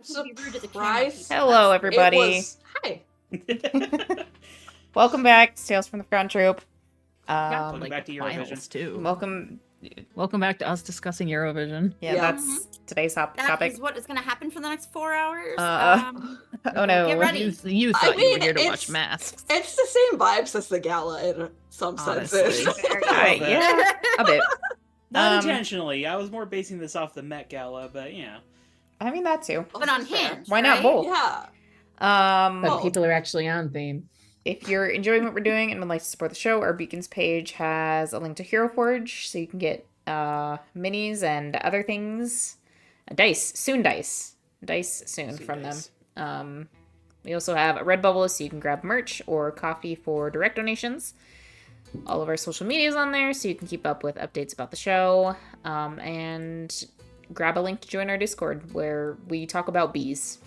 Be rude to the camera surprise. people. Hello, everybody. Hi. Welcome back to Tales from the Front Troop. Welcome back to finals Eurovision. too. Welcome back to us discussing Eurovision. Yeah, Yeah. that's today's That topic. is what is going to happen for the next 4 hours. Oh no. Get ready. You I thought you were mean, here to it's- watch masks. It's the same vibes as the gala in some Honestly. senses. Yeah, a bit. Not intentionally. I was more basing this off the Met Gala, but yeah. I mean that too. But on Hinge, Why not right? both? Yeah. But Oh. people are actually on theme. If you're enjoying what we're doing and would like to support the show, our Beacons page has a link to Hero Forge, so you can get minis and other things. Dice soon from Dice. them. We also have a Redbubble, so you can grab merch or coffee for direct donations. All of our social media is on there, so you can keep up with updates about the show. And grab a link to join our Discord, where we talk about bees.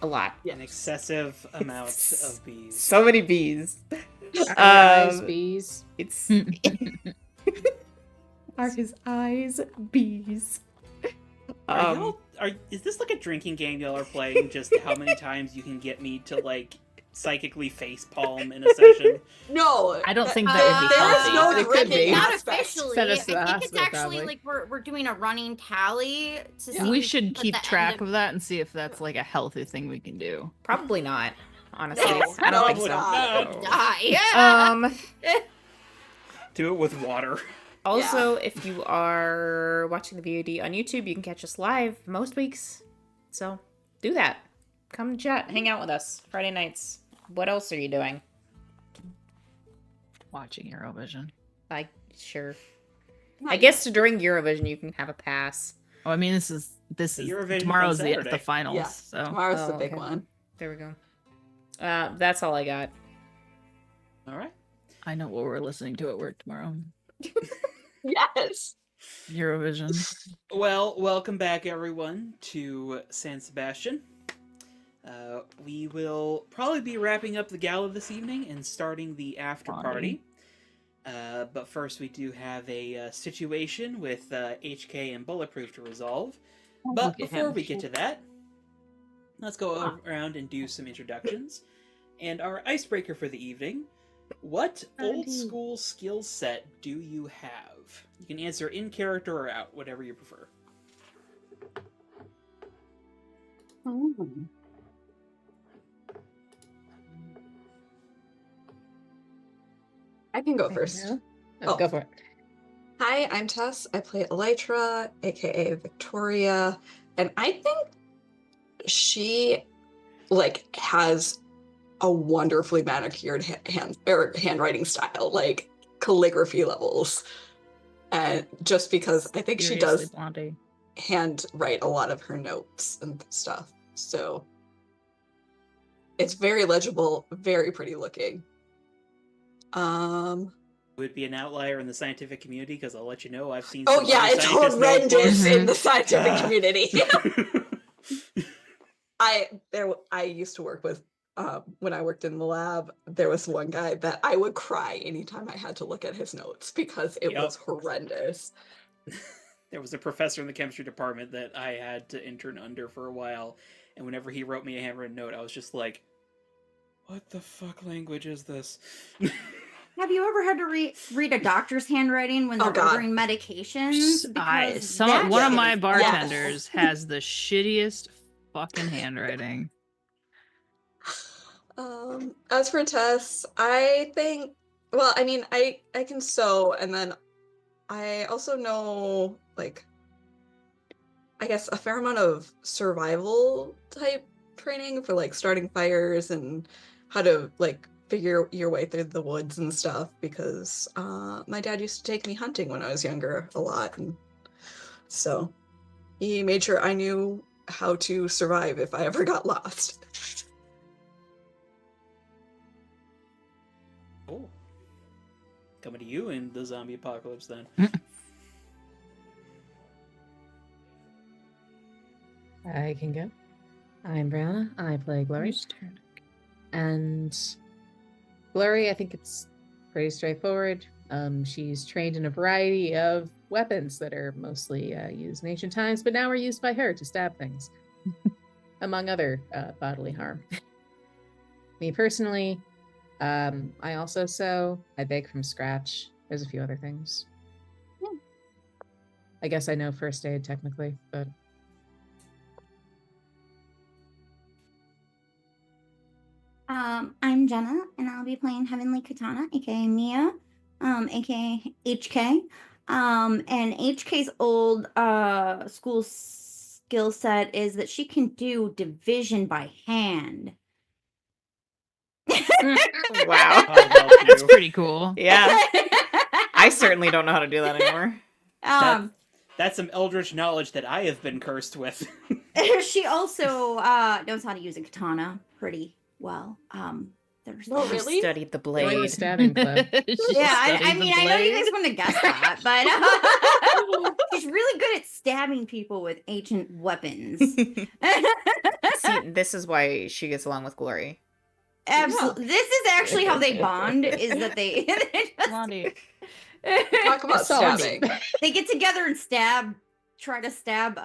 A lot. An excessive amount of bees. So many bees. Eyes, bees. It's are his eyes bees? Is this like a drinking game y'all are playing? Just how many times you can get me to like psychically facepalm in a session? No. I don't think that would be there is healthy. no It could drinking be. Not aspect. officially. Send I us to the think it's hospital, actually probably. like we're doing a running tally to see. We should at keep the track end of that and see if that's like a healthy thing we can do. Probably not. Honestly, No, I don't think so. No. Die. Do it with water. Also, if you are watching the VOD on YouTube, you can catch us live most weeks. So do that. Come chat, hang out with us Friday nights. What else are you doing? Watching Eurovision. Sure. I guess during Eurovision you can have a pass. Oh, I mean, this is Eurovision tomorrow's on the Saturday. finals. Yeah. So Tomorrow's the Oh, big okay. one. There we go. That's all I got. All right. I know what we're listening to at work tomorrow. Yes. Eurovision. Well, welcome back everyone to San Sebastián. We will probably be wrapping up the gala this evening and starting the after party. But first we do have a situation with HK and Bulletproof to resolve. But look at before him. we get to that, let's go around and do some introductions. And our icebreaker for the evening: what old school skill set do you have? You can answer in character or out, whatever you prefer. I can go first. Oh, go for it. Hi, I'm Tess. I play Elytra, aka Victoria, and I think she has a wonderfully manicured handwriting style, like calligraphy levels. And just because I think she Seriously, does Blondie. handwrite a lot of her notes and stuff. So it's very legible, very pretty looking. Would be an outlier in the scientific community because I'll let you know I've seen. Oh some yeah, other it's scientist horrendous notebooks. in the scientific Ah. community. I used to work with when I worked in the lab, there was one guy that I would cry anytime I had to look at his notes because it Yep. was horrendous. There was a professor in the chemistry department that I had to intern under for a while, and whenever he wrote me a handwritten note, I was just like, "What the fuck language is this?" Have you ever had to read a doctor's handwriting when Oh, they're God. ordering medications? Because One that of my shit is bartenders has the shittiest fucking handwriting. As for Tess, I think, well, I mean, I can sew, and then I also know, like, I guess a fair amount of survival type training for like starting fires and how to like figure your way through the woods and stuff, because my dad used to take me hunting when I was younger a lot, and so he made sure I knew how to survive if I ever got lost. Oh, coming to you in the zombie apocalypse then. I can go. I'm Brianna. I play Glory. And Glory, I think it's pretty straightforward. She's trained in a variety of weapons that are mostly used in ancient times, but now are used by her to stab things. among other bodily harm. Me personally, I also sew. I bake from scratch. There's a few other things. Yeah. I guess I know first aid technically, but I'm Jenna, and I'll be playing Heavenly Katana, aka Mia, aka HK. And HK's old school skill set is that she can do division by hand. Wow. God help That's you. pretty cool. Yeah. I certainly don't know how to do that anymore. That's some eldritch knowledge that I have been cursed with. She also knows how to use a katana pretty well. There's Oh, She really? studied the join the blade. stabbing club. Yeah, I mean, I know you guys wouldn't have guessed that, but she's really good at stabbing people with ancient weapons. See, this is why she gets along with Glory. Absolutely, this is actually how they bond. Is that they Blondie. Talk about Solid. stabbing. they get together and try to stab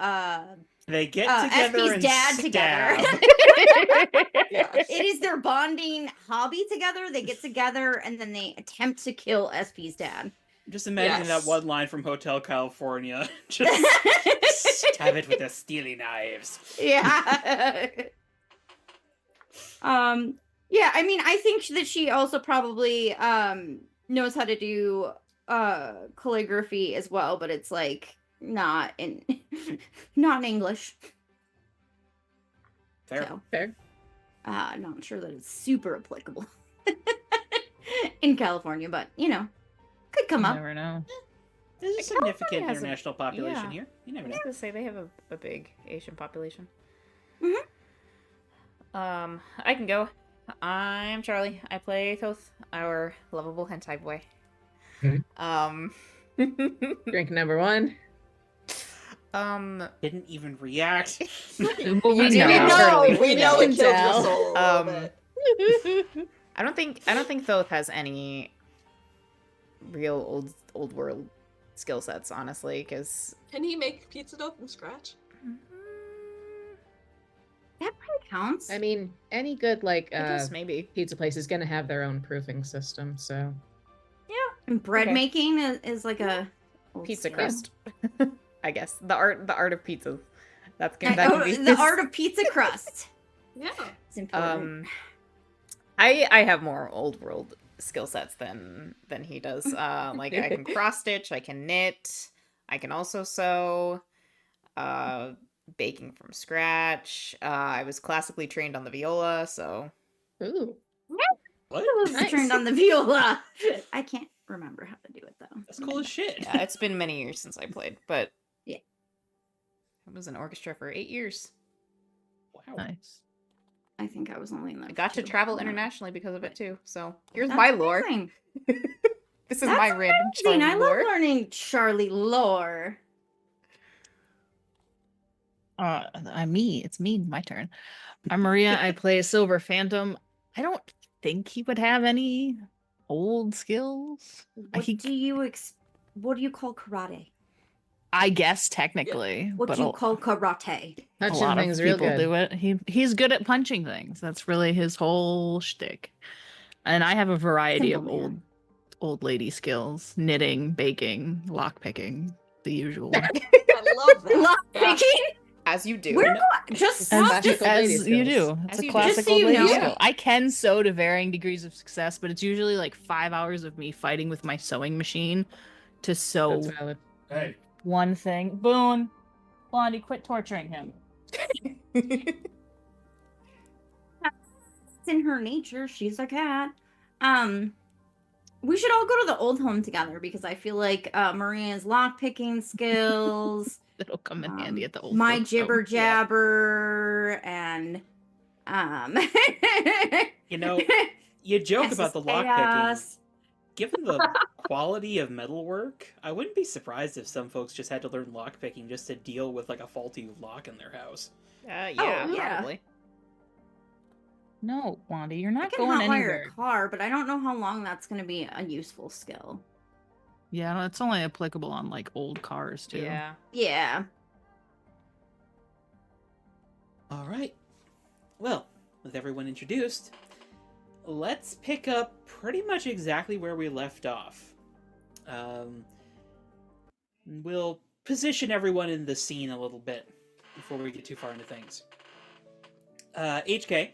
They get together SP's and dad stab. together. Yes. It is their bonding hobby together. They get together and then they attempt to kill SP's dad. Just imagine Yes. that one line from Hotel California. Just stab it with the steely knives. Yeah. Yeah, I mean, I think that she also probably knows how to do calligraphy as well, but it's like not in English. Fair. So, Fair. not sure that it's super applicable in California, but could come You up. never know. There's a California significant has a- international population yeah. here. You never I know. was gonna say they have a big Asian population. Mhm. I can go. I'm Charlie. I play Thoth, our lovable hentai boy. Drink number one. Didn't even react. Well, You we didn't know. know. We know it can killed your tell. soul a little bit. I don't think Thoth has any real old world skill sets, honestly, because Can he make pizza dough from scratch? That probably counts. I mean, any good like I guess maybe. pizza place is gonna have their own proofing system, so And bread okay. making is like a old Pizza skill. crust. I guess the art of pizzas. That Oh, can be the art of pizza crust. Yeah. It's important. I have more old world skill sets than he does. Like I can cross stitch, I can knit, I can also sew, baking from scratch. I was classically trained on the viola, so ooh. What? Nice. Turned on the viola. I can't remember how to do it though. That's cool as shit. yeah, it's been many years since I played, but Yeah. I was in orchestra for 8 years. Wow. Nice. I think I was only in the. I got to travel internationally because of it too. So here's That's my lore. amazing. This is That's my random Amazing. Charlie I love lore. learning Charlie lore. It's me, my turn. I'm Maria. I play Silver Phantom. I don't think he would have any old skills. What what do you call karate? I guess technically, What but do you a- call karate? a Punching lot of things real people good. do it. He's good at punching things. That's really his whole shtick. And I have a variety Simple of man. old lady skills: knitting, baking, lock picking, the usual. I love that. Lock Yeah. picking? As you do. We're just As- just lady As you skills. do. It's As a you do. classic Just so old you lady know. skill. I can sew to varying degrees of success, but it's usually like 5 hours of me fighting with my sewing machine to sew That's valid. Hey. one thing. Boone, Blondie, quit torturing him. it's in her nature. She's a cat. We should all go to the old home together because I feel like Maria's lock picking skills. It'll come in handy at the old my folks' jibber home. jabber and You know, you joke Yes, about the it's lockpicking. chaos. Given the quality of metalwork, I wouldn't be surprised if some folks just had to learn lockpicking just to deal with like a faulty lock in their house. Yeah, yeah. probably. No, Blondie, you're I not can going hotwire anywhere. a car, but I don't know how long that's going to be a useful skill. Yeah, no, it's only applicable on like old cars too. Yeah. Yeah. All right. Well, with everyone introduced, let's pick up pretty much exactly where we left off. We'll position everyone in the scene a little bit before we get too far into things. HK,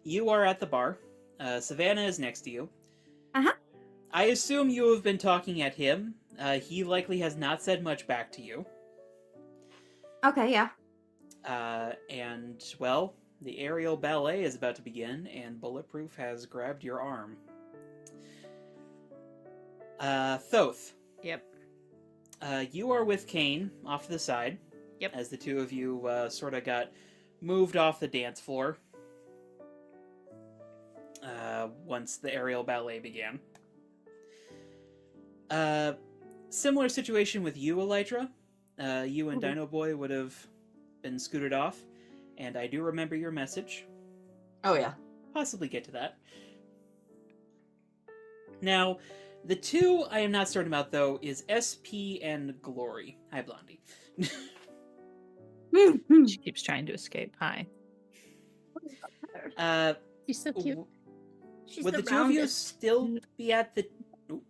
you are at the bar. Savannah is next to you. Uh-huh. I assume you have been talking at him. He likely has not said much back to you. Okay, yeah. And, well, the aerial ballet is about to begin, and Bulletproof has grabbed your arm. Thoth. Yep. You are with Kane off to the side. Yep. As the two of you sort of got moved off the dance floor. Once the aerial ballet began. Similar situation with you, Elytra. You and Dino Boy would have been scooted off, and I do remember your message. Oh yeah. Possibly get to that. Now, the two I am not starting about, though, is SP and Glory. Hi, Blondie. She keeps trying to escape. Hi. She's so cute. She's Would the the two of you roundest. still be at the... Ooh.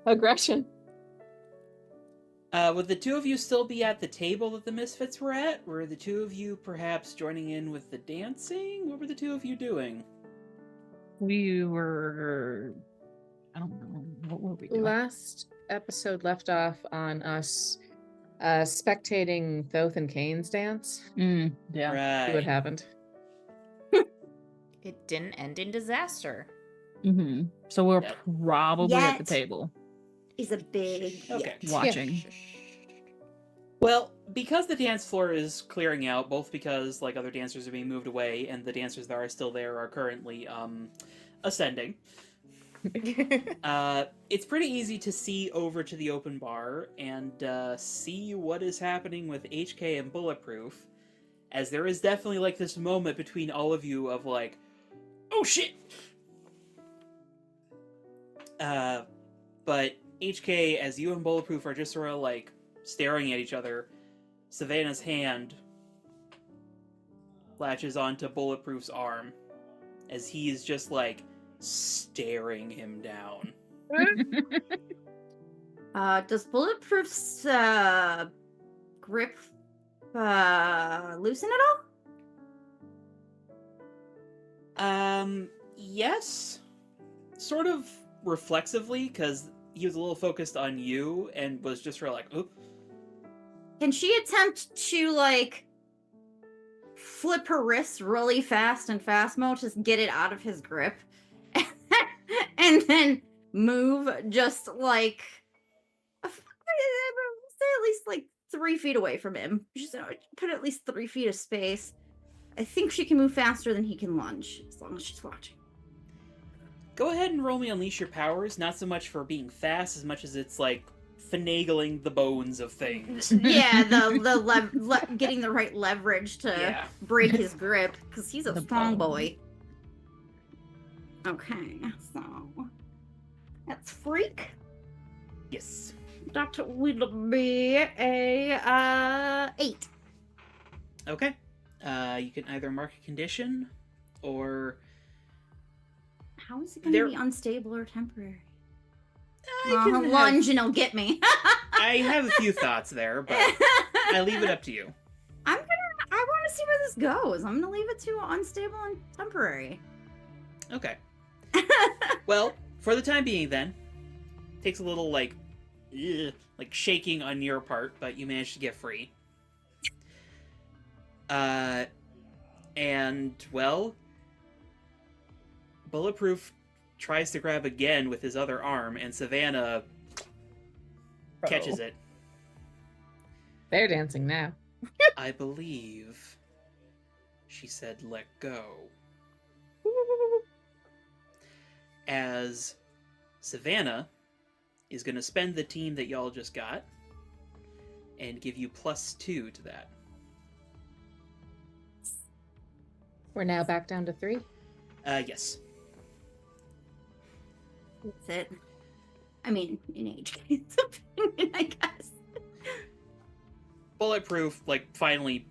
Aggression. Would the two of you still be at the table that the Misfits were at? Were the two of you perhaps joining in with the dancing? What were the two of you doing? We were. I don't know. What were we doing? Last episode left off on us spectating Thoth and Kane's dance. Yeah. See Right. what happened. It didn't end in disaster. So we're Yep. probably at the Yet. table Is a big Okay. yes. watching. Well, because the dance floor is clearing out, both because like other dancers are being moved away, and the dancers that are still there are currently ascending. It's pretty easy to see over to the open bar and see what is happening with HK and Bulletproof, as there is definitely like this moment between all of you of like, oh shit! But HK, as you and Bulletproof are just sort of like staring at each other, Savannah's hand latches onto Bulletproof's arm as he is just like staring him down. Does Bulletproof's grip loosen at all? Yes. Sort of reflexively, because he was a little focused on you and was just sort of like, oop. Can she attempt to like flip her wrist really fast in fast mode to get it out of his grip, and then move just like say at least like 3 feet away from him? Just put at least 3 feet of space. I think she can move faster than he can lunge as long as she's watching. Go ahead and roll me Unleash Your Powers, not so much for being fast as much as it's like finagling the bones of things. Yeah, the getting the right leverage to Yeah. break his grip, because he's a The strong bone. boy. Okay, so that's freak. Yes. That will be a 8. Okay. You can either mark a condition or How is it going There- to be unstable or temporary? I can Lunge have, and he'll get me. I have a few thoughts there, but I leave it up to you. I want to see where this goes. I'm gonna leave it to unstable and temporary. Okay. Well, for the time being then, takes a little like shaking on your part, but you managed to get free. And well, Bulletproof tries to grab again with his other arm, and Savannah catches it. They're dancing now. I believe she said let go. As Savannah is going to spend the team that y'all just got and give you +2 to that. We're now back down to 3. Yes. That's it. I mean, in age case opinion, I guess. Bulletproof, like, finally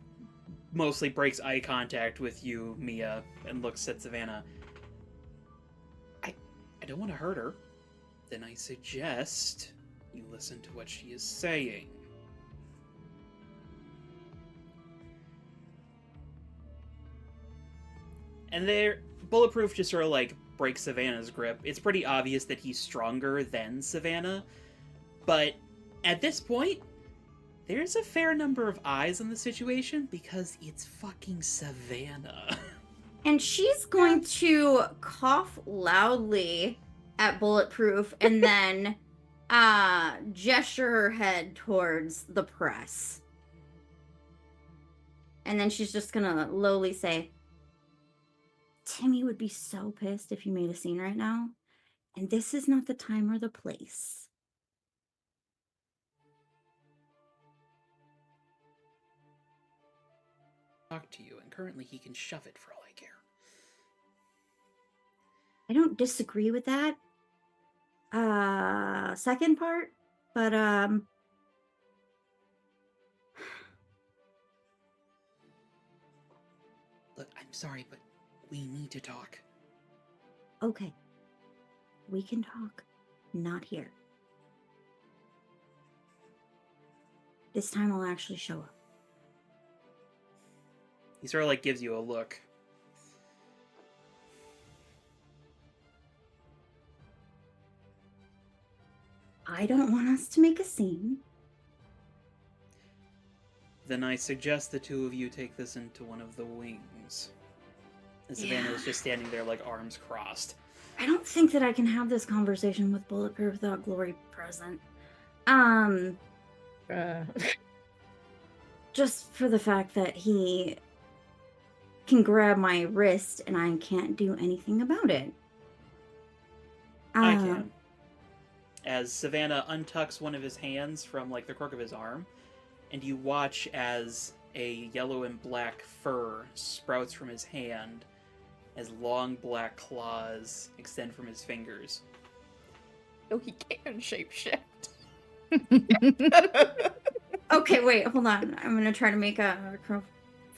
mostly breaks eye contact with you, Mia, and looks at Savannah. I don't want to hurt her. Then I suggest you listen to what she is saying. And there, Bulletproof just sort of, like, breaks Savannah's grip. It's pretty obvious that he's stronger than Savannah, but at this point, there's a fair number of eyes on the situation because it's fucking Savannah. And she's going to cough loudly at Bulletproof and then gesture her head towards the press. And then she's just gonna lowly say, Timmy would be so pissed if you made a scene right now. And this is not the time or the place. Talk to you, and currently he can shove it for all I care. I don't disagree with that. Second part, but Look, I'm sorry, but we need to talk. okay. We can talk, not here. This time I'll actually show up. He sort of, like, gives you a look. I don't want us to make a scene. Then I suggest the two of you take this into one of the wings. And Savannah is just standing there, like, arms crossed. I don't think that I can have this conversation with Bulletproof without Glory present. Just for the fact that he can grab my wrist and I can't do anything about it. I can. As Savannah untucks one of his hands from, like, the crook of his arm, and you watch as a yellow and black fur sprouts from his hand as long black claws extend from his fingers. Oh, he can shapeshift. Okay, wait, hold on. I'm gonna try to make a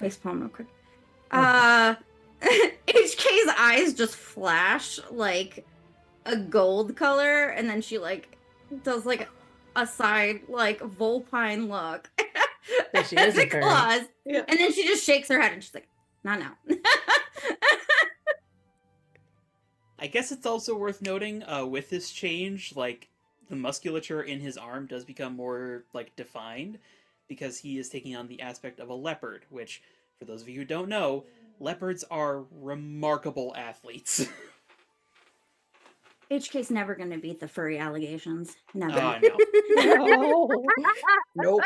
facepalm real quick. HK's eyes just flash like a gold color, and then she like does like a side like vulpine look. So she is a fairy. claws, Yeah. and then she just shakes her head and she's like, "Not now." I guess it's also worth noting, with this change, like, the musculature in his arm does become more, like, defined, because he is taking on the aspect of a leopard, which, for those of you who don't know, leopards are remarkable athletes. HK's never gonna beat the furry allegations. Never. Oh, no. No. Nope.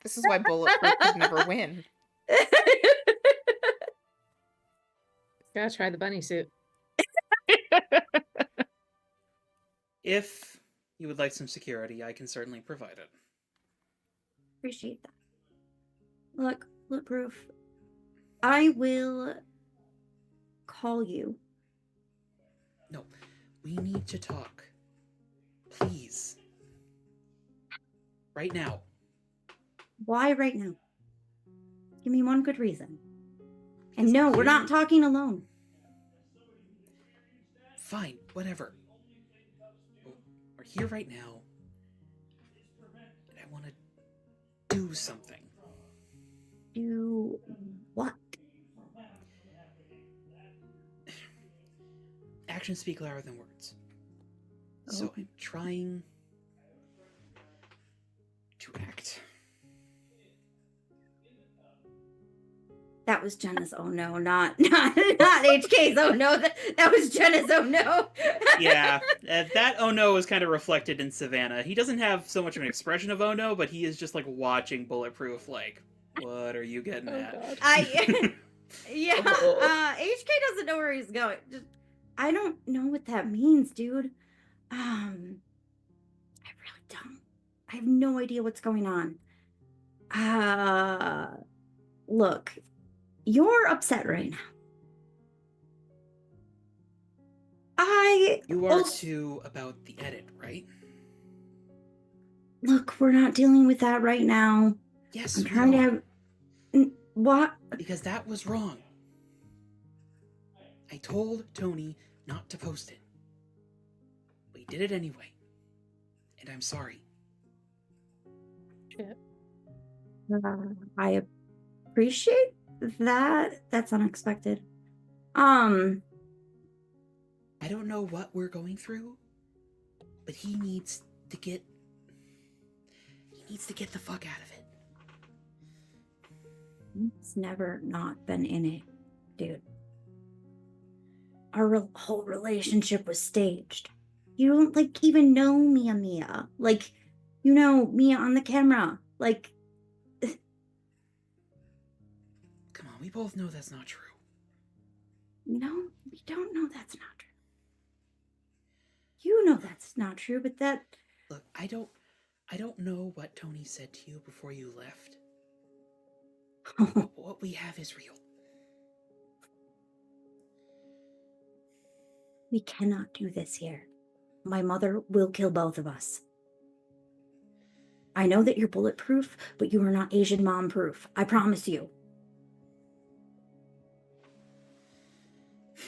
This is why Bulletproof could never win. Gotta try the bunny suit. If you would like some security, I can certainly provide it. Appreciate that. Look, Bulletproof, I will call you. No, we need to talk. Please. Right now. Why right now? Give me one good reason. And Because no, we're you- not talking alone. Fine, whatever. We're here right now. And I want to do something. Do what? Actions speak louder than words. So Okay. I'm trying to act. That was Jenna's oh no, not HK's oh no. That was Jenna's oh no. Yeah, that oh no is kind of reflected in Savannah. He doesn't have so much of an expression of oh no, but he is just like watching Bulletproof like, what are you getting at? Yeah, HK doesn't know where he's going. I don't know what that means, dude. I really don't. I have no idea what's going on. Look, you're upset right now. You are too about the edit, right? Look, we're not dealing with that right now. Yes, I'm we trying to are. have. What? Because that was wrong. I told Tony not to post it. But he did it anyway. And I'm sorry. Shit. I appreciate that. That's unexpected. I don't know what we're going through, but he needs to get the fuck out of it. It's never not been in it, dude. Our whole relationship was staged. You don't like even know Mia. Like, you know Mia on the camera. Like, Come on, we both know that's not true. no, we don't know that's not true. You know that's not true, but that. Look, I don't know what Tony said to you before you left. But what we have is real. We cannot do this here. My mother will kill both of us. I know that you're bulletproof, but you are not Asian mom proof. I promise you.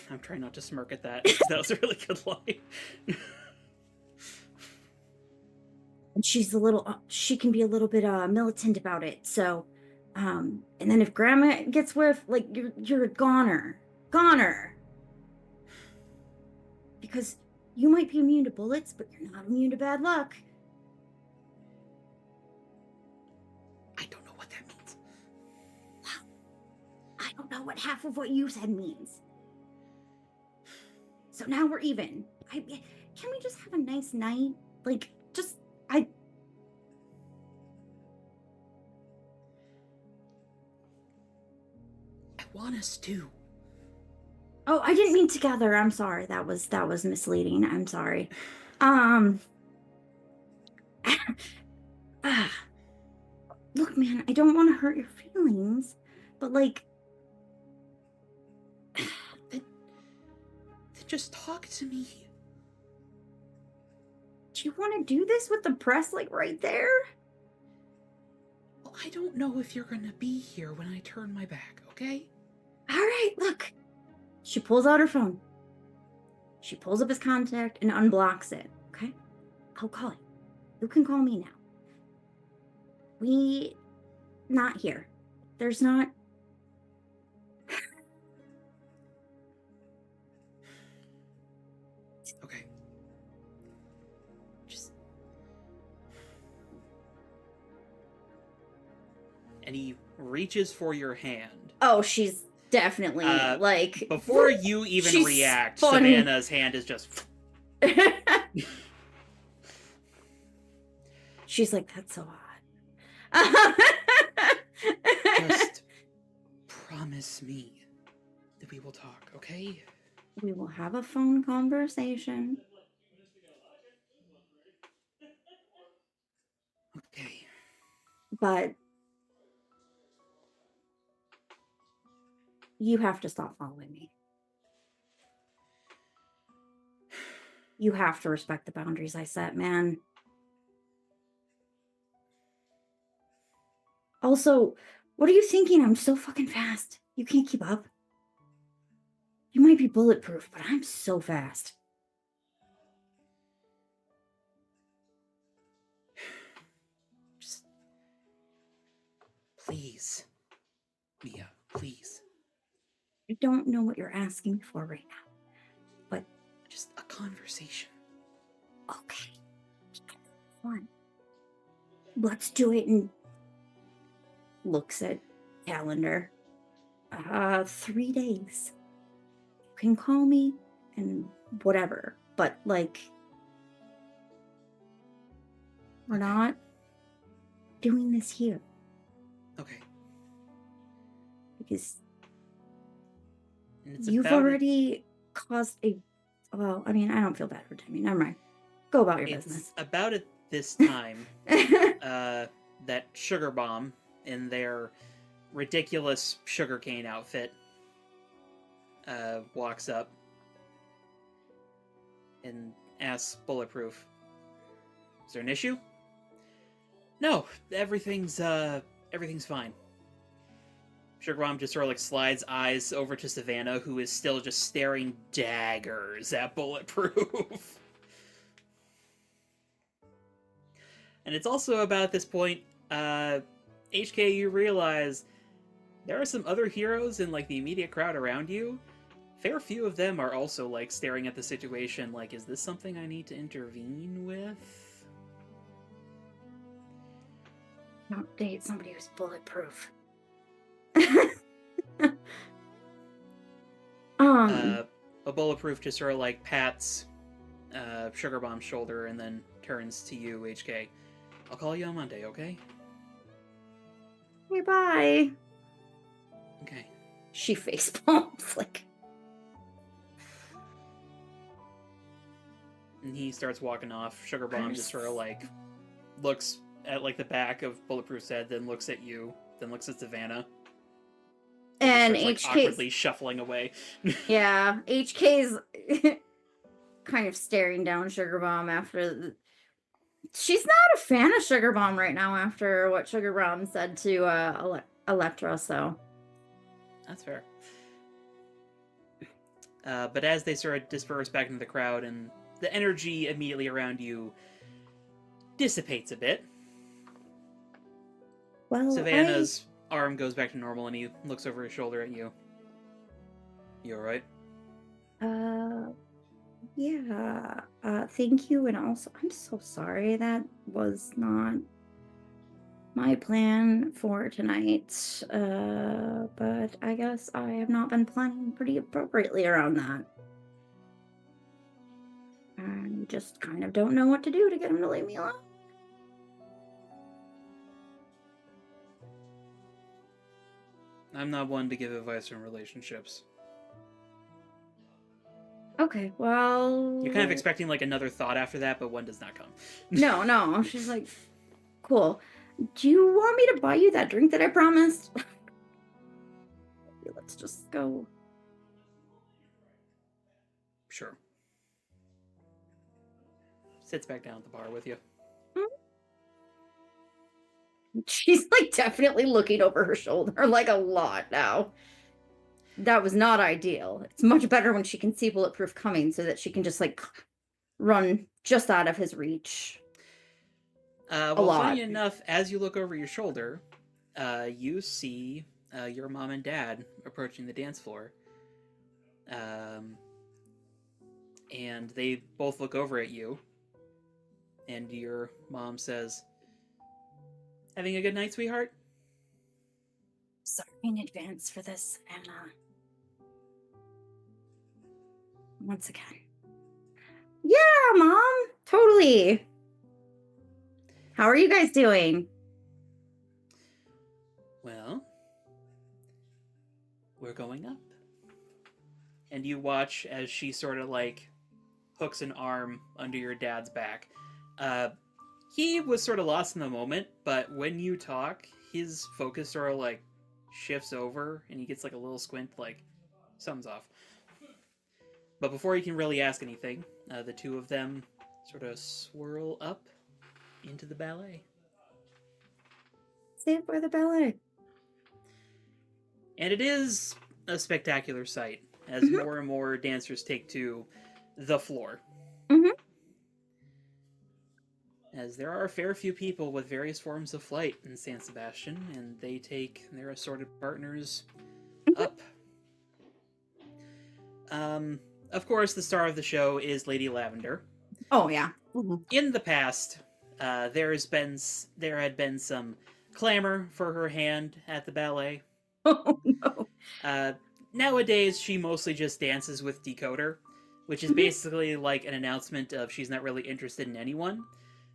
I'm trying not to smirk at that, because that was a really good line. And she's she can be a little bit militant about it. So, and then if grandma gets whiff, like you're a goner. Because you might be immune to bullets, but you're not immune to bad luck. I don't know what that means. I don't know what half of what you said means. So now we're even. Can we just have a nice night? Like, I want us to. Oh, I didn't mean together. I'm sorry. That was misleading. I'm sorry. Look, man, I don't want to hurt your feelings, but like then just talk to me. Do you want to do this with the press like right there? Well, I don't know if you're gonna be here when I turn my back, okay? All right, look. She pulls out her phone. She pulls up his contact and unblocks it. Okay? I'll call it. You can call me now. We not here. There's not. Okay. Just. And he reaches for your hand. Oh, she's definitely like. Before you even react, spun. Savannah's hand is just. She's like, that's so odd. Just promise me that we will talk, okay? We will have a phone conversation. Okay. But you have to stop following me. You have to respect the boundaries I set, man. Also, what are you thinking? I'm so fucking fast. You can't keep up. You might be bulletproof, but I'm so fast. Just. Please. Mia, please. I don't know what you're asking for right now, but. Just a conversation. Okay. Fine. Let's do it and looks at calendar. 3 days. You can call me and whatever, but like we're not doing this here. Okay. Because you've already caused a well, I mean, I don't feel bad for Timmy. Never mind. Go about your business. It's about at this time that Sugar Bomb in their ridiculous sugarcane outfit walks up and asks Bulletproof, "Is there an issue?" "No, everything's everything's fine. Sugar Bomb just sort of like slides eyes over to Savannah, who is still just staring daggers at Bulletproof. And it's also about this point, HK, you realize there are some other heroes in like the immediate crowd around you. Fair few of them are also like staring at the situation like, is this something I need to intervene with? Don't date somebody who's bulletproof. A Bulletproof just sort of like pats Sugar Bomb's shoulder and then turns to you, HK. I'll call you on Monday, okay? Hey, bye. Okay. She face palms like. And he starts walking off. Sugar Bomb just sort of like looks at like the back of Bulletproof's head, then looks at you, then looks at Savannah. And starts, like, awkwardly shuffling away. Yeah, HK's kind of staring down Sugar Bomb after. She's not a fan of Sugar Bomb right now after what Sugar Bomb said to Electra, so. That's fair. But as they sort of disperse back into the crowd and the energy immediately around you dissipates a bit. Well, Savannah's arm goes back to normal and he looks over his shoulder at you. You alright? Yeah. Thank you, and also, I'm so sorry. That was not my plan for tonight. But I guess I have not been planning pretty appropriately around that. I just kind of don't know what to do to get him to leave me alone. I'm not one to give advice on relationships. Okay, well... You're kind of expecting like another thought after that, but one does not come. No. She's like, cool. Do you want me to buy you that drink that I promised? Let's just go. Sure. Sits back down at the bar with you. She's like definitely looking over her shoulder like a lot now. That was not ideal. It's much better when she can see Bulletproof coming so that she can just like run just out of his reach. Well, funny enough, as you look over your shoulder, you see your mom and dad approaching the dance floor. And they both look over at you. And your mom says, "Having a good night, sweetheart?" Sorry in advance for this, Anna. Once again. Yeah, Mom. Totally. How are you guys doing? Well, we're going up. And you watch as she sort of like hooks an arm under your dad's back. He was sort of lost in the moment, but when you talk, his focus sort of like shifts over and he gets like a little squint, like something's off. But before he can really ask anything, the two of them sort of swirl up into the ballet. Save for the ballet. And it is a spectacular sight as more and more dancers take to the floor. As there are a fair few people with various forms of flight in San Sebastian, and they take their assorted partners up. Of course, the star of the show is Lady Lavender. Oh, yeah. In the past, there had been some clamor for her hand at the ballet. Oh, no. Nowadays, she mostly just dances with Decoder, which is basically like an announcement of she's not really interested in anyone.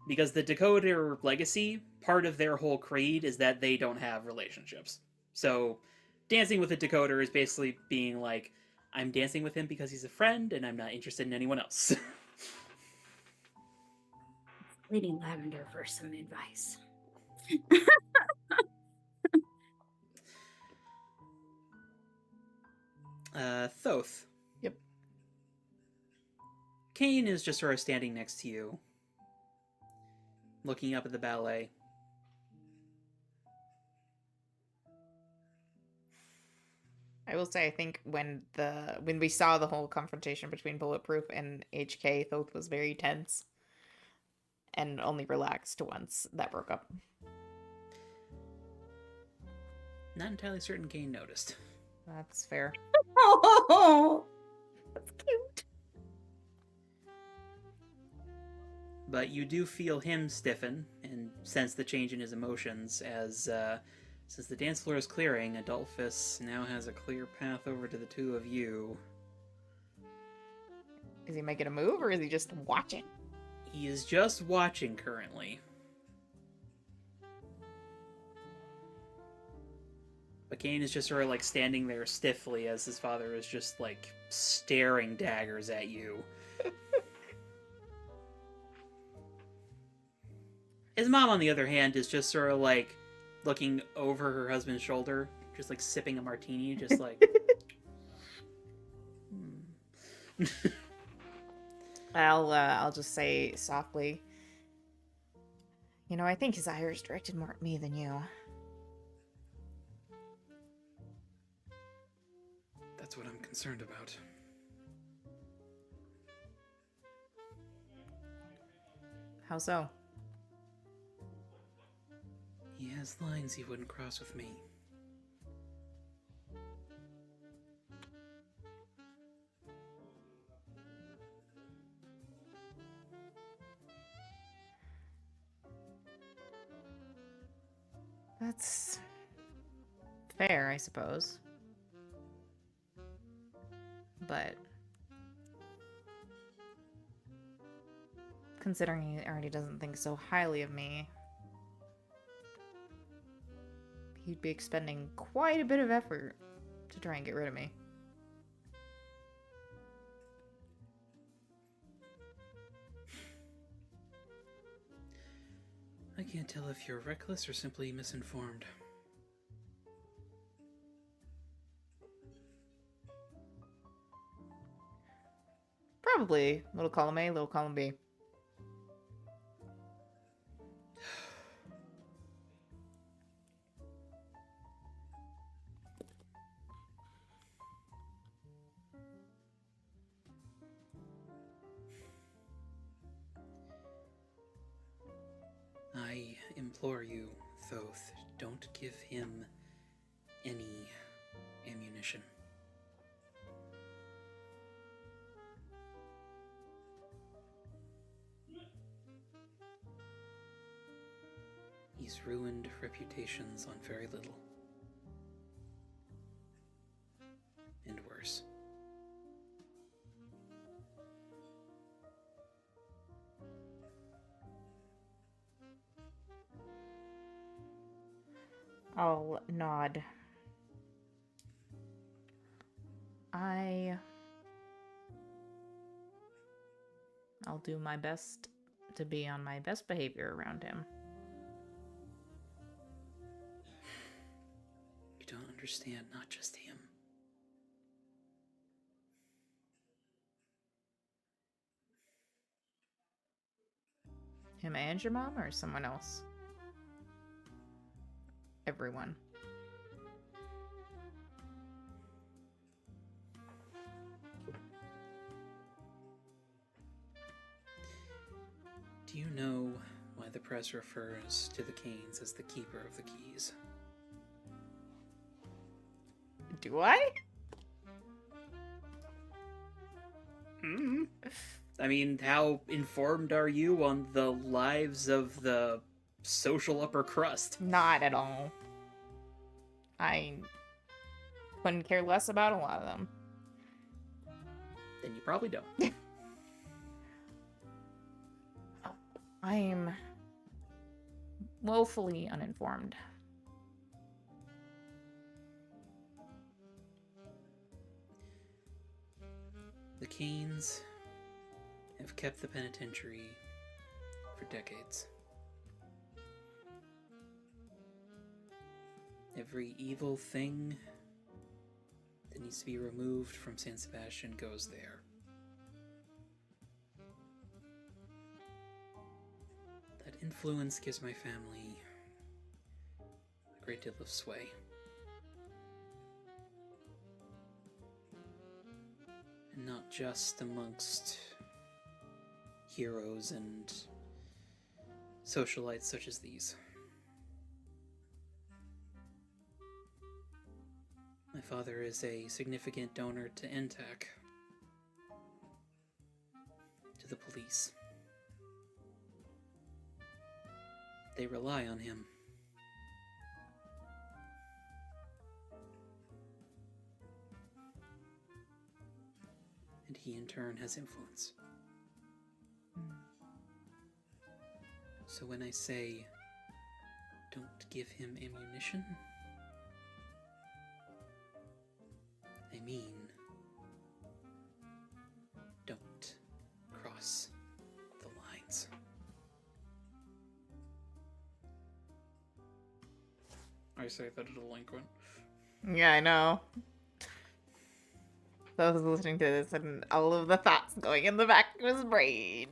Because the Decoder legacy, part of their whole creed is that they don't have relationships. So, dancing with a Decoder is basically being like, I'm dancing with him because he's a friend, and I'm not interested in anyone else. Lady Lavender for some advice. Thoth. Yep. Kane is just sort of standing next to you, looking up at the ballet. I will say, I think when we saw the whole confrontation between Bulletproof and HK, Thoth was very tense and only relaxed once that broke up. Not entirely certain Kane noticed. That's fair. Oh, that's cute. But you do feel him stiffen and sense the change in his emotions as, since the dance floor is clearing, Adolphus now has a clear path over to the two of you. Is he making a move or is he just watching? He is just watching currently. But Kane is just sort of like standing there stiffly as his father is just like staring daggers at you. His mom, on the other hand, is just sort of like looking over her husband's shoulder, just like sipping a martini, just like. I'll just say softly, I think his ire is directed more at me than you. That's what I'm concerned about. How so? He has lines he wouldn't cross with me. That's fair, I suppose. But considering he already doesn't think so highly of me, he'd be expending quite a bit of effort to try and get rid of me. I can't tell if you're reckless or simply misinformed. Probably little column A, little column B. I implore you, Thoth, don't give him any ammunition. He's ruined reputations on very little. And worse. I'll nod. I'll do my best to be on my best behavior around him. You don't understand, not just him. Him and your mom or someone else? Everyone. Do you know why the press refers to the Canes as the keeper of the keys? Do I? I mean, how informed are you on the lives of the social upper crust? Not at all. I couldn't care less about a lot of them. Then you probably don't. I'm woefully uninformed. The Canes have kept the penitentiary for decades. Every evil thing that needs to be removed from San Sebastián goes there. That influence gives my family a great deal of sway. not just amongst heroes and socialites such as these. My father is a significant donor to NTAC, to the police. They rely on him. And he in turn has influence. So when I say, don't give him ammunition, I mean, don't cross the lines. I say that a delinquent. Yeah, I know. So I was listening to this and all of the thoughts going in the back of his brain.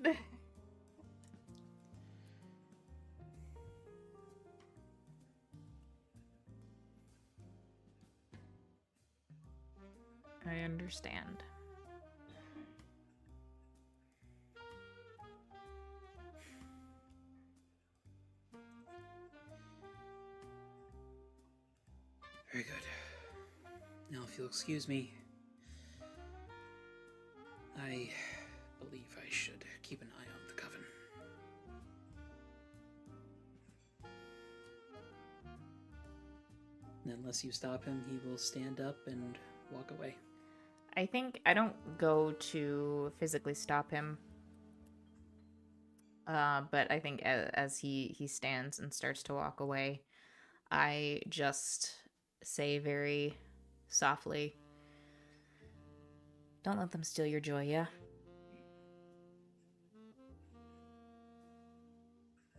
I understand. Very good. Now, if you'll excuse me, I believe I should keep an eye on the coven. Unless you stop him, he will stand up and walk away. I think I don't go to physically stop him. But I think as he stands and starts to walk away, I just say very softly, "Don't let them steal your joy, yeah?"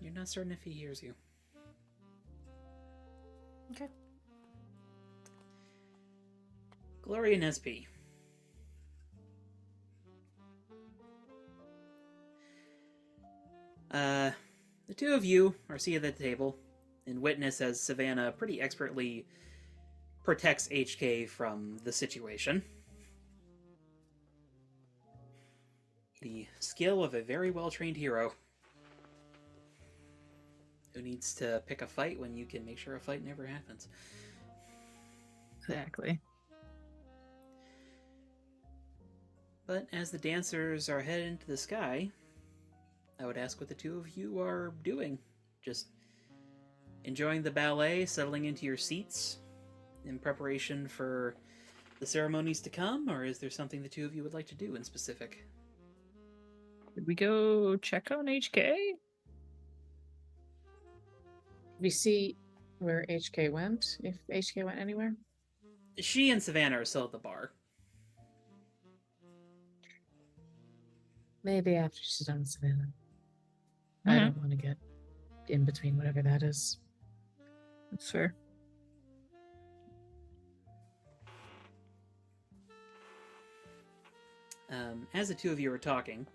You're not certain if he hears you. Okay. Gloria and SP. The two of you are seated at the table and witness as Savannah pretty expertly protects HK from the situation. The skill of a very well-trained hero who needs to pick a fight when you can make sure a fight never happens. Exactly. But as the dancers are headed into the sky, I would ask what the two of you are doing. Just enjoying the ballet, settling into your seats in preparation for the ceremonies to come, or is there something the two of you would like to do in specific? Did we go check on HK? We see where HK went, if HK went anywhere. She and Savannah are still at the bar. Maybe after she's done with Savannah. I don't want to get in between whatever that is. That's fair. As the two of you are talking,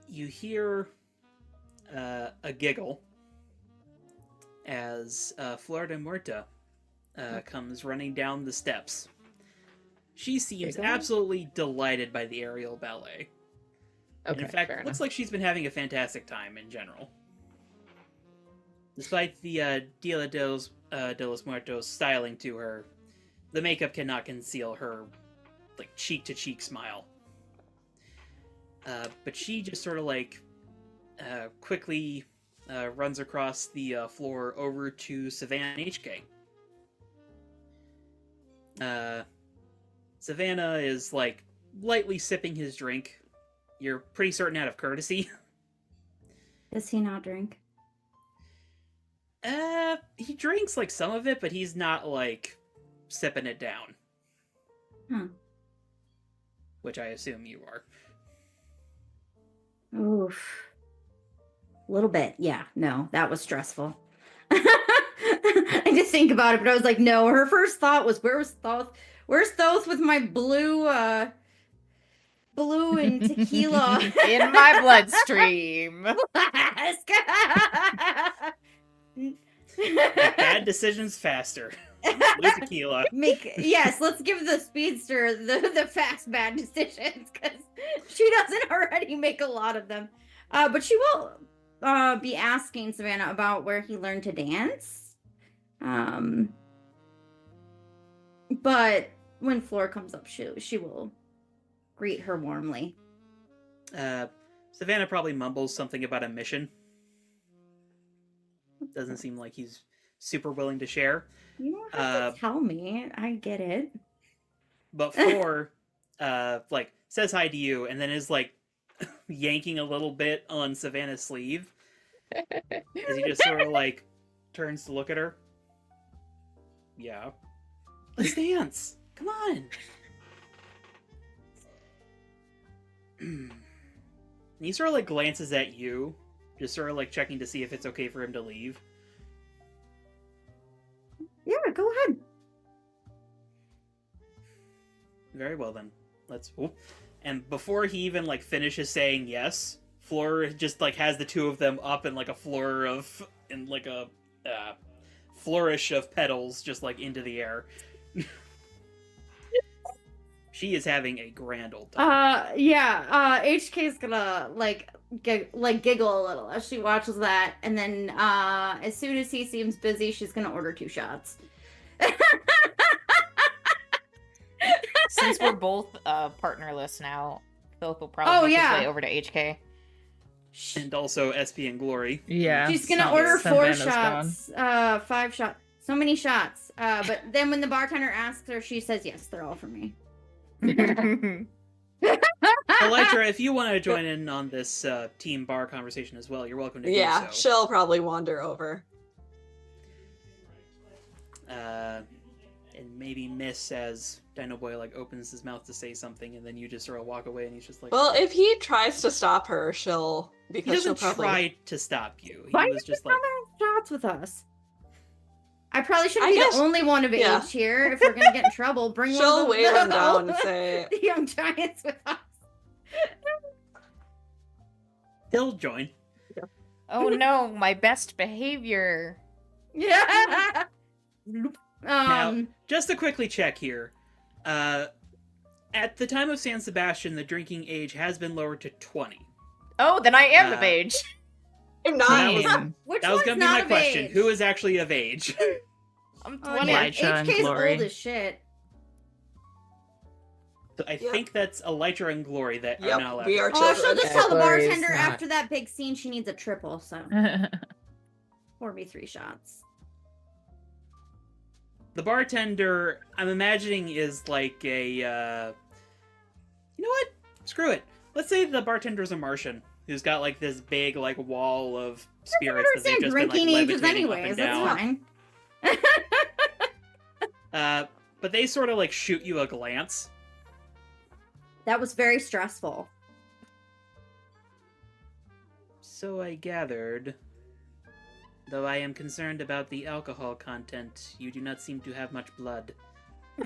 you hear a giggle as Flor de Muerta comes running down the steps. She seems Giggle? absolutely delighted by the aerial ballet. Okay, And in fact, fair looks enough. like she's been having a fantastic time in general. Despite the Dia de los Muertos styling to her, the makeup cannot conceal her like cheek-to-cheek smile. But she just sort of like quickly runs across the floor over to Savannah and HK. Savannah is like lightly sipping his drink. You're pretty certain out of courtesy. Does he not drink? He drinks like some of it, but he's not like sipping it down. Huh. Which I assume you are. Oof. A little bit. Yeah. No, that was stressful. I did think about it, but I was like, no. Her first thought was, where's Thoth? Where's Thoth with my blue and tequila In my bloodstream. flask? Make bad decisions faster. Blue tequila. Yes, let's give the speedster the fast bad decisions because she doesn't already make a lot of them. But she will be asking Savannah about where he learned to dance. But when Flora comes up, she will greet her warmly. Savannah probably mumbles something about a mission. Doesn't seem like he's super willing to share. You don't have to tell me. I get it. But Flor, like, says hi to you and then is, like, yanking a little bit on Savannah's sleeve. As he just sort of, like, turns to look at her. Yeah. Let's dance! Come on! And he sort of, like, glances at you, just sort of, like, checking to see if it's okay for him to leave. Yeah, go ahead. Very well, then. Let's... Ooh. And before he even, like, finishes saying yes, Fleur just, like, has the two of them up in, like, a floor of... in, like, a... flourish of petals just, like, into the air. She is having a grand old time. HK's gonna giggle a little as she watches that, and then as soon as he seems busy, she's gonna order 2 shots. Since we're both partnerless now, Philip will probably make his way over to HK. And also SP and Glory. Yeah. She's gonna order 4 shots. 5 shots. So many shots. But then when the bartender asks her, she says, yes, they're all for me. Elytra, if you want to join in on this team bar conversation as well, you're welcome to do so. Yeah, she'll probably wander over. And maybe miss as Dino Boy, like, opens his mouth to say something, and then you just sort of walk away, and he's just like... Well, if he tries to stop her, she'll... He Because doesn't she'll probably... try to stop you. He Why was just like... shots with us? I probably shouldn't be the only one of age here if we're gonna get in trouble. Bring She'll one wave of him down and say... the young giants with us. He'll join. Oh no, my best behavior. Yeah. Now, just to quickly check here, at the time of San Sebastian, the drinking age has been lowered to 20. Oh, then I am of age. I'm So that was, not. Which that was one's going to be not my of question. age? Who is actually of age? I'm Oh, 20. yeah. Elytra and HK's Glory. old as shit. So I think that's Elytra and Glory that are Yep, not allowed. we to are drink. Oh, she'll just tell the Glory's bartender not. after that big scene she needs a triple, so 4v3 shots. The bartender, I'm imagining, is like a... you know what? Screw it. Let's say the bartender's a Martian who's got, like, this big, like, wall of spirits that they've just been, like, drinking ages levitating up anyways, and that's down. fine. But they sort of, like, shoot you a glance. That was very stressful. So I gathered... Though I am concerned about the alcohol content, you do not seem to have much blood. Oh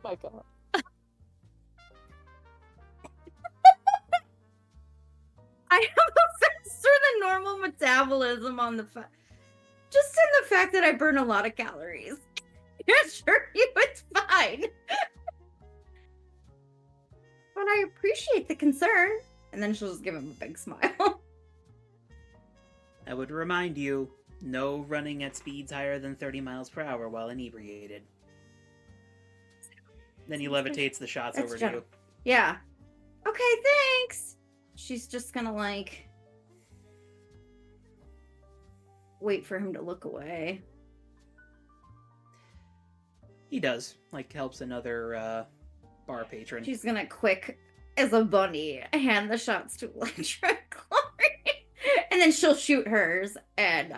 my god. I have a faster than normal metabolism on the just in the fact that I burn a lot of calories. I assure you it's fine. But I appreciate the concern. And then she'll just give him a big smile. I would remind you, no running at speeds higher than 30 miles per hour while inebriated. Then he levitates the shots That's over to general. you. Yeah. Okay, thanks. She's just gonna, like, wait for him to look away. He does. Like, helps another bar patron. She's gonna quick as a bunny hand the shots to Electra and Glory. And then she'll shoot hers and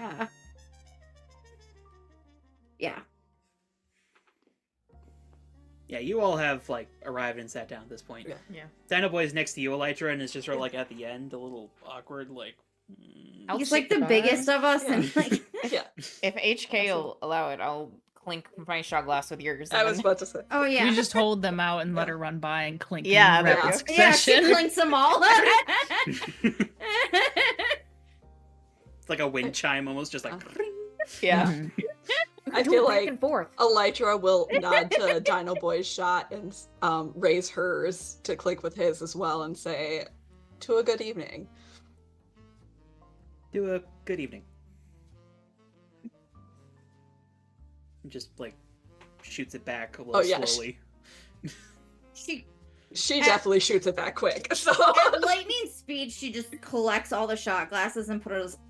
yeah. Yeah, you all have, like, arrived and sat down at this point. Yeah. Dino Boy's next to you, Elytra, and is just sort of, like, at the end, a little awkward, like... I'll He's shake like the bar. biggest of us Yeah. and like Yeah, If HK will allow it, I'll clink my shot glass with yours. I was about to say. oh yeah. You just hold them out and let her run by and clink Yeah, in there rapid you Yeah, she succession. clinks them all. like a wind chime, almost just like. Yeah. Mhm. I Do feel it back like and forth. Elytra will nod to Dino Boy's shot and raise hers to click with his as well and say, "To a good evening." Do a good evening. And just like shoots it back a little Oh, yeah. slowly. She definitely shoots it back quick. So At lightning speed, she just collects all the shot glasses and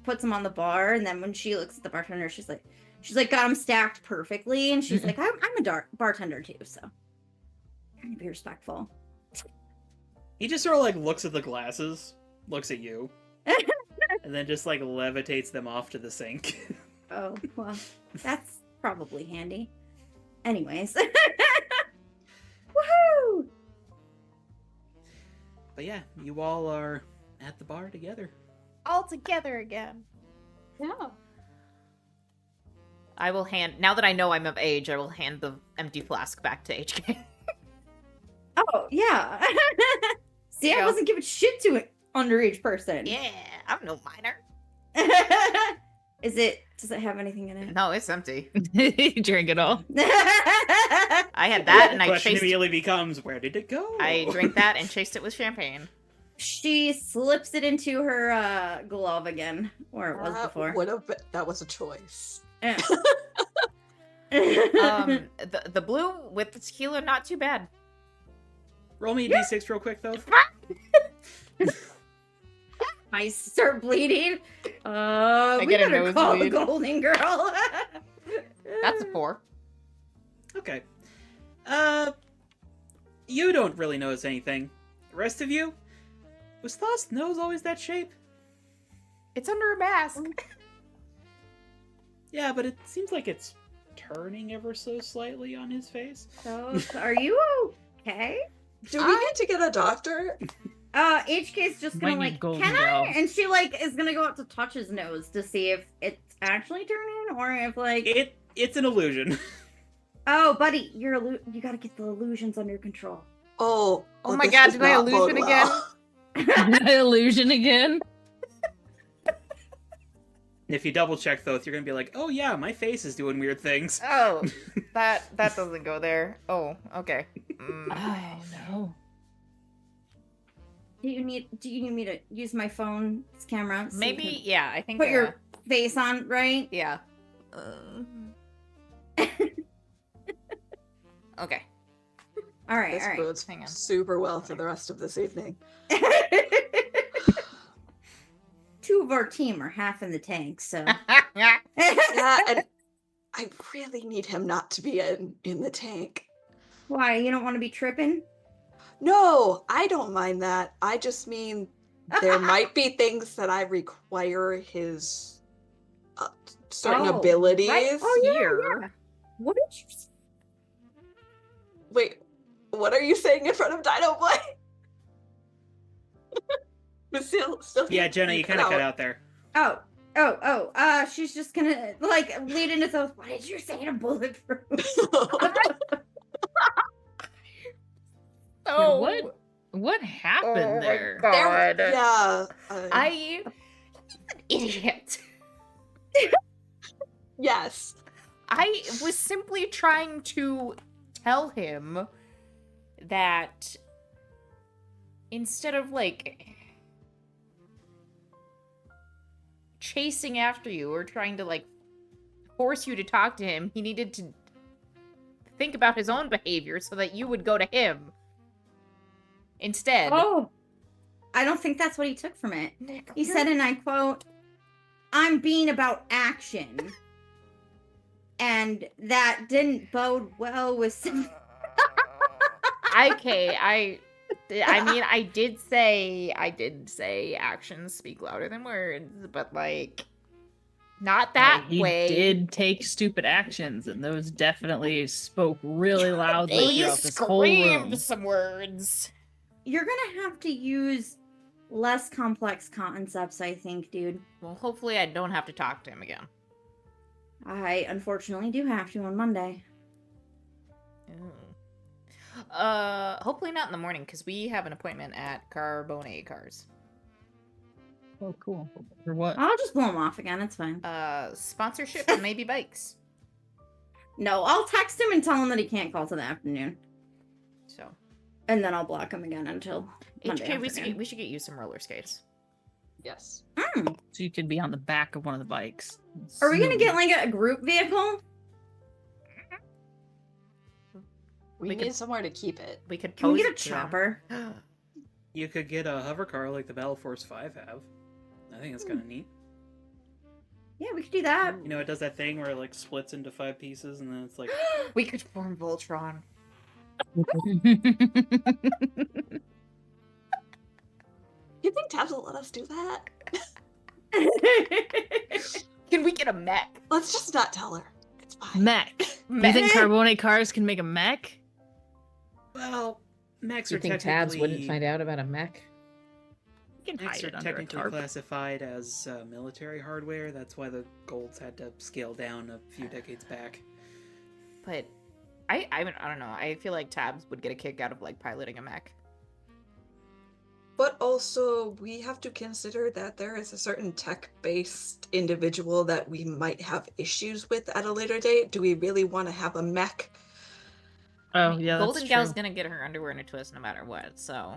puts them on the bar. And then when she looks at the bartender, she's like, got them stacked perfectly. And she's like, I'm a bartender too, so trying to be respectful. He just sort of like looks at the glasses, looks at you, and then just like levitates them off to the sink. Oh, well, that's probably handy. Anyways. Woohoo! But yeah, you all are at the bar together. All together again. Yeah. I will hand, now that I know I'm of age, I will hand the empty flask back to HK. Oh, yeah. See, There you I go. wasn't giving shit to an underage person. Yeah, I'm no minor. Does it have anything in it? No, it's empty. Drink it all. I had that and the I question chased immediately becomes, where did it go? I drank that and chased it with champagne. She slips it into her glove again, where it was before. That was a choice. Yeah. The blue with the tequila, not too bad. Roll me a d6 real quick, though. I start bleeding. We get a better call the nosebleed. golden girl. That's a 4. Okay. You don't really notice anything. The rest of you? Was Thaw's nose always that shape? It's under a mask. Yeah, but it seems like it's turning ever so slightly on his face. So, are you okay? Do we need to get a doctor? HK's just gonna Might need like, golden can girl. I? And she like is gonna go up to touch his nose to see if it's actually turning or if like. It's an illusion. Oh, buddy, you gotta get the illusions under control. Oh my this god, does did I not bode illusion well. again? Illusion again. If you double check, though, you're gonna be like, oh yeah, my face is doing weird things. Oh, that doesn't go there. Oh, okay. Oh no. Do you need me to use my phone's camera? so you Maybe, can yeah, I think. put your face on, right? Yeah. Okay. All right, This all right. bodes Hang on. super well for the rest of this evening. Two of our team are half in the tank, so. Yeah, and I really need him not to be in the tank. Why, you don't want to be tripping? No, I don't mind that. I just mean there might be things that I require his certain Oh, abilities. right. Oh, yeah, Here. What did you say? Wait, what are you saying in front of Dino Boy? But still Yeah, Jenna, you kind of cut out there. Oh, she's just gonna, like, lead into those, what did you say to Bulletproof? Oh, What happened there? God. Yeah. I. An idiot. Yes. I was simply trying to tell him that instead of like chasing after you or trying to like force you to talk to him, he needed to think about his own behavior so that you would go to him instead. Oh, I don't think that's what he took from it. Nick, He said, and I quote, I'm being about action. And that didn't bode well with some. Okay, I mean, I did say actions speak louder than words, but like, not that He way. did take stupid actions, and those definitely spoke really loudly They throughout this whole room. screamed some words. You're gonna have to use less complex concepts, I think, dude. Well, hopefully I don't have to talk to him again. I unfortunately do have to on Monday. Ooh. Hopefully not in the morning, because we have an appointment at Carbone Cars. Oh, cool. For what? I'll just blow them off again. It's fine. Sponsorship and maybe bikes. No, I'll text him and tell him that he can't call till the afternoon. So, And then I'll block him again until Monday HK, afternoon. we should get you some roller skates. Yes. So you could be on the back of one of the bikes. Are we gonna get like a group vehicle? We We need could- somewhere to keep it. We could Can we pose get a it to them. chopper? You could get a hover car like the Battle Force 5 have. I think that's kind of neat. Yeah, we could do that. You know, it does that thing where it like splits into 5 pieces, and then it's like, We could form Voltron. You think Tabs will let us do that? Can we get a mech? Let's just not tell her. It's fine. Mech. Do you think Carbonate cars can make a mech? well, mechs Do are you think technically Tabs wouldn't find out about a mech? You can mechs hide are it under a technically tarp. classified as military hardware. That's why the golds had to scale down a few decades back. But I don't know. I feel like Tabs would get a kick out of like piloting a mech. But also, we have to consider that there is a certain tech-based individual that we might have issues with at a later date. Do we really want to have a mech? Oh, yeah, that's Golden Gal's true. gonna get her underwear in a twist no matter what. So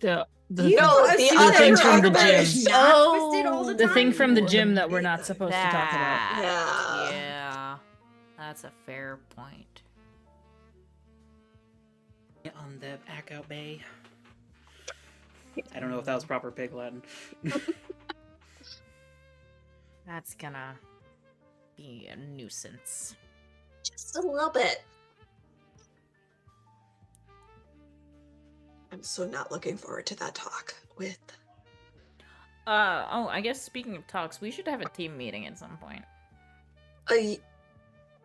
The You No, assume the that other her from the underwear gym. is not twisted all the the time? thing from the gym that we're not supposed to talk about. That- Yeah. Yeah. That's a fair point. On the Ackout Bay. I don't know if that was proper pig Latin. That's gonna be a nuisance. Just a little bit. I'm so not looking forward to that talk with... I guess speaking of talks, we should have a team meeting at some point.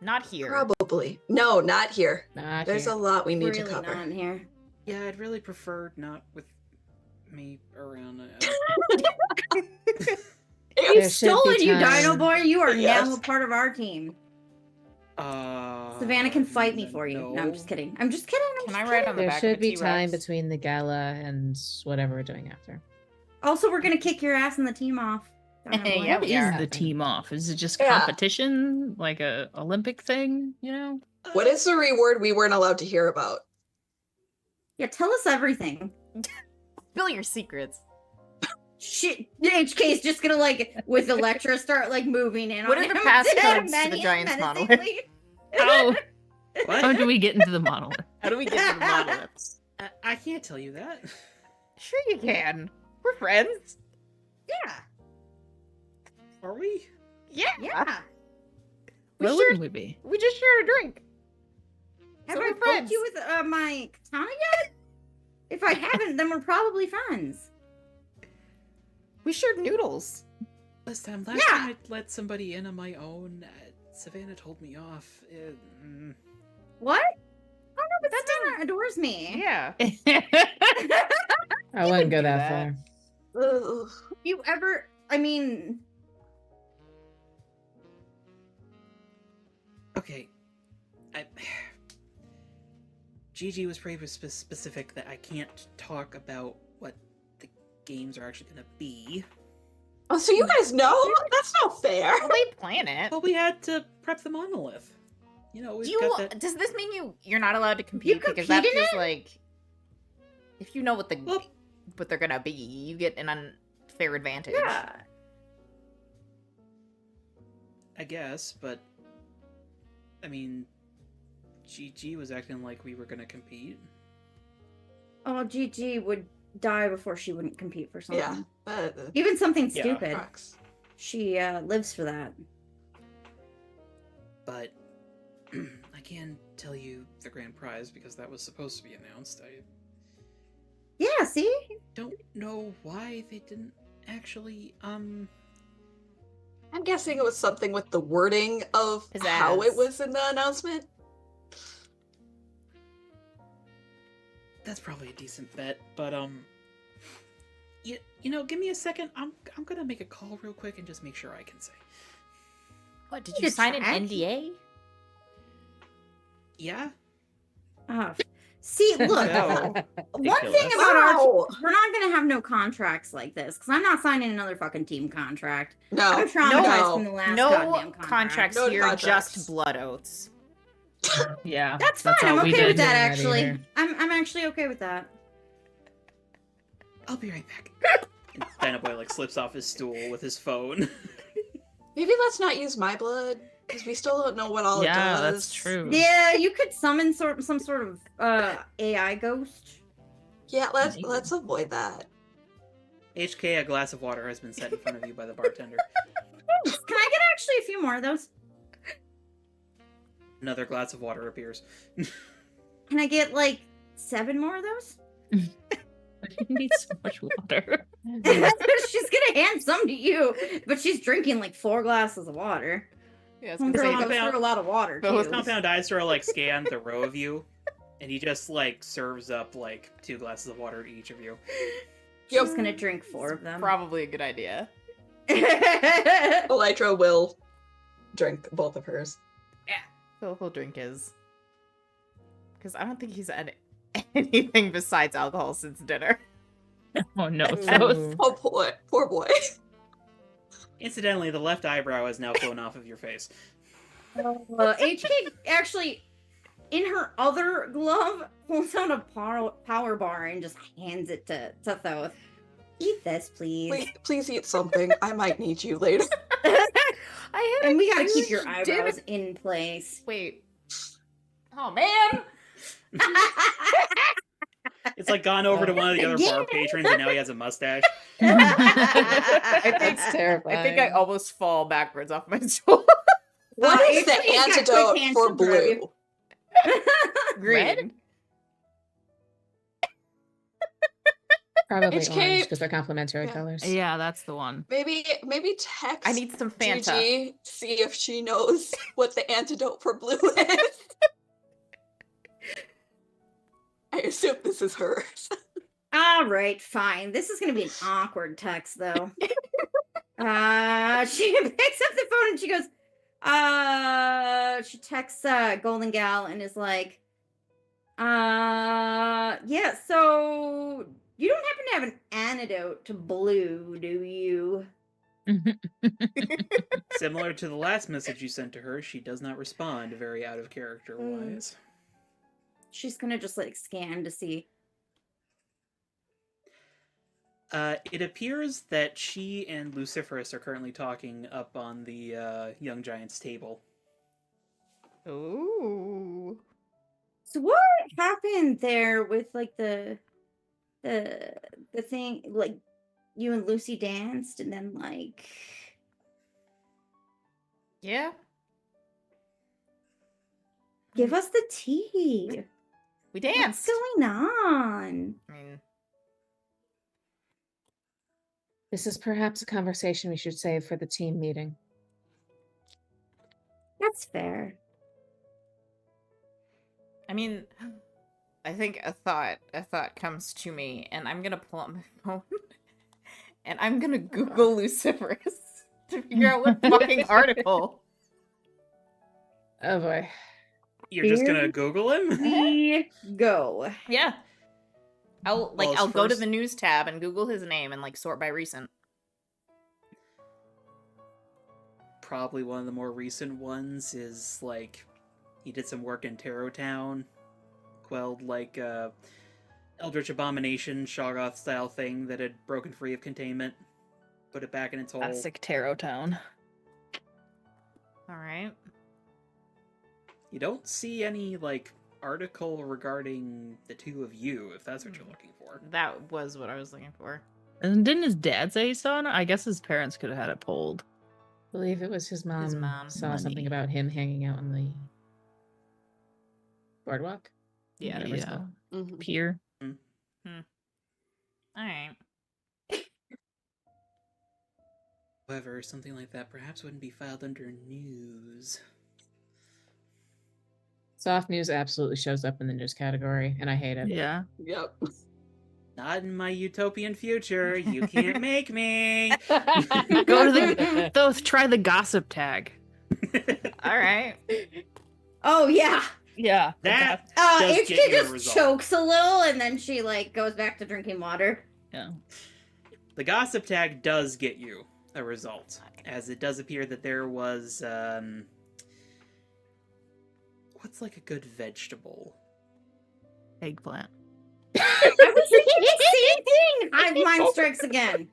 Not here. Probably. No, not here. Not There's here. a lot we need Really to cover. not in here. Yeah, I'd really prefer not with me around. We've There should be stolen you, Dino time. Boy. You are now Yes. a part of our team. Savannah can fight me for you. No, I'm just kidding. I'm just kidding. I'm Can just I ride kidding. on the There back should of a be time T-Rex? between the gala and whatever we're doing after. Also, we're gonna kick your ass in the team off. Dino Boy. Yeah, What we is are. the team off? Is it just Yeah. competition? Like a Olympic thing, you know? What is the reward we weren't allowed to hear about? Yeah, tell us everything. Spill your secrets. Shit, HK's just gonna like with Electra start like moving in. What on are the him. passcodes to the Many- Giants monolith? menacingly. How, What? how do we get into the monolith? How do we get to the monoliths? I can't tell you that. Sure you can. We're friends. Yeah, Are we? Yeah. yeah. We Where shared, wouldn't we be? we just shared a drink. Have So I we're poked friends. you with my katana yet? If I haven't, then we're probably friends. We shared noodles. Last time Yeah. I let somebody in on my own, Savannah told me off. What? Oh no, but Savannah adores me. Yeah. I wouldn't go do that that. far. Ugh. You ever? I mean, Okay. Gigi was pretty specific that I can't talk about what the games are actually going to be. Oh, so you guys know? That's not fair. Well, they plan it. But we had to prep the monolith. You know, we've got that. Does this mean you're not allowed to compete? Because that compete in feels like if you know what Well- what they're gonna be, you get an unfair advantage. yeah. I guess, but I mean, Gigi was acting like we were going to compete. Oh, Gigi would die before she wouldn't compete for something. Yeah. Even something Yeah. stupid. Crux. She lives for that. But I can't tell you the grand prize because that was supposed to be announced. I Yeah, see? don't know why they didn't actually I'm guessing it was something with the wording of how Pizzazz. it was in the announcement. That's probably a decent bet, but you know, give me a second. I'm gonna make a call real quick and just make sure I can say. What, did You you just sign an check? NDA? Yeah. Oh, See, look, No. one thing Ridiculous. about our Wow. we're not gonna have no contracts like this because I'm not signing another fucking team contract. No. I'm traumatized from No. the last No goddamn contract. contracts No here, contracts. just blood oaths. Yeah, That's fine. all I'm we okay with did. that. That Actually, either. I'm actually okay with that. I'll be right back. And Dinoboy like slips off his stool with his phone. Maybe let's not use my blood because we still don't know what all it Yeah, does. that's true. Yeah, you could summon some sort of AI ghost. Yeah, let's Maybe. avoid that. HK, a glass of water has been set in front of you by the bartender. Can I get actually a few more of those? Another glass of water appears. Can I get like 7 more of those? You need so much water. She's gonna hand some to you, but she's drinking like 4 glasses of water. Yeah, Homegirl say, goes through a lot of water But too. with Compound Eyes sort of like scan the row of you, and he just like serves up like 2 glasses of water to each of you. She's gonna drink 4 of them. Probably a good idea. Elytra will drink both of hers. He'll drink his. Because I don't think he's had anything besides alcohol since dinner. Oh no, Ooh. Thoth. Oh boy, poor boy. Incidentally, the left eyebrow has now flown off of your face. HK actually, in her other glove, pulls out a power bar and just hands it to Thoth. Eat this, please. Please eat something. I might need you later. I had And a we gotta keep huge your eyebrows dinner- in place. Wait. Oh man! It's like gone over to one of the other bar patrons, and now he has a mustache. I think It's terrifying. I think I almost fall backwards off my stool. What is HK's the got quick antidote hands for to grab you. blue? Green. Probably HK orange because they're complementary Yeah. colors. Yeah, that's the one. Maybe text I need some Fanta. Gigi, see if she knows what the antidote for blue is. I assume this is hers. All right, fine. This is gonna be an awkward text, though. She picks up the phone and she goes, she texts Golden Gal and is like, yeah, so you don't happen to have an antidote to blue, do you? Similar to the last message you sent to her, she does not respond very out of character wise. She's gonna just like scan to see. It appears that she and Luciferus are currently talking up on the Young Giant's table. Ooh. So what happened there with like the thing, like you and Lucy danced and then like Yeah. give us the tea. We danced. What's going on? I mean, This is perhaps a conversation we should save for the team meeting. That's fair. I think a thought comes to me, and I'm gonna pull out my phone, and I'm gonna Google Luciferus to figure out what fucking article. Oh boy. You're just Here gonna Google him? We go. Yeah. I'll Well, I'll go to first- the news tab and Google his name and like sort by recent. Probably one of the more recent ones is like he did some work in Tarot Town, quelled like Eldritch Abomination Shoggoth style thing that had broken free of containment, put it back in its hole. Classic Tarot Town. All right. You don't see any like article regarding the two of you, if that's what you're looking for. That was what I was looking for. And didn't his dad say he saw it? I guess his parents could have had it pulled. I believe it was his mom. mom. Saw something Money. about him hanging out on the boardwalk. Yeah. Whatever it's Yeah. called. Mhm. Pier. All right. However, something like that perhaps wouldn't be filed under news. Soft news absolutely shows up in the news category, and I hate it. Yeah. Yep. Not in my utopian future. You can't make me. Go to the Thoth, try the gossip tag. All right. Oh yeah. Yeah. That does HK get you a just result. chokes a little and then she like goes back to drinking water. Yeah. The gossip tag does get you a result, as it does appear that there was what's like a good vegetable? Eggplant. I was thinking the same thing. Hive mind strikes again.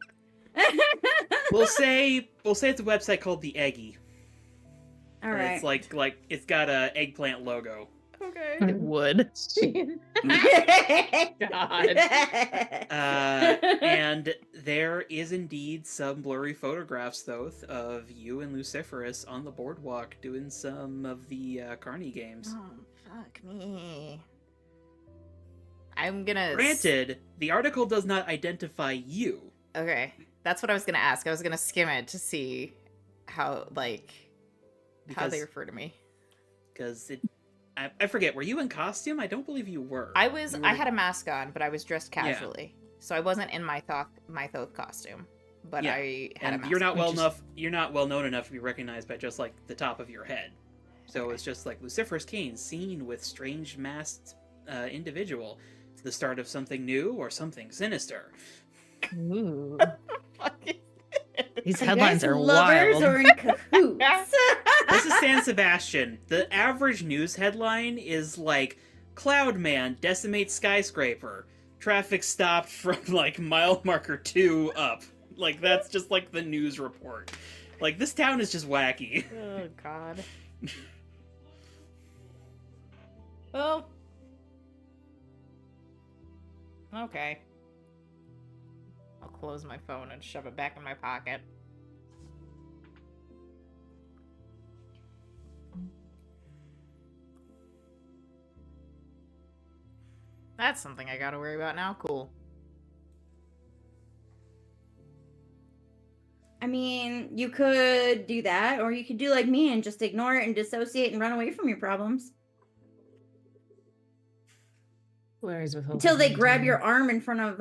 We'll say it's a website called The Eggy. All And right. it's like it's got a eggplant logo. Okay. It would. God. And there is indeed some blurry photographs, though, of you and Luciferus on the boardwalk doing some of the Carney games. Oh, fuck me. I'm gonna... Granted, the article does not identify you. Okay. That's what I was gonna ask. I was gonna skim it to see how, like, how they refer to me. Because I forget, were you in costume? I don't believe you were. I You had a mask on, but I was dressed Yeah. casually. So I wasn't in my Thoth costume. But Yeah. I had a And mask you're not on. you're not well known enough to be recognized by just like the top of your head. So it's just like Luciferus Kane seen with strange masked individual. It's the start of something new or something sinister. Ooh. Fucking- These Are you headlines guys are lovers wild. or in cahoots? This is San Sebastian. The average news headline is like Cloudman decimates skyscraper. Traffic stopped from like mile marker 2 up. Like that's just like the news report. Like this town is just wacky. Oh, God. Well. Okay. I'll close my phone and shove it back in my pocket. That's something I gotta worry about now. Cool. I mean, you could do that, or you could do like me and just ignore it and dissociate and run away from your problems Larry's withholding until they grab time. your arm in front of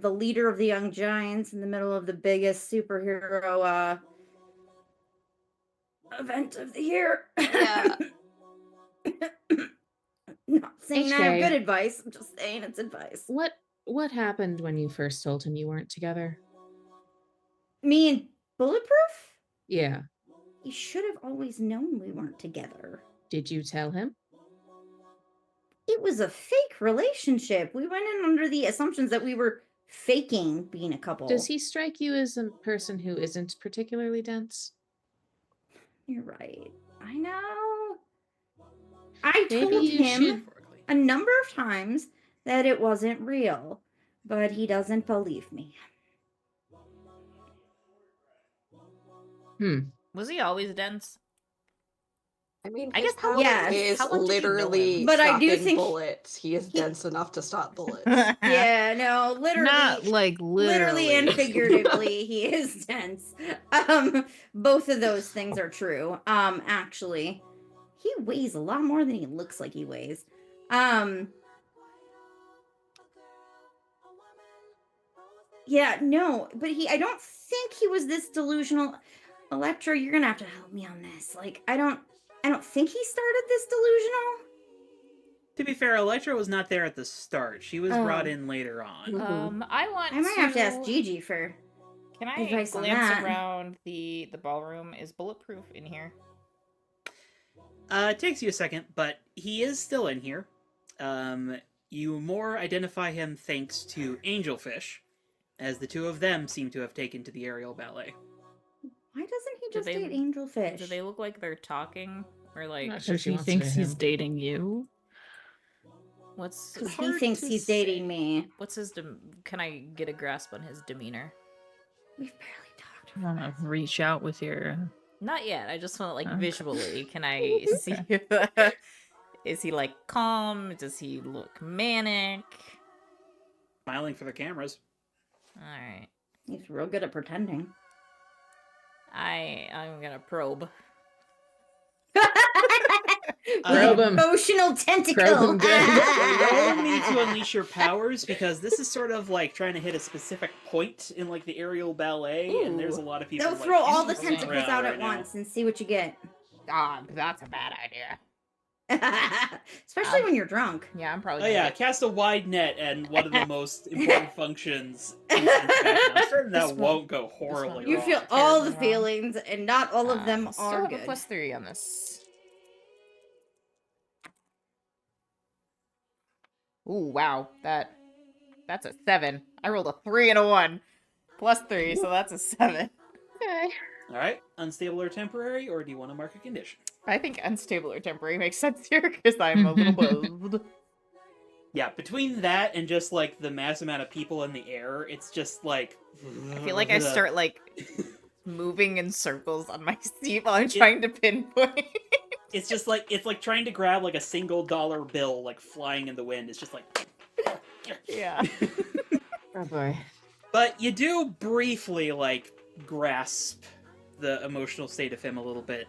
the leader of the Young Giants in the middle of the biggest superhero event of the year. Yeah. Not saying I have HK. good advice. I'm just saying it's advice. What happened when you first told him you weren't together? Me and Bulletproof? Yeah. He should have always known we weren't together. Did you tell him? It was a fake relationship. We went in under the assumptions that we were faking being a couple. Does he strike you as a person who isn't particularly dense? You're right. I know. I Maybe told you him should- a number of times that it wasn't real, but he doesn't believe me. Was he always dense? I mean, I his guess how power Yes. is how long did you know literally him? But I do stopping think bullets. He is he- dense enough to stop bullets. Yeah, no, literally. Not like Literally and literally. figuratively, he is dense. Both of those things are true. Actually, he weighs a lot more than he looks like he weighs. Yeah, no, but I don't think he was this delusional. Electra, you're gonna have to help me on this. Like, I don't think he started this delusional. To be fair, Electra was not there at the start. She was brought Oh. in later on. I want I might have to ask Gigi for. Can I advice on glance that. around the ballroom? Is Bulletproof in here? It takes you a second, but he is still in here. You more identify him thanks to Angelfish, as the two of them seem to have taken to the aerial ballet. Why doesn't he Do just they- date Angelfish? Do they look like they're talking? Or like, Not sure Because she he wants to thinks date he's him. dating you. what's Because he hard thinks to he's say. dating me. what's his can I get a grasp on his demeanor? We've barely talked. You want to reach out with your. Not yet. I just want like Okay. visually. Can I see? Is he like calm? Does he look manic? Smiling for the cameras. All right. He's real good at pretending. I'm gonna probe. Probe him. Emotional tentacle. Probe him good. Roll me to unleash your powers, because this is sort of like trying to hit a specific point in like the aerial ballet, and there's a lot of people. They'll like, throw all the interesting tentacles around out right at now. once and see what you get. Ah, that's a bad idea. Especially when you're drunk. Yeah, I'm probably Oh gonna yeah, get- cast a wide net, and one of the most important functions. In San Sebastian. I'm certain that This won't go horribly won't You go wrong. feel all the terribly wrong. feelings, and not all of them Still are have good. a +3 on this. Ooh, wow. That's a 7. I rolled a 3 and a 1. +3, so that's a 7. Okay. All right, unstable or temporary, or do you want to mark a condition? I think unstable or temporary makes sense here because I'm a little buzzed. Yeah, between that and just like the mass amount of people in the air, it's just like. I feel like I start like moving in circles on my seat while I'm trying to pinpoint. It's just like it's like trying to grab like a single dollar bill like flying in the wind. It's just like. Yeah. Oh boy. But you do briefly like grasp the emotional state of him a little bit.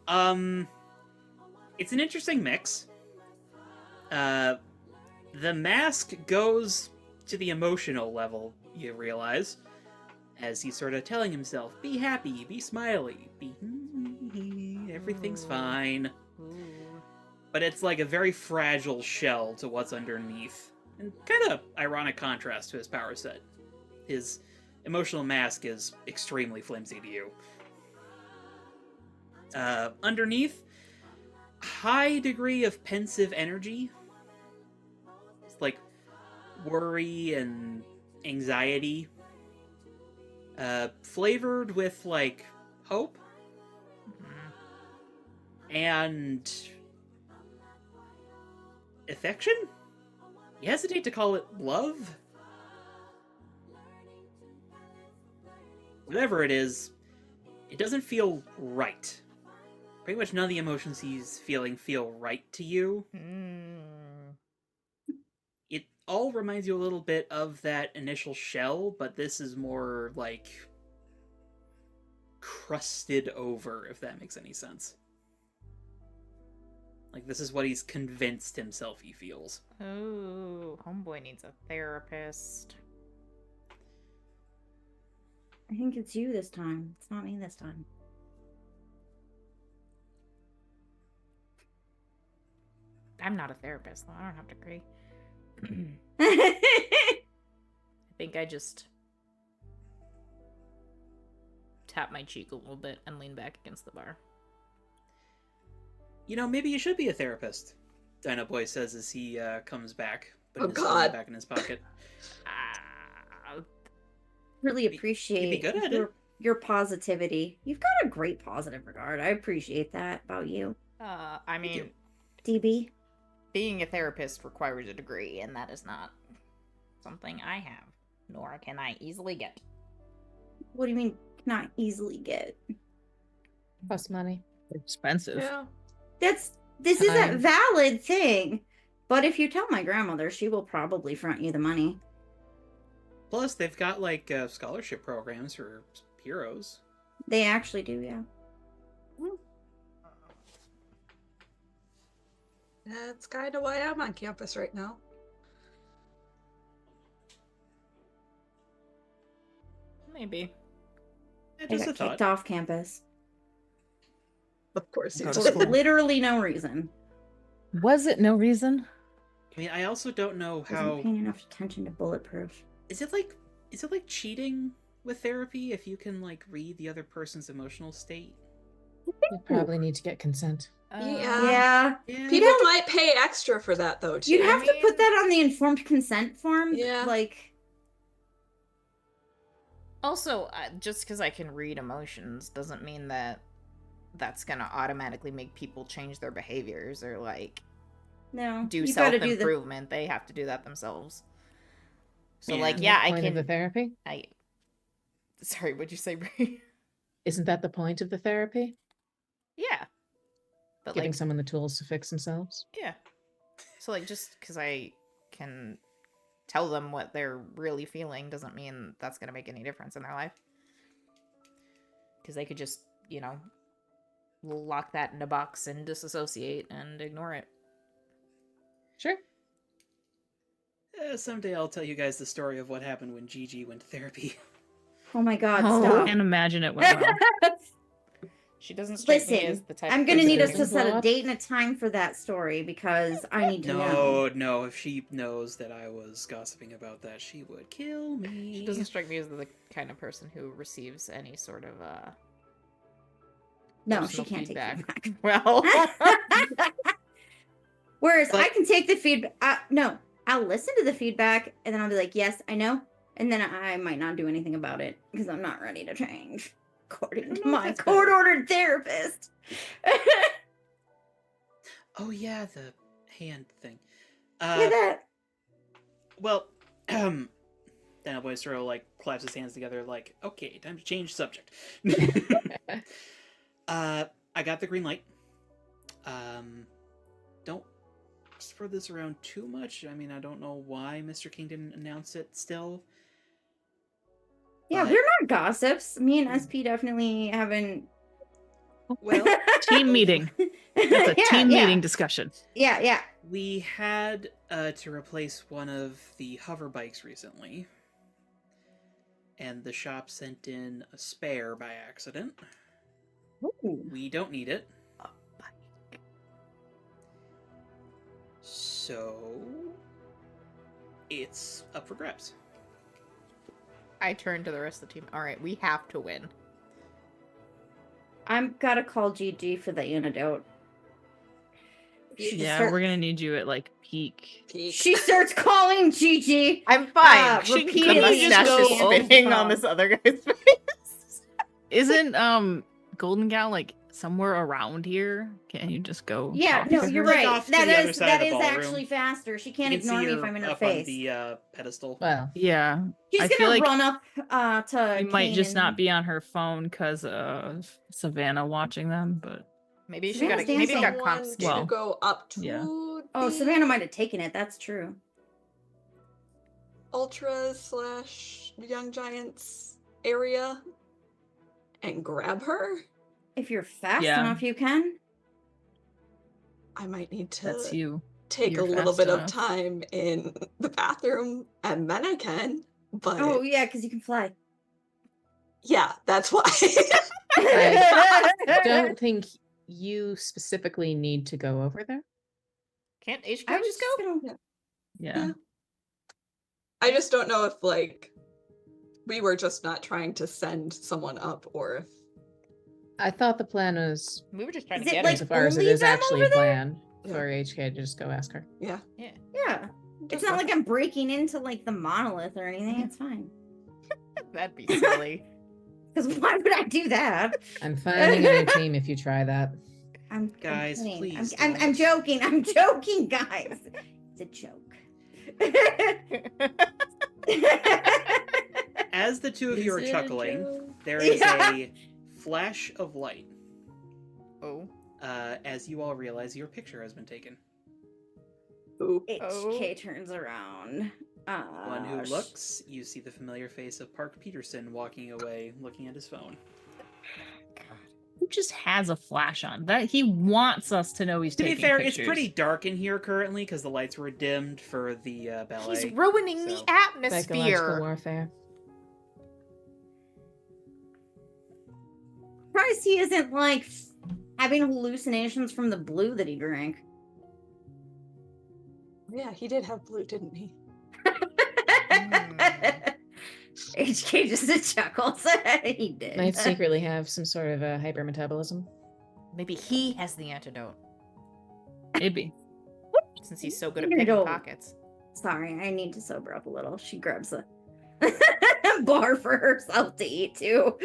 It's an interesting mix. The mask goes to the emotional level, you realize, as he's sort of telling himself, be happy, be smiley, be everything's fine. But it's like a very fragile shell to what's underneath. And kind of ironic contrast to his power set. His emotional mask is extremely flimsy to you. Underneath, high degree of pensive energy. It's like worry and anxiety. Flavored with like hope. And affection? You hesitate to call it love? Whatever it is, it doesn't feel right. Pretty much none of the emotions he's feeling feel right to you. It all reminds you a little bit of that initial shell, but this is more like crusted over, if that makes any sense. Like, this is what he's convinced himself he feels. Oh, homeboy needs a therapist. I think it's you this time. It's not me this time. I'm not a therapist, though. I don't have to agree. I think I just tap my cheek a little bit and lean back against the bar. You know, maybe you should be a therapist, Dino Boy says as he comes back, putting Oh, his phone God. back in his pocket. Really You'd be appreciate good at it. your positivity. You've got a great positive regard. I appreciate that about you. I mean, DB. being a therapist requires a degree, and that is not something I have, nor can I easily get. What do you mean not easily get? Costs money. Expensive. Yeah. This is a Time. valid thing. But if you tell my grandmother, she will probably front you the money. Plus, they've got, like, scholarship programs for heroes. They actually do, yeah. That's kind of why I'm on campus right now. Maybe. Yeah, I just a got thought. kicked off campus. Of course you Go to did. school. Literally no reason. Was it no reason? I mean, I also don't know Wasn't how... paying enough attention to bulletproof. Is it like cheating with therapy if you can, like, read the other person's emotional state? You probably need to get consent. Yeah. Yeah. People might pay extra for that, though, too. You'd have to mean- put that on the informed consent form. Yeah. Like, Also, just because I can read emotions doesn't mean that that's gonna automatically make people change their behaviors or, like, no. do You gotta do the self-improvement. They have to do that themselves. So, Yeah. like, Isn't yeah, that the I point can... of the therapy? Sorry, what'd you say, Brie? Isn't that the point of the therapy? Yeah. But, Giving like, someone the tools to fix themselves? yeah. So, like, just because I can tell them what they're really feeling doesn't mean that's going to make any difference in their life. Because they could just, you know, lock that in a box and disassociate and ignore it. Sure. Someday I'll tell you guys the story of what happened when Gigi went to therapy. Oh my god, Oh. stop. Can't imagine it went well. She doesn't strike me as Listen, the type I'm of gonna person need us who- to set blow a up? date and a time for that story because I need to know. No, if she knows that I was gossiping about that, she would kill me. She doesn't strike me as the kind of person who receives any sort of No, she personal can't feedback. take feedback. Well, Whereas I But- can take the feedback. No, I'll listen to the feedback and then I'll be like, yes, I know. And then I might not do anything about it because I'm not ready to change, according don't to know if my that's court-ordered therapist. Oh yeah, the hand thing. Yeah, that. Well, then Boistro like claps his hands together, like, okay, time to change subject. I got the green light. Don't spread this around too much. I mean, I don't know why Mr. King didn't announce it still. Yeah, But- we're not gossips. Me and SP definitely haven't. Well, Team meeting. That's a Yeah, team yeah. meeting discussion. Yeah. We had to replace one of the hover bikes recently. And the shop sent in a spare by accident. We don't need it. So it's up for grabs. I turn to the rest of the team. All right, we have to win. I'm gotta call GG for the antidote. Yeah, we're gonna need you at like peak. peak. She starts calling Gigi. I'm fine. She The repeatedly mustache is just go spinning on over. this other guy's face. Isn't Golden Gal like somewhere around here? Can you just go? Yeah, talk no, to you're her? Like right. off to That the other is side of that the is ballroom. actually faster. She You can't can see ignore me her if I'm in her up face. on the pedestal. Well, Yeah, She's I feel gonna like run up to. you might Kane just and- not be on her phone because of Savannah watching them, but Maybe she Savannah's got maybe it got Someone confiscated. Well, to go up to yeah. Oh, the Savannah might have taken it. That's true. Ultras / Young Giants area and grab her. If you're fast Yeah. enough, you can. I might need that's to you. take a You're little fast bit of enough. time in the bathroom and then I can. But Oh yeah, because you can fly. yeah, that's why. I don't think you specifically need to go over there. Can't HK I was just go? gonna- Yeah. I just don't know if like we were just not trying to send someone up or if I thought the plan was, We were just trying Is to it get like her. insofar as it only is them actually over a there? plan Yeah. for HK to just go ask her. yeah. Yeah. It's Just not okay. like I'm breaking into like the monolith or anything. It's fine. That'd be silly. Because why would I do that? I'm finding a new team if you try that. I'm Guys, kidding. please I'm don't. joking. I'm joking, guys. It's a joke. As the two of you are Is it a chuckling, joke? there is Yeah. a flash of light Oh. as you all realize your picture has been taken. Ooh. HK turns around. One who sh- looks, you see the familiar face of Park Peterson walking away, looking at his phone. Who just has a flash on? That he wants us to know he's To be taking fair, pictures. it's pretty dark in here currently because the lights were dimmed for the ballet. He's ruining so- the Psychological atmosphere. warfare. Surprised he isn't like having hallucinations from the blue that he drank. Yeah, he did have blue, didn't he? HK just chuckles. He did. Might secretly have some sort of a hypermetabolism. Maybe he has the antidote Maybe. since he's so good at Antidote. picking pockets. Sorry, I need to sober up a little. She grabs a bar for herself to eat too.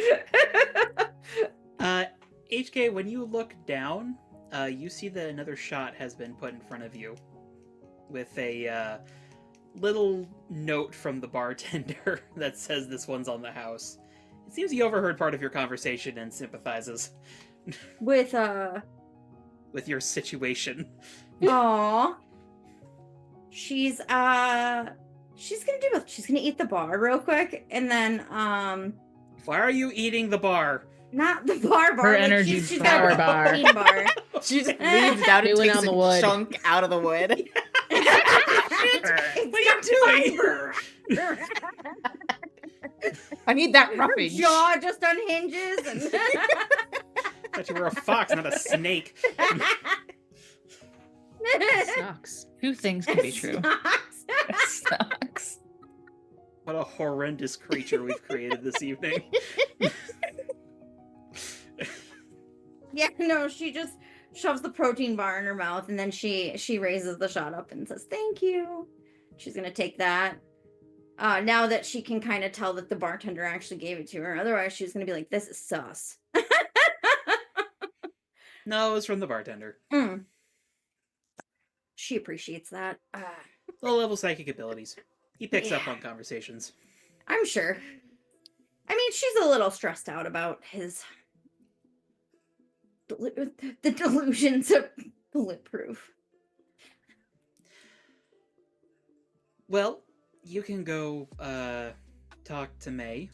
HK, when you look down, you see that another shot has been put in front of you with a little note from the bartender that says this one's on the house. It seems he overheard part of your conversation and sympathizes With with your situation. aw. She's gonna do both. She's gonna eat the bar real quick and then Why are you eating the bar? not the bar. Her like, energy she's bar. got a Bar. protein bar. She just leans down and Chewing takes on a the wood. chunk out of the wood. What are you doing? I need that Her roughage. jaw just unhinges and thought you were a fox, not a snake. Socks. Two things can be true. Sucks. What a horrendous creature we've created this evening. Yeah, no, she just shoves the protein bar in her mouth, and then she raises the shot up and says, "Thank you." She's gonna take that. Now that she can kind of tell that the bartender actually gave it to her. Otherwise, she was gonna be like, "This is sus." No, it was from the bartender. Mm. She appreciates that. Low-level psychic abilities. He picks up Yeah. on conversations. I'm sure. I mean, she's a little stressed out about his the delusions of bulletproof. Well, you can go talk to May.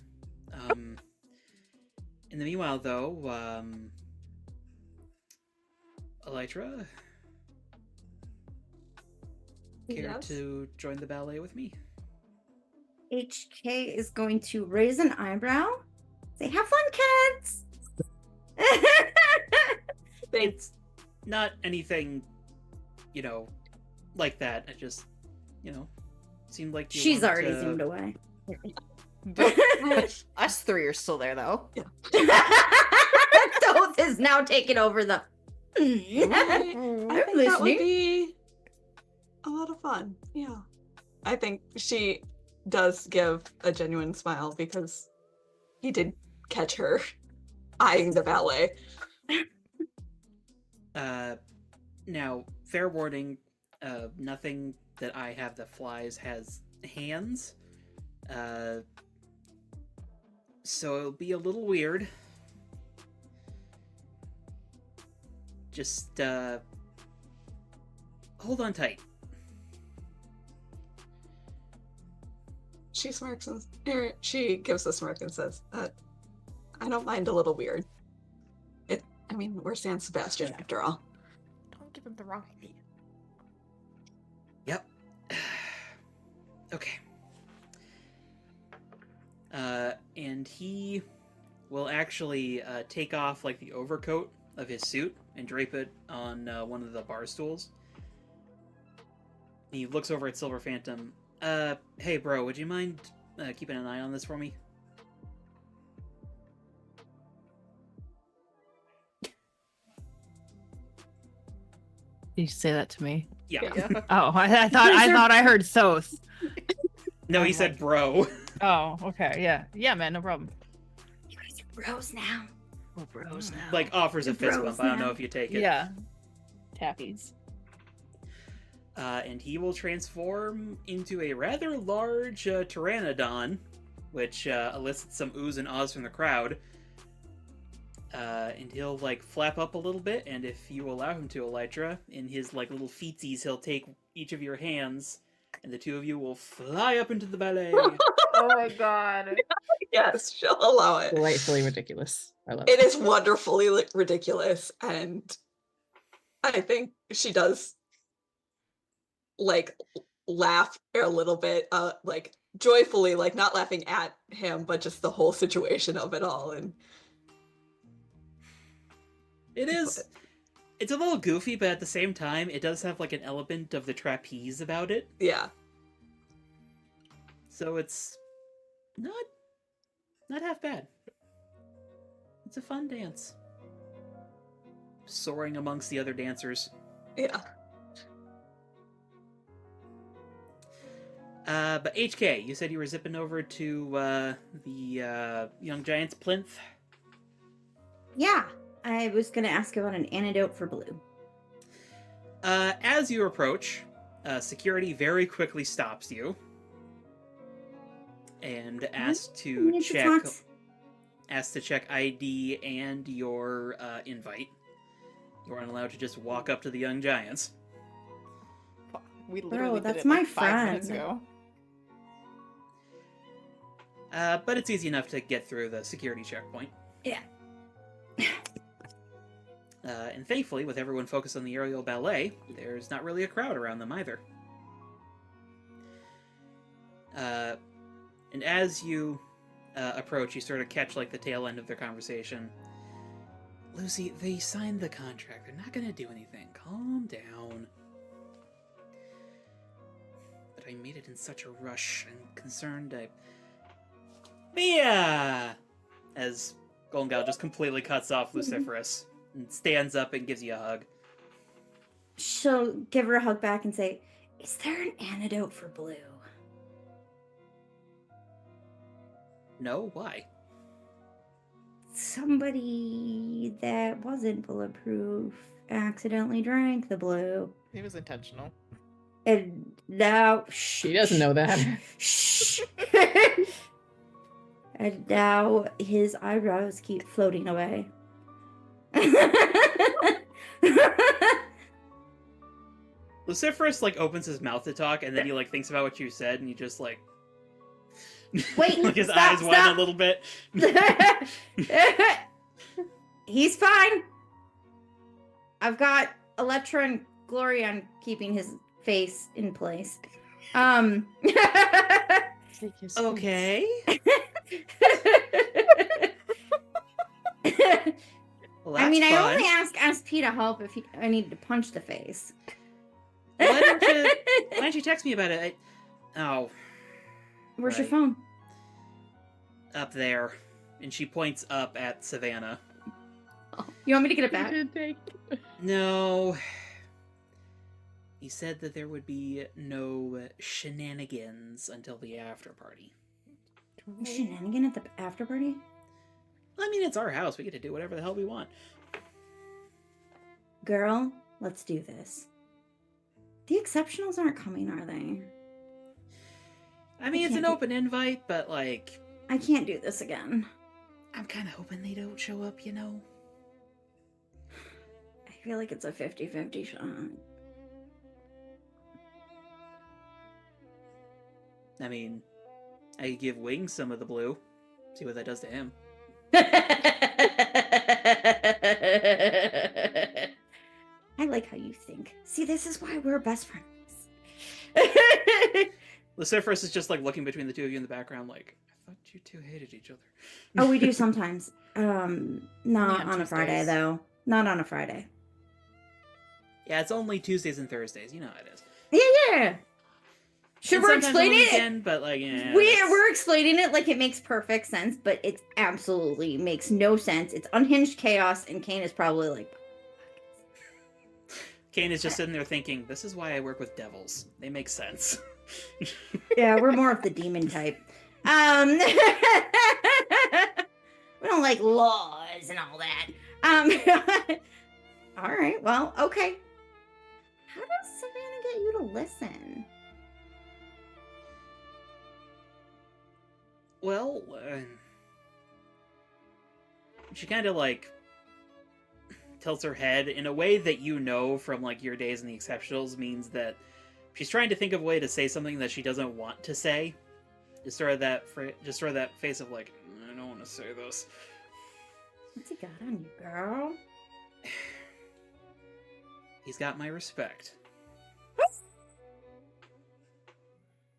In the meanwhile, though, Elytra, care Yes. to join the ballet with me? HK is going to raise an eyebrow. Say, "Have fun, kids." It's not anything, like that. It just, seemed like you She's wanted already to- zoomed away. But us three are still there, though. Thoth is now taking over the. I I'm think that would listening. be a lot of fun. Yeah. I think she does give a genuine smile because he did catch her eyeing the ballet. Now, fair warning, nothing that I have that flies has hands. So it'll be a little weird. Just, hold on tight. She smirks and she gives a smirk and says, I don't mind a little weird. We're San Sebastian after all. Don't give him the wrong idea. Yep. Okay. And he will actually take off like the overcoat of his suit and drape it on one of the bar stools. He looks over at Silver Phantom. Hey bro, would you mind keeping an eye on this for me? Did you say that to me? Yeah. Yeah. Oh, I thought I heard Thoth. No, he I'm said like- bro. Oh, okay, yeah, yeah, man, no problem. You guys are bros now. We're bros now. Like offers a You're fist bros bump. I don't know now. if you take it. Yeah, tappies. And he will transform into a rather large pteranodon, which elicits some oohs and ahs from the crowd. And he'll like flap up a little bit, and if you allow him to, Elytra, in his like little feetsies, he'll take each of your hands, and the two of you will fly up into the ballet. Oh my god. Yes, she'll allow it. Delightfully ridiculous. I love It is wonderfully ridiculous, and I think she does like laugh a little bit, like joyfully, like not laughing at him, but just the whole situation of it all. And It is. It's a little goofy, but at the same time, it does have like an element of the trapeze about it. yeah, So it's not half bad. It's a fun dance. Soaring amongst the other dancers. yeah. But HK, you said you were zipping over to the Young Giants plinth. Yeah, I was gonna ask about an antidote for blue. As you approach, security very quickly stops you and asks to Need to check talk- ID and your invite. You aren't allowed to just walk up to the Young Giants. We literally did did it, it like, like 5 five minutes minutes ago. But it's easy enough to get through the security checkpoint. Yeah. And thankfully, with everyone focused on the aerial ballet, there's not really a crowd around them either. And as you approach, you sort of catch like the tail end of their conversation. Lucy, they signed the contract. They're not gonna do anything. Calm down. But I made it in such a rush. I'm concerned Mia! As Golden Gal just completely cuts off Luciferus and stands up and gives you a hug. She'll give her a hug back and say, "Is there an antidote for blue?" No? Why? Somebody that wasn't bulletproof accidentally drank the blue. It was intentional. And now... She doesn't know that. Shh. And now his eyebrows keep floating away. Luciferus, like, opens his mouth to talk, and then he, like, thinks about what you said, and he just, like... Wait, like, his stop, eyes widen a little bit. He's fine. I've got Electra and Gloria keeping his face in place. Take your space. Okay. Well, I mean, that's I fun. only asked P to help if I needed to punch the face. Why don't you text me about it? Oh, Where's your Right. phone? up there. And she points up at Savannah. You want me to get it back? No. He said that there would be no shenanigans until the after party. Shenanigan at the after party? I mean, it's our house. We get to do whatever the hell we want. Girl, let's do this. The exceptionals aren't coming, are they? I mean, it's an can't do- open invite, but, like, I can't do this again. I'm kind of hoping they don't show up, you know? I feel like it's a 50-50 shot. I mean, I could give Wings some of the blue. See what that does to him. I like how you think. See, this is why we're best friends. Luciferus is just, like, looking between the two of you in the background, like, I thought you two hated each other. Oh, we do sometimes. Not on on a Friday, Tuesdays. though. Not on a Friday. Yeah, it's only Tuesdays and Thursdays. You know how it is. Yeah. Should And we sometimes on the explain it? weekend, but, like, yeah. We're explaining it like it makes perfect sense, but it absolutely makes no sense. It's unhinged chaos, and Kane is probably like, Kane is just sitting there thinking, this is why I work with devils. They make sense. yeah, we're more of the demon type. We don't like laws and all that. All right, well, okay. How does Savannah get you to listen? Well, she kind of, like, tilts her head in a way that you know from, like, your days in the exceptionals means that she's trying to think of a way to say something that she doesn't want to say. Just sort of that face of, like, I don't want to say this. What's he got on you, girl? He's got my respect.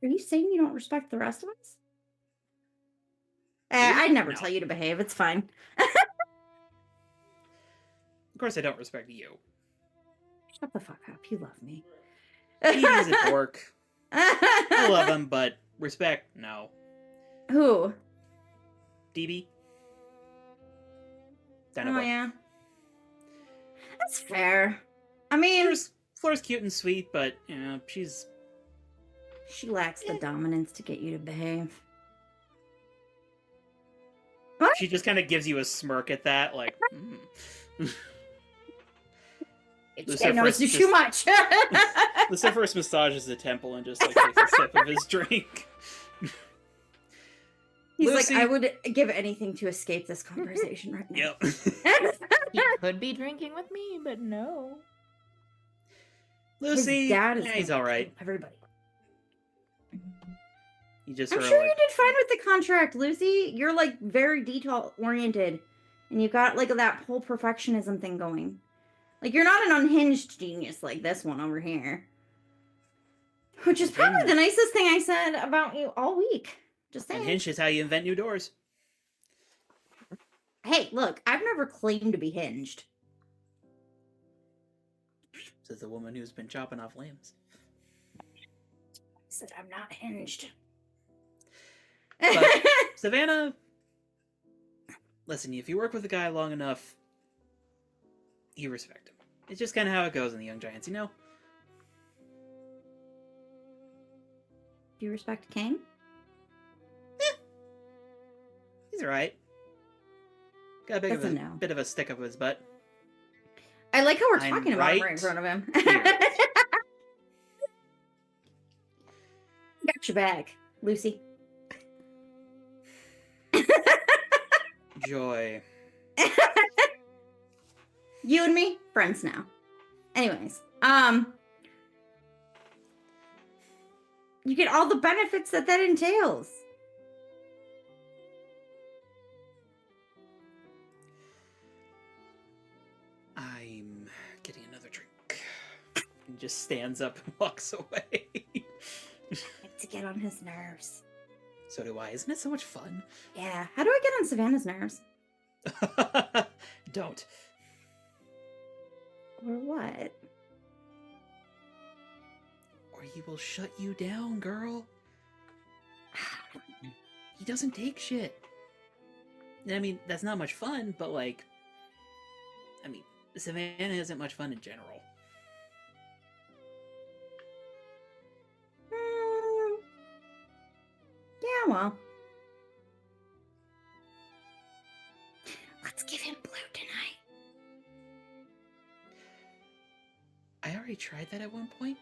Are you saying you don't respect the rest of us? I'd never No. tell you to behave. It's fine. Of course I don't respect you. Shut the fuck up. You love me. He's a dork. I love him, but respect, no. Who? DB? Oh, Dynamo. yeah. That's fair. I mean, Fleur's cute and sweet, but, you know, she's... she lacks the dominance to get you to behave. She just kind of gives you a smirk at that, like... I know it's too much. Luciferus massages the temple and just, like, takes a sip of his drink. He's Lucy- like, I would give anything to escape this conversation right now. Yep. He could be drinking with me, but no. His Lucy, dad is he's gonna alright. kill everybody. You just I'm sort of, sure like... you did fine with the contract, Lucy. You're like very detail oriented, and you got like that whole perfectionism thing going. Like you're not an unhinged genius like this one over here. Which is probably the nicest thing I said about you all week. Just saying. Unhinged is how you invent new doors. Hey, look, I've never claimed to be hinged. Says the woman who's been chopping off limbs. I said I'm not hinged. But Savannah, listen, if you work with a guy long enough, you respect him. It's just kind of how it goes in the Young Giants, you know? Do you respect King? He's alright. Got a That's a no. bit of a stick up his butt. I like how we're I'm talking about him right in right front of him. here. Got your back, Lucy. Joy. You and me, friends now. Anyways, you get all the benefits that entails. I'm getting another drink. And just stands up and walks away. To get on his nerves. So do I. Isn't it so much fun? Yeah. How do I get on Savannah's nerves? Don't. Or what? Or he will shut you down, girl. He doesn't take shit. I mean, that's not much fun, but like... I mean, Savannah isn't much fun in general. Yeah, well. Let's give him blue tonight. I already tried that at one point.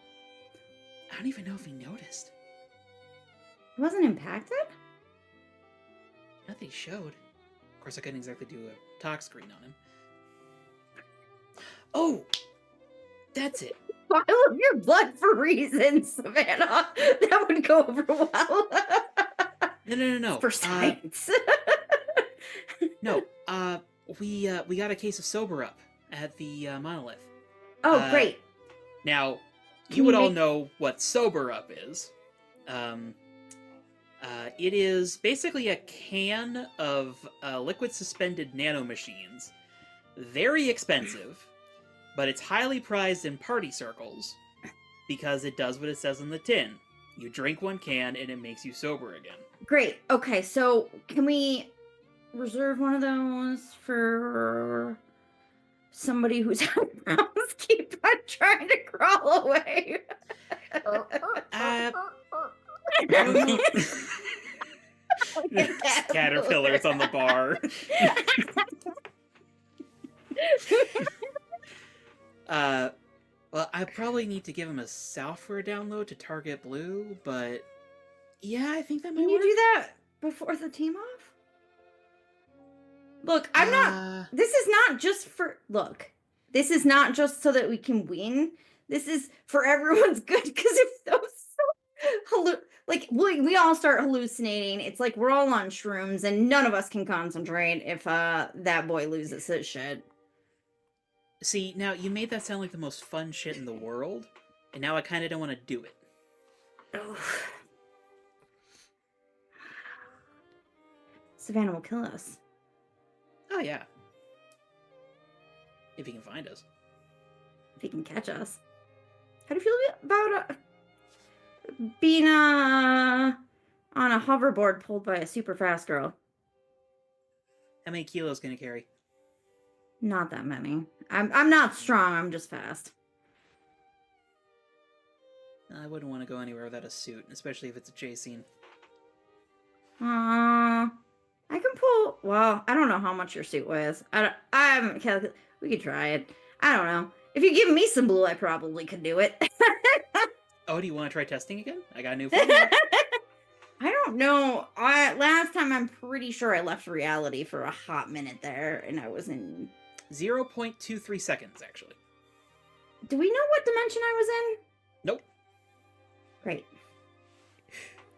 I don't even know if he noticed. He wasn't impacted? Nothing showed. Of course, I couldn't exactly do a talk screen on him. Oh! That's it. I love your blood for reasons, Savannah. That would go over well. No. For science. No. We got a case of Sober Up at the Monolith. Oh, great. Now, Can you would you all make- know what Sober Up is. It is basically a can of liquid suspended nanomachines. Very expensive, but it's highly prized in party circles because it does what it says on the tin. You drink one can and it makes you sober again. Great. Okay, so can we reserve one of those for somebody whose eyebrows keep on trying to crawl away? I don't know. Caterpillars on the bar. Well, I probably need to give him a software download to target blue, but yeah, I think that might Can you work. do that before the team off? Look, I'm not. This is not just for. Look, this is not just so that we can win. This is for everyone's good. Because if those like we all start hallucinating, it's like we're all on shrooms and none of us can concentrate if that boy loses his shit. See, now you made that sound like the most fun shit in the world, and now I kind of don't want to do it. Oh. Savannah will kill us. Oh yeah, if he can find us. If he can catch us. How do you feel about being on a hoverboard pulled by a super fast girl? How many kilos can it carry? Not that many. I'm not strong. I'm just fast. I wouldn't want to go anywhere without a suit, especially if it's a chase scene. I can pull. Well, I don't know how much your suit weighs. I haven't calculated. We could try it. I don't know. If you give me some blue, I probably could do it. Oh, do you want to try testing again? I got a new formula. I don't know. Last time I'm pretty sure I left reality for a hot minute there, and I was in 0.23 seconds, actually. Do we know what dimension I was in? Nope. Great.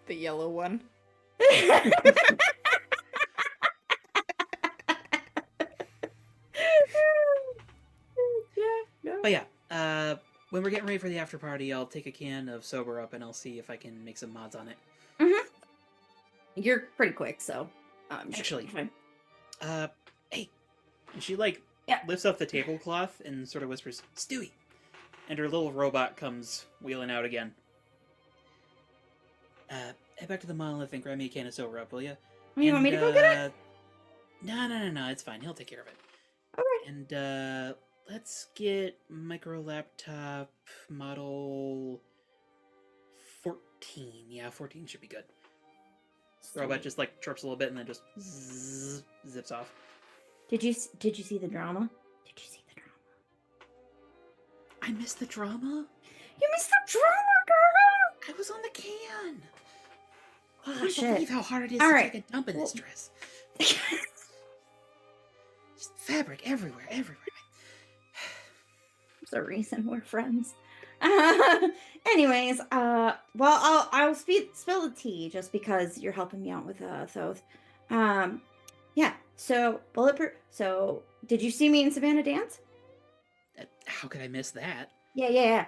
The yellow one. But yeah, when we're getting ready for the after party, I'll take a can of Sober Up and I'll see if I can make some mods on it. Mm-hmm. You're pretty quick, so Actually, fine. hey, And she like Yeah. lifts up the tablecloth and sort of whispers, "Stewie," and her little robot comes wheeling out again. Head back to the monolith and grab me a can of sober up, will you? Oh, you want me to go get it? No, it's fine. He'll take care of it. Okay. And let's get micro laptop model 14. Yeah, 14 should be good. The robot just like chirps a little bit and then just zips off. Did you see the drama? Did you see the drama? I missed the drama? You missed the drama, girl! I was on the can. Oh, I can't shit. believe how hard it is All to right. take a dump in this dress. Just fabric everywhere. There's a reason we're friends. Anyways, well, I'll spill the tea just because you're helping me out with Thoth. Yeah. So bulletproof. So did you see me and Savannah dance? How could I miss that? Yeah.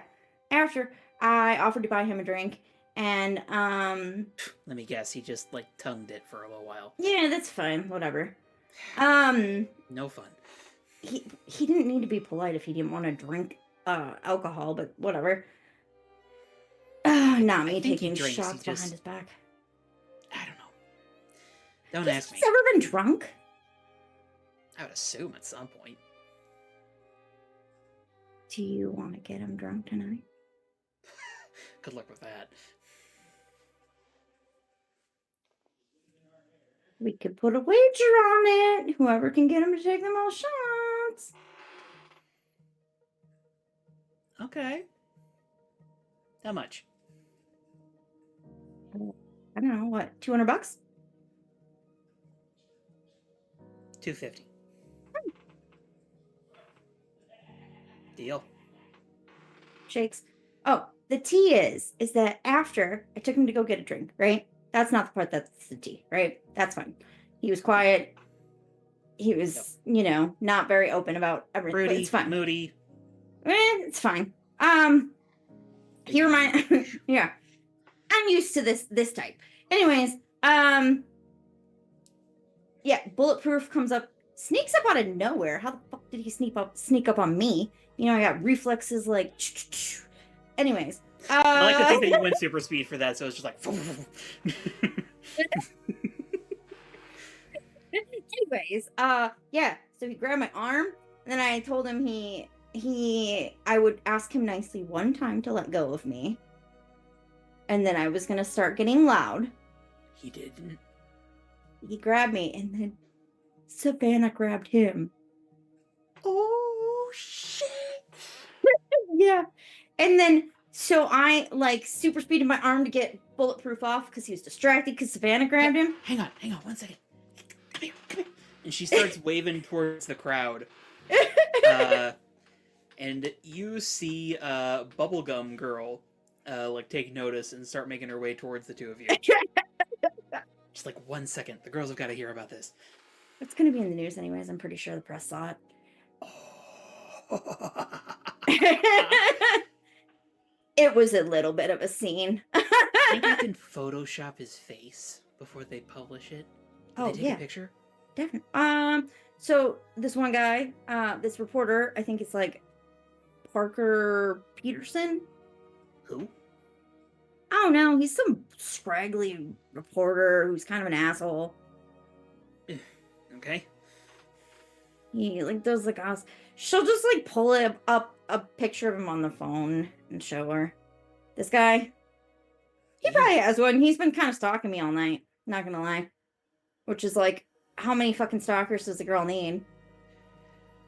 After I offered to buy him a drink, and Let me guess, he just like tongued it for a little while. yeah, that's fine. Whatever. No fun. He didn't need to be polite if he didn't want to drink alcohol, but whatever. Not me I think he taking drinks, he shots behind just- his back. I don't know. Don't Think ask me. he's ever been drunk? I would assume at some point. Do you want to get him drunk tonight? Good luck with that. We could put a wager on it. Whoever can get him to take the most shots. Okay. How much? I don't know, what, $200? $250. Deal. Shakes. Oh, the tea is that after I took him to go get a drink, right? That's not the part that's the tea, right? That's fine. He was quiet. He was, not very open about everything. But Broody, it's fine. moody. It's fine. He yeah. I'm used to this type. Anyways, yeah, bulletproof comes up, sneaks up out of nowhere. How the fuck did he sneak up on me? I got reflexes like. Anyways, I like to think that you went super speed for that, so it's just like. Anyways, yeah. So he grabbed my arm, and then I told him I would ask him nicely one time to let go of me, and then I was gonna start getting loud. He didn't. He grabbed me, and then Savannah grabbed him. Oh shit! Yeah, and then so I like super speeded my arm to get bulletproof off because he was distracted because Savannah grabbed him. Hang on, 1 second. Come here. And she starts waving towards the crowd. And you see Bubblegum Girl like take notice and start making her way towards the two of you. Just like 1 second. The girls have got to hear about this. It's gonna be in the news anyways. I'm pretty sure the press saw it. Oh. It was a little bit of a scene. I think I can Photoshop his face before they publish it. Did Oh, they take yeah. a picture? Definitely. So this one guy, this reporter, I think it's like Parker Peterson. Who? I don't know. He's some scraggly reporter who's kind of an asshole. Okay. He like does like us. She'll just like pull up a picture of him on the phone and show her. This guy, he probably has one. He's been kind of stalking me all night. Not gonna lie. Which is like, how many fucking stalkers does a girl need?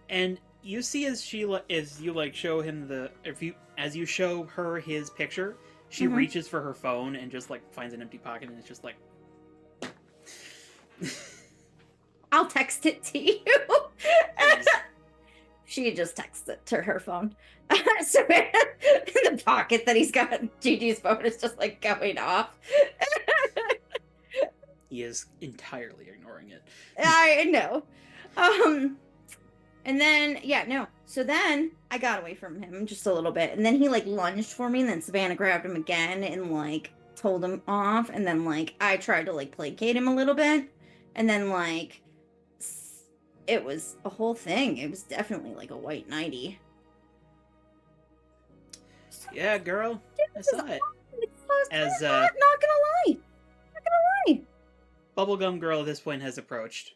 And you see as you show him as you show her his picture, she Mhm. reaches for her phone and just like finds an empty pocket and it's just like. I'll text it to you. Please. She just texts it to her phone. So in the pocket that he's got, Gigi's phone is just like going off. He is entirely ignoring it. I know. And then, yeah, no. So then I got away from him just a little bit. And then he like lunged for me. And then Savannah grabbed him again and like told him off. And then like I tried to like placate him a little bit. And then like it was a whole thing. It was definitely like a white nightie. Yeah, girl, I saw it. As Not gonna lie. Not gonna lie. Bubblegum Girl at this point has approached.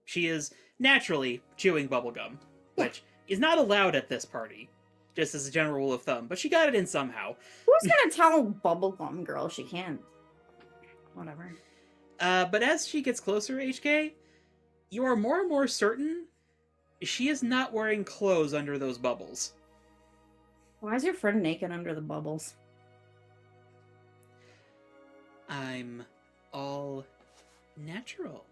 She is naturally chewing bubblegum, Yeah. which is not allowed at this party, just as a general rule of thumb, but she got it in somehow. Who's gonna tell Bubblegum Girl she can't? Whatever. But as she gets closer, HK, you are more and more certain she is not wearing clothes under those bubbles. Why is your friend naked under the bubbles? I'm all natural.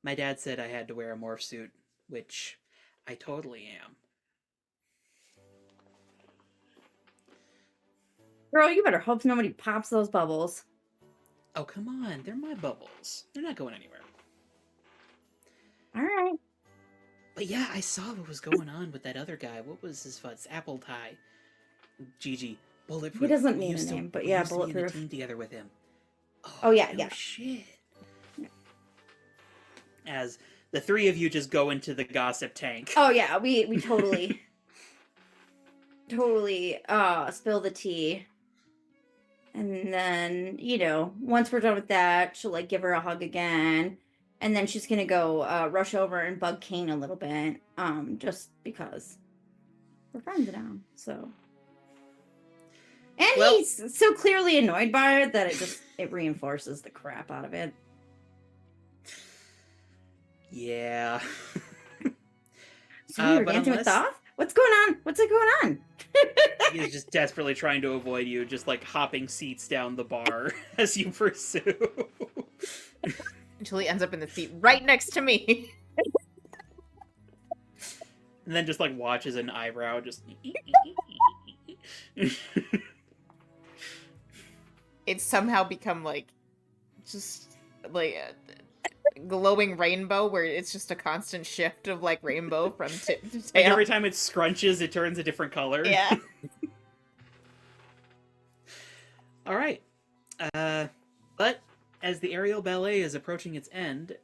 My dad said I had to wear a morph suit, which I totally am. Girl, you better hope nobody pops those bubbles. Oh, come on. They're my bubbles. They're not going anywhere. All right. But yeah, I saw what was going on with that other guy. What was his fuss? Apple Tie. Gigi. Bulletproof. He doesn't We need a used to- name, but we yeah, used to be in Bulletproof. a team together with him. Oh, yeah, no yeah. Shit. Yeah. As the three of you just go into the gossip tank. Oh yeah, we totally totally spill the tea. And then, once we're done with that, she'll like give her a hug again. And then she's gonna go rush over and bug Kane a little bit. Just because we're friends now. So and Well- he's so clearly annoyed by it that it reinforces the crap out of it. Yeah. So you're but dancing with unless- Thoth? What's going on? What's it going on? He's just desperately trying to avoid you, just like hopping seats down the bar as you pursue. Until he ends up in the seat right next to me. And then just like watches an eyebrow just. It's somehow become like just like a glowing rainbow where it's just a constant shift of like rainbow from tip to tail. Like every time it scrunches, it turns a different color. Yeah. All right. But as the aerial ballet is approaching its end,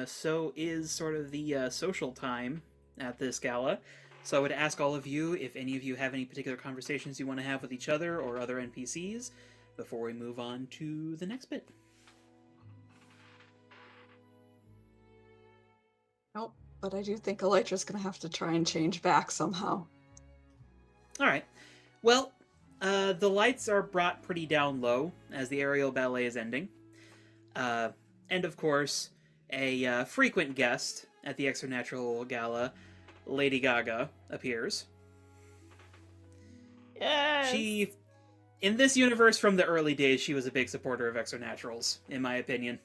so is sort of the social time at this gala. So I would ask all of you if any of you have any particular conversations you want to have with each other or other NPCs before we move on to the next bit. Nope, but I do think Elytra's gonna have to try and change back somehow. All right. Well, the lights are brought pretty down low as the aerial ballet is ending. And of course, a frequent guest at the Extranatural Gala, Lady Gaga, appears. Yes. She, in this universe from the early days, she was a big supporter of Exonaturals, in my opinion.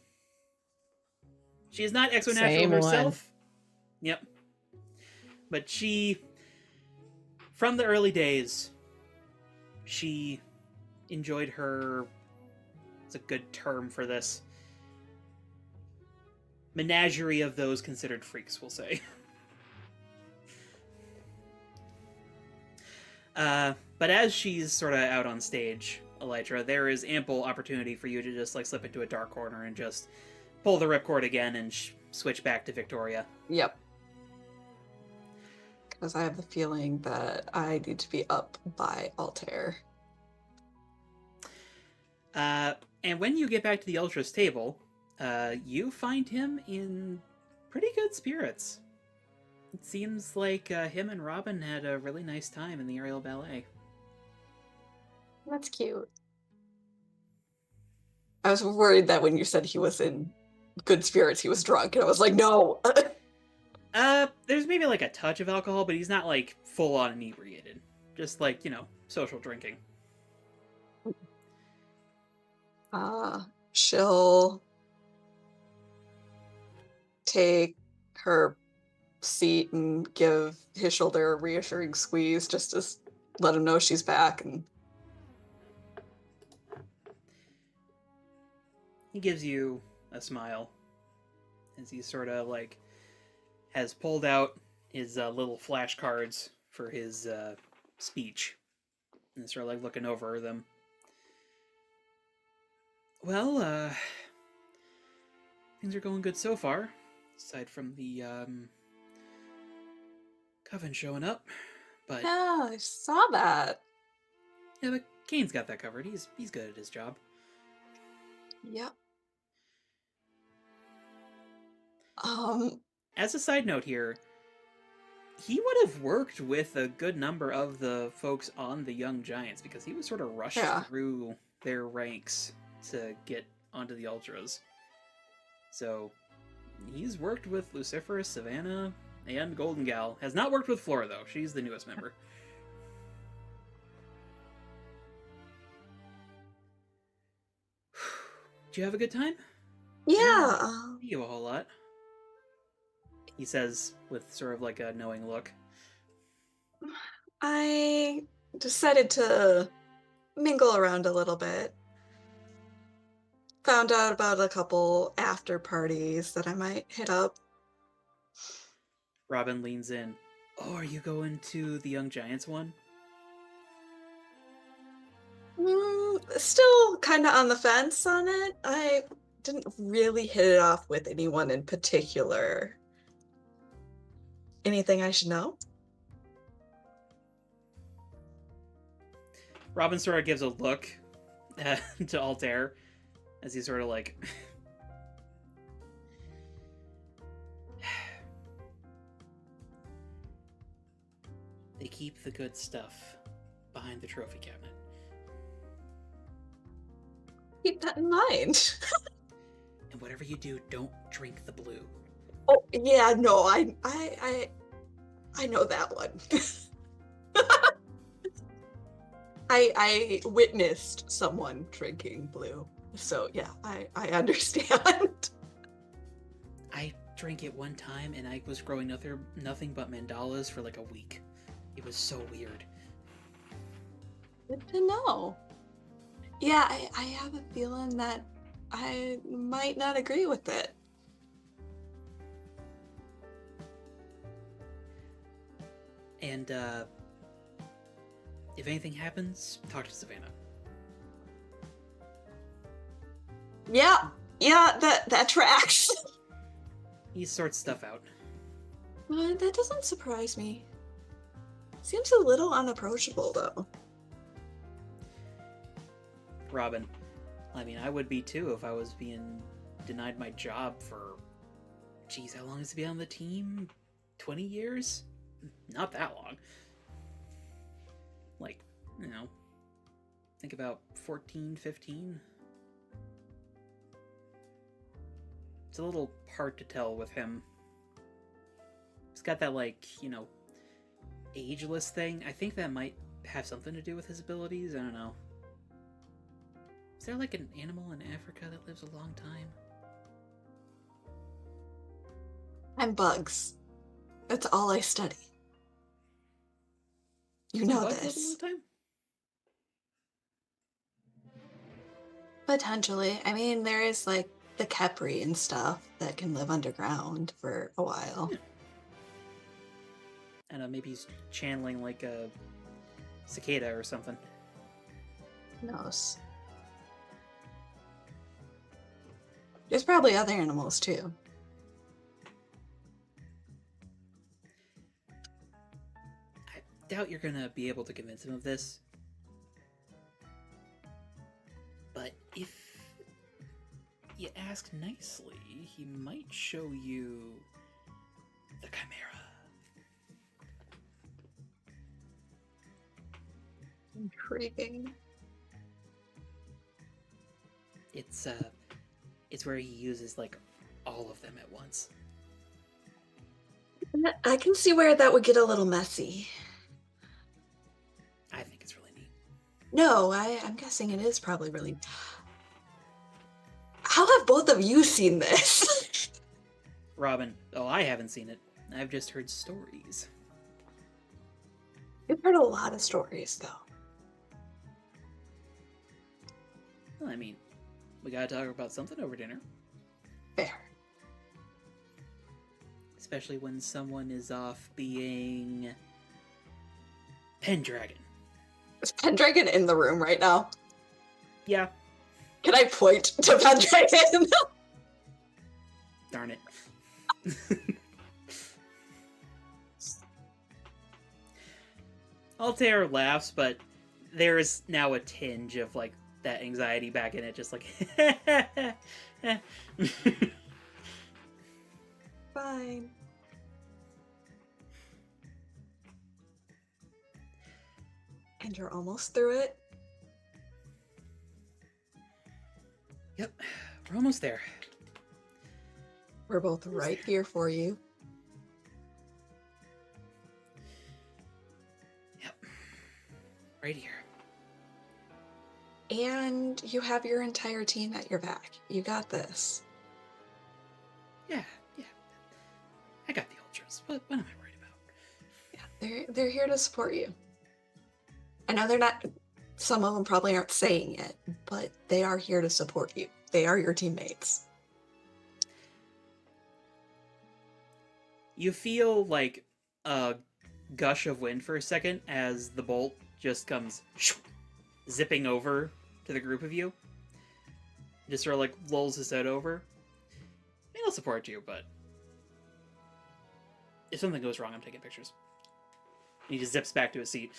She is not Exonatural Same one. herself. Yep. But she, from the early days, she enjoyed her, it's a good term for this, menagerie of those considered freaks, we'll say. But as she's sort of out on stage, Elytra, there is ample opportunity for you to just like slip into a dark corner and just pull the ripcord again and switch back to Victoria. Yep. Because I have the feeling that I need to be up by Altair. And when you get back to the Ultra's table, you find him in pretty good spirits. It seems like him and Robin had a really nice time in the aerial ballet. That's cute. I was worried that when you said he was in good spirits, he was drunk, and I was like, no. There's maybe like a touch of alcohol, but he's not like full on inebriated. Just like, social drinking. She'll take her seat and give his shoulder a reassuring squeeze just to let him know she's back. And He gives you a smile as he sort of like has pulled out his little flashcards for his speech and sort of like looking over them. Well, things are going good so far. aside from the coven showing up. But Yeah, I saw that. yeah, but Kane's got that covered. He's good at his job. Yep. As a side note here, he would have worked with a good number of the folks on the Young Giants because he was sort of rushed through their ranks to get onto the Ultras. So he's worked with Luciferus, Savannah, and Golden Gal. Has not worked with Flora, though. She's the newest member. Did you have a good time? Yeah. You a whole lot. He says with sort of like a knowing look. I decided to mingle around a little bit. Found out about a couple after parties that I might hit up. Robin leans in. Oh, are you going to the Young Giants one? Still kind of on the fence on it. I didn't really hit it off with anyone in particular. Anything I should know? Robin sort of gives a look to Altair as he's sort of like... They keep the good stuff behind the trophy cabinet. Keep that in mind. And whatever you do, don't drink the blue. Oh yeah, no, I know that one. I witnessed someone drinking blue, so yeah, I understand. I drank it one time, and I was growing nothing but mandalas for like a week. It was so weird. Good to know. Yeah, I have a feeling that I might not agree with it. And if anything happens, talk to Savannah. Yeah, that tracks. He sorts stuff out. That doesn't surprise me. Seems a little unapproachable, though. Robin, I mean, I would be too if I was being denied my job for... Geez, how long has he been on the team? 20 years? Not that long. Like, you know, think about 14, 15. It's a little hard to tell with him. He's got that, like, you know, ageless thing. I think that might have something to do with his abilities. I don't know. Is there like an animal in Africa that lives a long time? I'm bugs. That's all I study. You Does know bugs live a this. long time? Potentially. I mean, there is like the Kepri and stuff that can live underground for a while. Yeah. And maybe he's channeling like a cicada or something. Who knows? There's probably other animals too. I doubt you're gonna be able to convince him of this. But if you ask nicely, he might show you the Chimera. Intriguing. It's where he uses like all of them at once. I can see where that would get a little messy. I think it's really neat. No, I'm guessing it is probably really... How have both of you seen this? Robin, oh, I haven't seen it. I've just heard stories. You've heard a lot of stories, though. Well, I mean, we gotta talk about something over dinner. Fair. Especially when someone is off being... Pendragon. Is Pendragon in the room right now? Yeah. Can I point to Pendragon? Darn it. Altair laughs, but there's now a tinge of like that anxiety back in it, just like Fine. And you're almost through it? Yep, we're almost there. We're both right here for you. Yep. Right here. And you have your entire team at your back. You got this. Yeah. I got the ultras. What am I worried about? Yeah, they're here to support you. I know they're not, some of them probably aren't saying it, but they are here to support you. They are your teammates. You feel like a gush of wind for a second as the bolt just comes zipping over to the group of you. Just sort of like lulls his head over. And he'll support you, but if something goes wrong, I'm taking pictures. And he just zips back to his seat.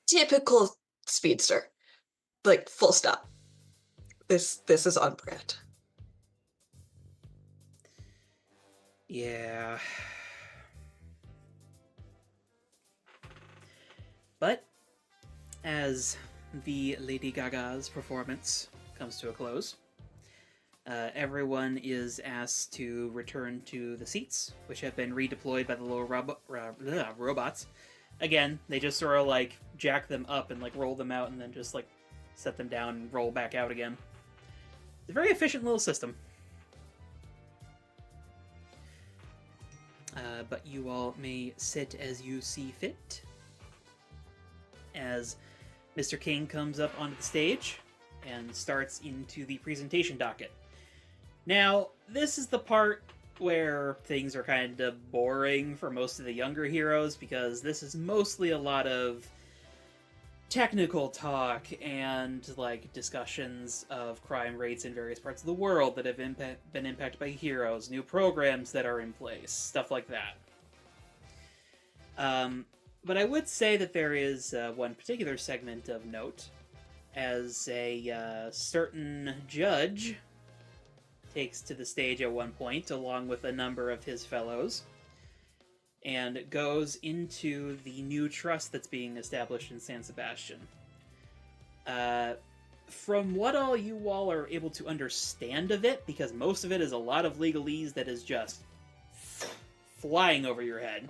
Typical speedster. Like, full stop. This is on brand. Yeah. But as the Lady Gaga's performance comes to a close, everyone is asked to return to the seats, which have been redeployed by the little robots. Again, they just sort of like jack them up and like roll them out and then just like set them down and roll back out again. It's a very efficient little system. But you all may sit as you see fit. As Mr. King comes up onto the stage and starts into the presentation docket. Now, this is the part where things are kind of boring for most of the younger heroes, because this is mostly a lot of technical talk and like discussions of crime rates in various parts of the world that have been impacted by heroes, new programs that are in place, stuff like that. But I would say that there is one particular segment of note, as a certain judge takes to the stage at one point, along with a number of his fellows, and goes into the new trust that's being established in San Sebastián. From what all you all are able to understand of it, because most of it is a lot of legalese that is just flying over your head,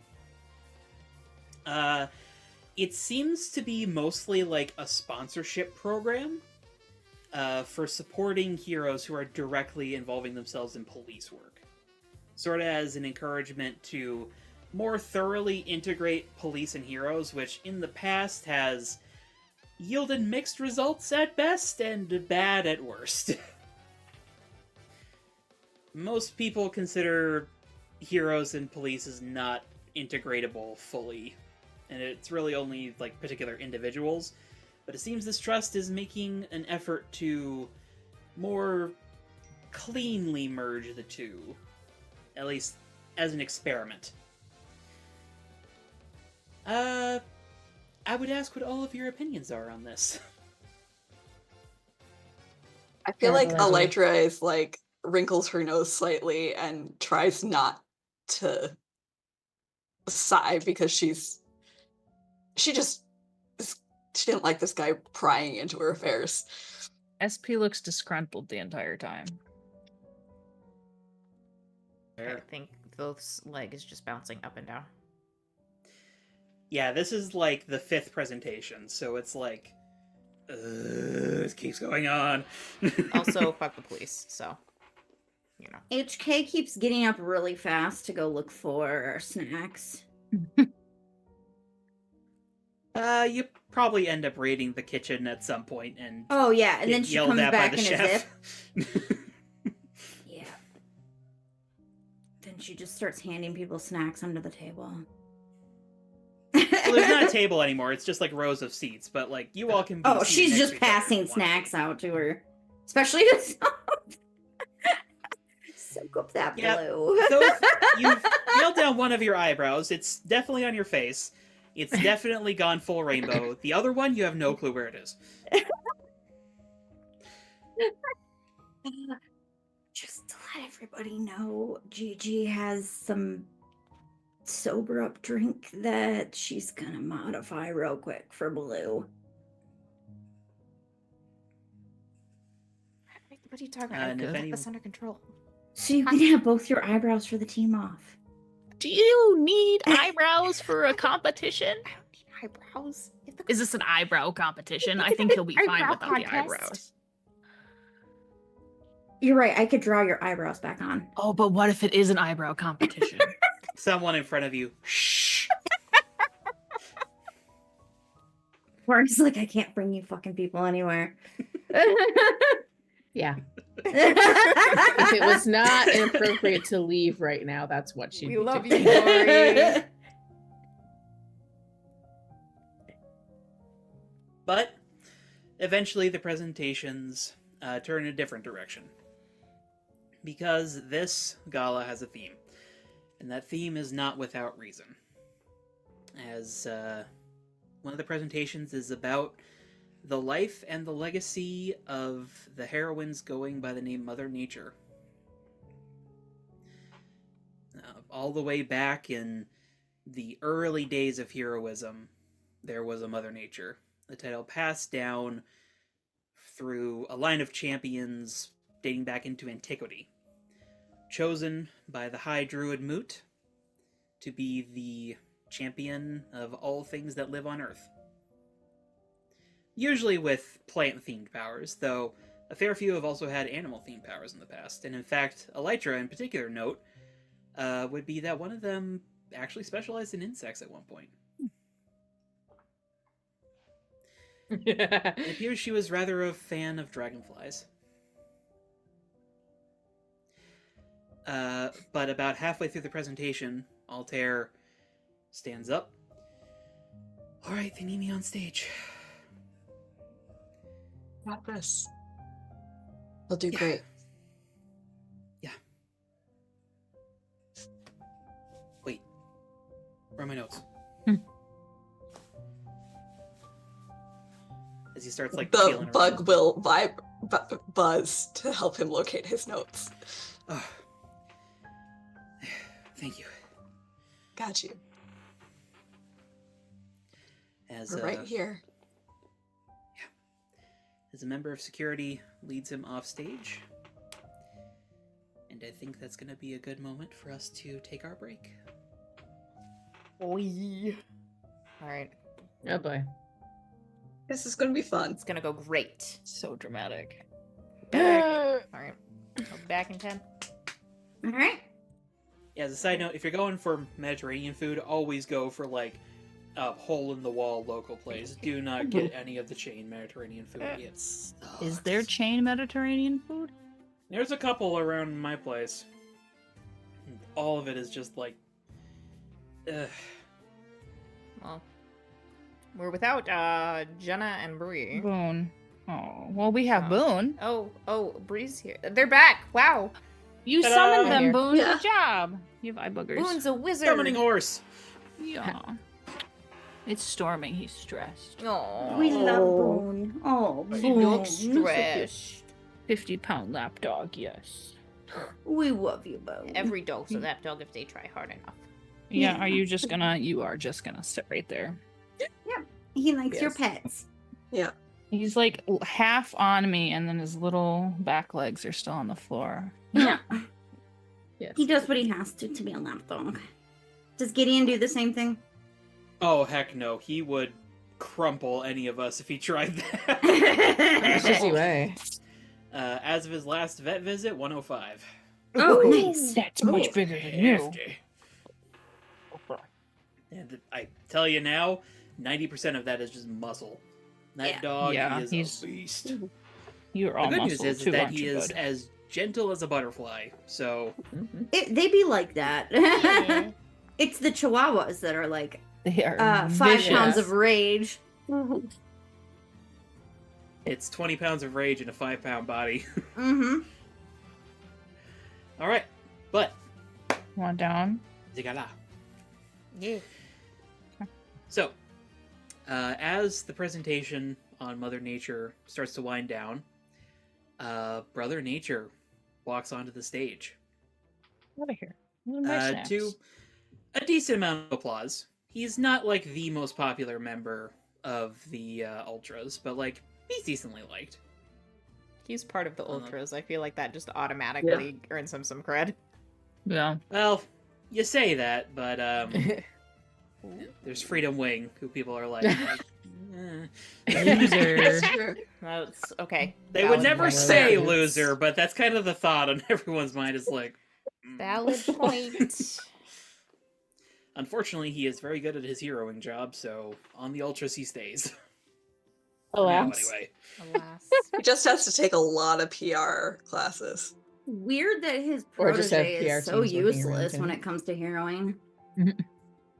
it seems to be mostly like a sponsorship program for supporting heroes who are directly involving themselves in police work. Sort of as an encouragement to more thoroughly integrate police and heroes, which in the past has yielded mixed results at best and bad at worst. Most people consider heroes and police as not integratable fully, and it's really only like particular individuals. But it seems this trust is making an effort to more cleanly merge the two, at least as an experiment. I would ask what all of your opinions are on this. I feel like Terrible idea. Elytra is like wrinkles her nose slightly and tries not to sigh because she didn't like this guy prying into her affairs. SP looks disgruntled the entire time. I think Thoth's leg is just bouncing up and down. Yeah, this is like the 5th presentation, so it's like, it keeps going on. Also, fuck the police, so, you know. HK keeps getting up really fast to go look for snacks. You probably end up raiding the kitchen at some point and Oh yeah, and get then she yelled comes at by back the in a zip. chef. Yeah. Then she just starts handing people snacks under the table. Well, there's not a table anymore. It's just like rows of seats, but like you all can be Oh, seated she's next just to each other if passing you want. snacks out to her, especially to some. So soak up that Yeah, blue. Those, you've nailed down one of your eyebrows. It's definitely on your face. It's definitely gone full rainbow. The other one, you have no clue where it is. Just to let everybody know, Gigi has some sober up drink that she's gonna modify real quick for blue. What are you talking And about? if I got any- this under control. So you can have both your eyebrows for the team off. Do you need eyebrows for a competition? I don't need eyebrows. Is this an eyebrow competition? It's I an think he'll be fine eyebrow without the contest. eyebrows. You're right, I could draw your eyebrows back on. Oh, but what if it is an eyebrow competition? Someone in front of you. Shh. Warren's like, I can't bring you fucking people anywhere. Yeah. If it was not inappropriate to leave right now, that's what she'd We be love doing. you, Lori. But eventually the presentations turn in a different direction. Because this gala has a theme. And that theme is not without reason. As one of the presentations is about the life and the legacy of the heroines going by the name Mother Nature. All the way back in the early days of heroism, there was a Mother Nature. The title passed down through a line of champions dating back into antiquity, chosen by the High Druid Moot to be the champion of all things that live on Earth. Usually with plant-themed powers, though a fair few have also had animal-themed powers in the past, and in fact, Elytra in particular note would be that one of them actually specialized in insects at one point. It appears she was rather a fan of dragonflies. But about halfway through the presentation, Altair stands up. Alright, they need me on stage. Got this. They'll do Yeah. great. Yeah. Wait. Where are my notes? As he starts like The feeling bug around. will buzz to help him locate his notes. Oh. Thank you. Got you. As We're right here. As a member of security leads him off stage. And I think that's going to be a good moment for us to take our break. Oi. All right. Oh boy. This is gonna be fun. It's gonna go great. So dramatic. Back. All right. I'll be back in 10. All right. Yeah, as a side note, if you're going for Mediterranean food, always go for like a hole-in-the-wall local place. Do not get any of the chain Mediterranean food. It sucks. Is there chain Mediterranean food? There's a couple around my place. All of it is just like... Ugh. Well, we're without Jenna and Bree. Boone. Oh, well, we have Boone. Oh, Bree's here. They're back. Wow. You Ta-da! summoned them, Here. Boone. Yeah. Good job. You have eye boogers. Boone's a wizard. Summoning horse! Yeah. It's storming. He's stressed. Aw. We love Oh. Boone. Oh, He Boone. looks stressed. 50-pound lapdog, yes. We love you, Boone. Every dog's a lapdog if they try hard enough. Yeah, Yeah. are you are just gonna sit right there. He likes your Yes. pets. Yeah. He's like half on me, and then his little back legs are still on the floor. Yeah. Yes. He does what he has to be a lapdog. Does Gideon do the same thing? Oh, heck no. He would crumple any of us if he tried that. It's easy way. As of his last vet visit, 105. Oh, nice. That's much bigger than you. Hefty. And I tell you now, 90% of that is just muscle. That Yeah. dog Yeah, is he's a beast. You're The all good news muscle is too, that aren't he you, is bud? as gentle as a butterfly. So, Mhm. They be like that. Yeah. It's the chihuahuas that are like They are 5 vicious. pounds of rage. it's 20 pounds of rage in a 5-pound body. Mm-hmm. All right, But Want down? the Gala. Yeah. So, as the presentation on Mother Nature starts to wind down, Brother Nature walks onto the stage. Out of here. My snacks. To a decent amount of applause. He's not like the most popular member of the Ultras, but like he's decently liked. He's part of the Ultras. I feel like that just automatically earns him some cred. Yeah. Well, you say that, but there's Freedom Wing, who people are like Loser. True. That's okay. They would Valid never point. say loser, but that's kind of the thought on everyone's mind is like. Valid point. Unfortunately, he is very good at his heroing job, so on the Ultras he stays. Oh, For now, wow. anyway. Alas. He just has to take a lot of PR classes. Weird that his Or just have protege PR is so teams working around useless when him. it comes to heroing.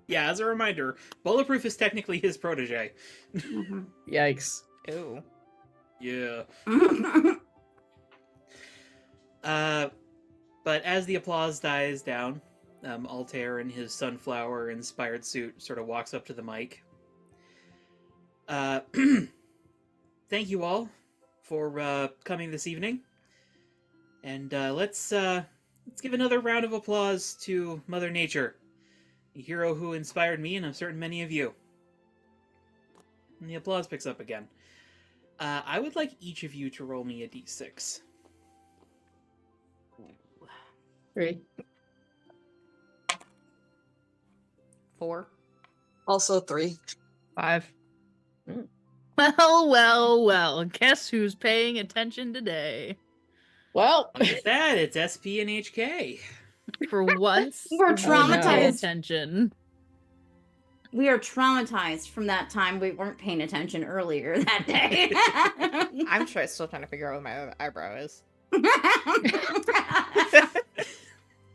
Yeah, as a reminder, Bulletproof is technically his protege. Mhm. Yikes. Ooh. Yeah. But as the applause dies down, Altair in his sunflower-inspired suit sort of walks up to the mic. Thank you all for coming this evening. And let's give another round of applause to Mother Nature, the hero who inspired me, and I'm certain many of you. And the applause picks up again. I would like each of you to roll me a d6. 3. 4. Also 3. 5. Mm. Well. Guess who's paying attention today? Well, Look at that, it's SP and HK. For once, We're we pay traumatized. attention. We are traumatized from that time we weren't paying attention earlier that day. I'm still trying to figure out what my other eyebrow is.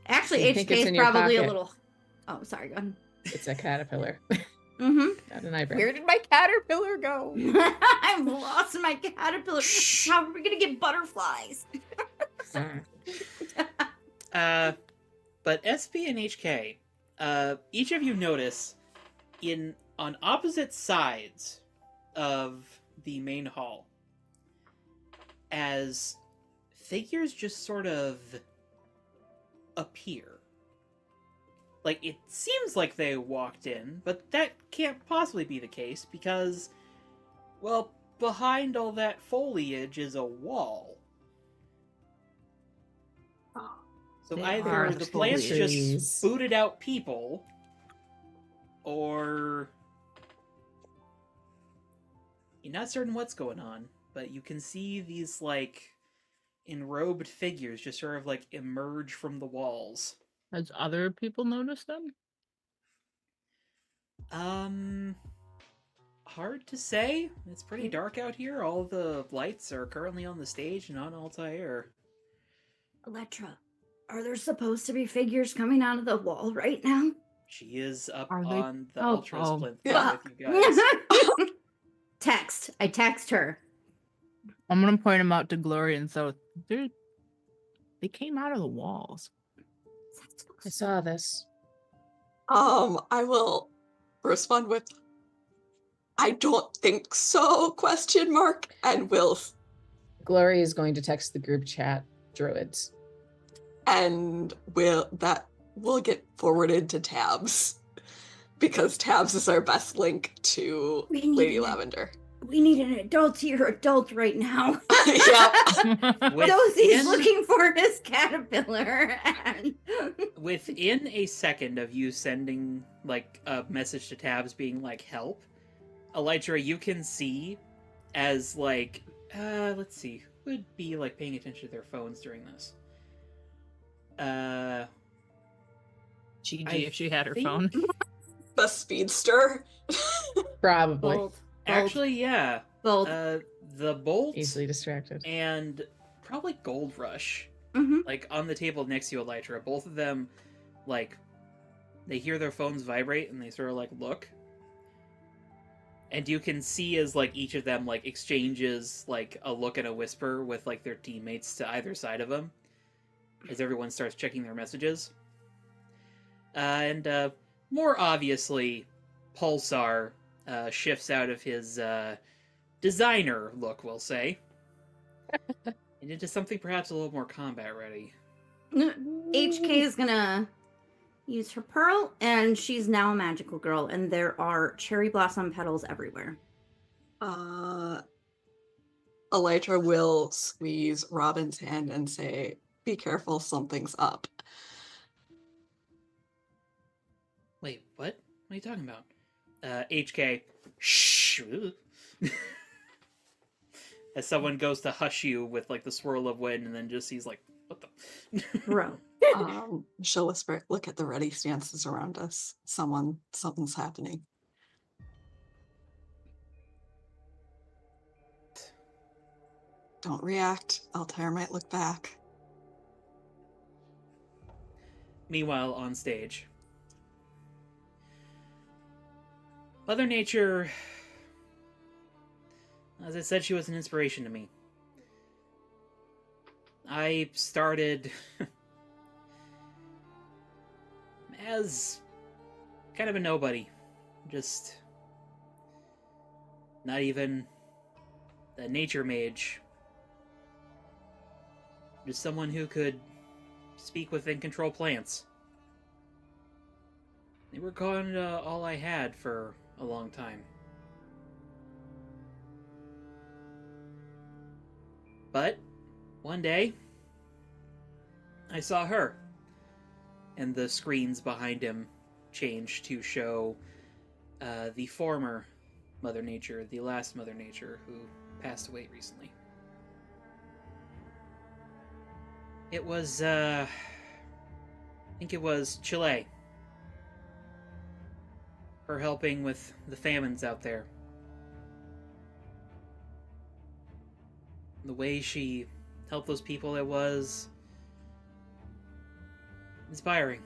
Actually, You think HK it's is in your probably a pocket? little. Oh, sorry. Go ahead. it's a caterpillar, Mm-hmm. not an eyebrow. Where did my caterpillar go? I'm lost in my caterpillar. How are we gonna get butterflies? But SP and HK, each of you notice on opposite sides of the main hall as figures just sort of appear. Like, it seems like they walked in, but that can't possibly be the case because, well, behind all that foliage is a wall. So They either are the plants just trees. booted out people, or you're not certain what's going on, but you can see these, like, enrobed figures just sort of, like, emerge from the walls. Has other people noticed them? Hard to say. It's pretty dark out here. All the lights are currently on the stage and on Altair. Electra, are there supposed to be figures coming out of the wall right now? She is up Are they- on the Oh, Ultras oh. plinth Yeah. with you guys. Text. I text her. I'm gonna point them out to Glory and so they came out of the walls. I saw this. I will respond with, I don't think so, ? And Glory is going to text the group chat druids. will get forwarded to Tabs. Because Tabs is our best link to We need Lady an- Lavender. We need an adult right now. Yep. Dosie's looking for his caterpillar. And Within a second of you sending, like, a message to Tabs being like, help, Elytra, you can see as, like, let's see, who would be, like, paying attention to their phones during this? GG I if she had her think- phone. The speedster. Probably. bold. Actually, yeah. Bold. The Bolt Easily distracted. and probably Gold Rush, Mm-hmm. like, on the table next to Elytra, both of them, like, they hear their phones vibrate and they sort of, like, look. And you can see as, like, each of them, like, exchanges, like, a look and a whisper with, like, their teammates to either side of them. as everyone starts checking their messages. And more obviously, Pulsar shifts out of his designer look, we'll say, and into something perhaps a little more combat ready. HK is gonna use her pearl, and she's now a magical girl, and there are cherry blossom petals everywhere. Elytra will squeeze Robin's hand and say, "Be careful, something's up." Wait, what? What are you talking about? HK, shh. As someone goes to hush you with like the swirl of wind, and then just sees like, what the? Bro. She'll whisper, "Look at the ready stances around us. Something's happening." Don't react. Altair might look back. Meanwhile, on stage, Mother Nature, as I said, she was an inspiration to me. I started as kind of a nobody. Just not even a nature mage. Just someone who could speak with and control plants. They were kind of all I had for a long time. But one day, I saw her, and the screens behind him changed to show the former Mother Nature, the last Mother Nature, who passed away recently. It was, I think it was Chile. Her helping with the famines out there. The way she helped those people, it was inspiring.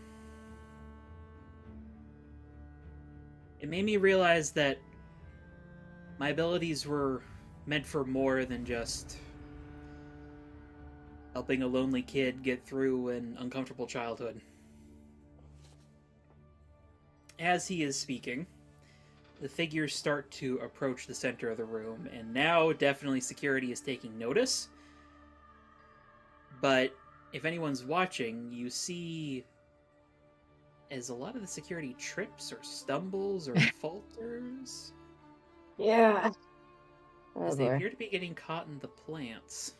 It made me realize that my abilities were meant for more than just helping a lonely kid get through an uncomfortable childhood. As he is speaking, the figures start to approach the center of the room, and now definitely security is taking notice. But if anyone's watching, you see as a lot of the security trips or stumbles or falters. Yeah. As they appear to be getting caught in the plants.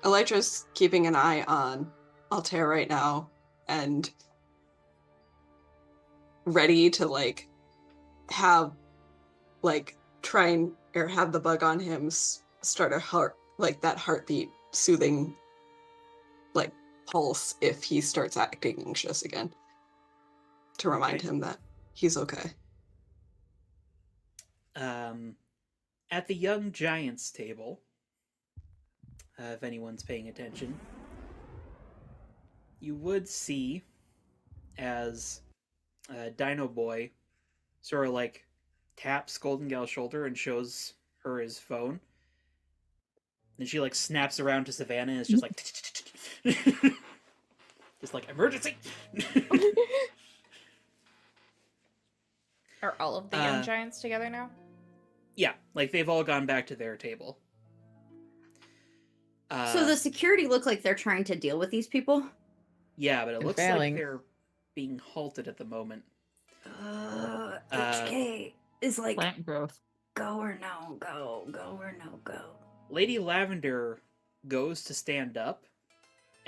Elytra's keeping an eye on Altair right now and ready to have try and or have the bug on him start a heart that heartbeat soothing pulse if he starts acting anxious again, to remind him that he's okay. At the young giants table, if anyone's paying attention, you would see as Dino Boy sort of taps Golden Gal's shoulder and shows her his phone. Then she snaps around to Savannah and it's just just emergency. Are all of the young giants together now? Yeah, they've all gone back to their table. So the security look like they're trying to deal with these people? Yeah, but it looks failing. like they're being halted at the moment. HK is Plant growth. go or no go, go or no go. Lady Lavender goes to stand up,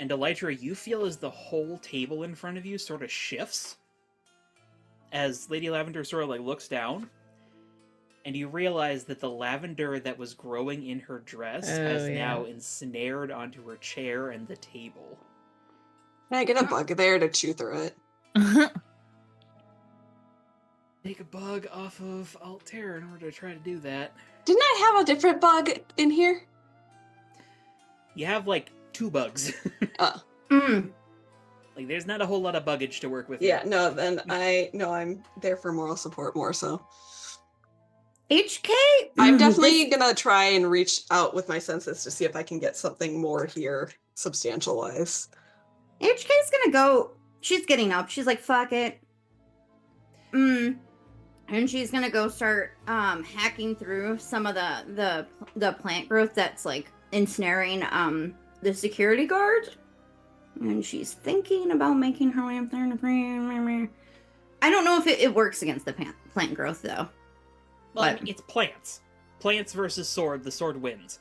and Elytra, you feel as the whole table in front of you sort of shifts. As Lady Lavender sort of looks down, and you realize that the lavender that was growing in her dress has now ensnared onto her chair and the table. Can I get a bug there to chew through it? Take a bug off of Altair in order to try to do that. Didn't I have a different bug in here? You have 2 bugs. There's not a whole lot of buggage to work with. Yeah, no, then I'm there for moral support more so. HK. I'm definitely gonna try and reach out with my senses to see if I can get something more here, substantial wise. HK's gonna go. She's getting up. She's like, fuck it. And she's gonna go start hacking through some of the plant growth that's like ensnaring the security guard. And she's thinking about making her way up there. I don't know if it works against the plant growth though. Well, I But- mean, it's plants. Plants versus sword. The sword wins.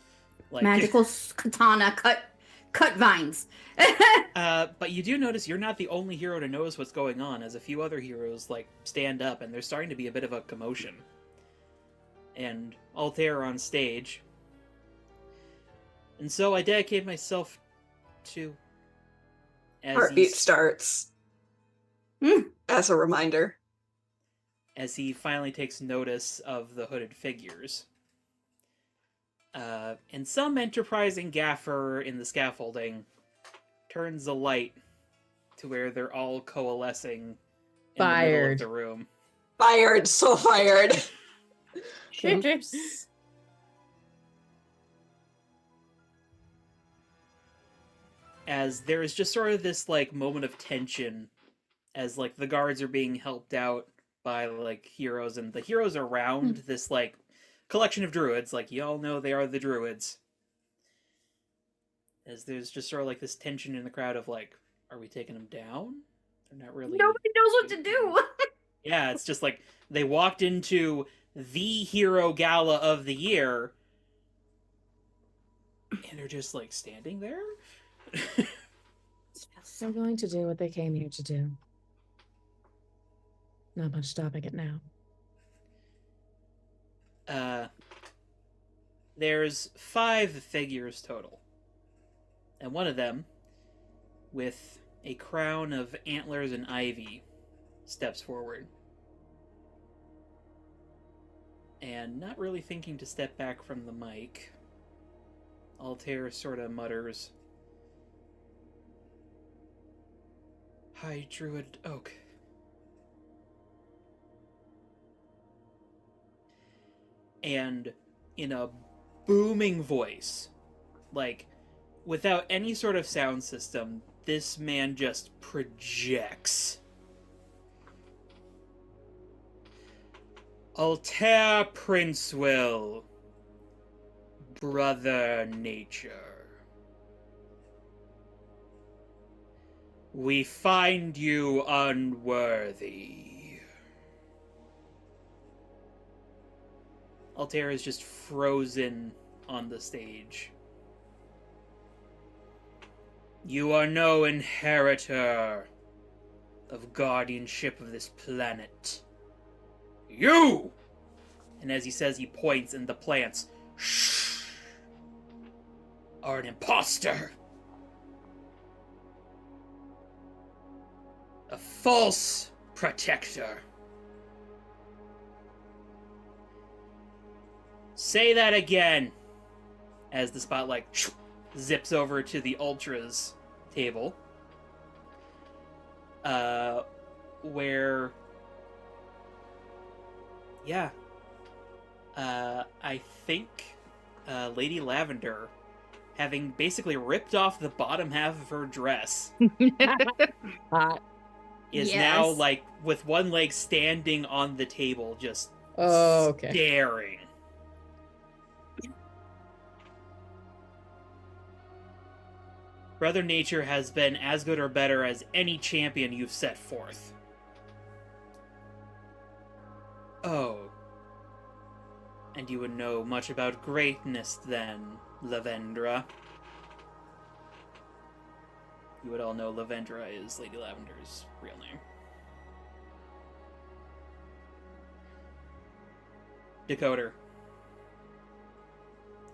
Like, Magical katana cut vines. but you do notice you're not the only hero to notice what's going on, as a few other heroes like stand up, and there's starting to be a bit of a commotion. And Altair on stage. And so I dedicate myself to. As Heartbeat starts. As a reminder. As he finally takes notice of the hooded figures. And some enterprising gaffer in the scaffolding turns the light to where they're all coalescing in the middle of Fired. the room. Fired, so fired. Oops. As there is just sort of this like moment of tension as like the guards are being helped out by like heroes, and the heroes around this like collection of druids, like you all know they are the druids. As there's just sort of like this tension in the crowd of like, are we taking them down? They're not really. Nobody knows what to do. Yeah, it's just like they walked into the hero gala of the year and they're just like standing there. They're going to do what they came here to do. Not much stopping it now. There's 5 figures total. And one of them, with a crown of antlers and ivy, steps forward. And not really thinking to step back from the mic, Altair sort of mutters, "Hi, Druid Oak." And in a booming voice, like without any sort of sound system, this man just projects. Altair Princewill, Brother Nature. We find you unworthy. Altair is just frozen on the stage. You are no inheritor of guardianship of this planet. You! And as he says, he points, and the plants are an imposter. A false protector. Say that again. As the spotlight zips over to the Ultras table. Where... Yeah. I think Lady Lavender, having basically ripped off the bottom half of her dress, Hot. is Yes. now, like, with one leg standing on the table, just Oh, okay. staring. Brother Nature has been as good or better as any champion you've set forth. Oh. And you would know much about greatness then, Lavendra. You would all know Lavendra is Lady Lavender's real name. Decoder.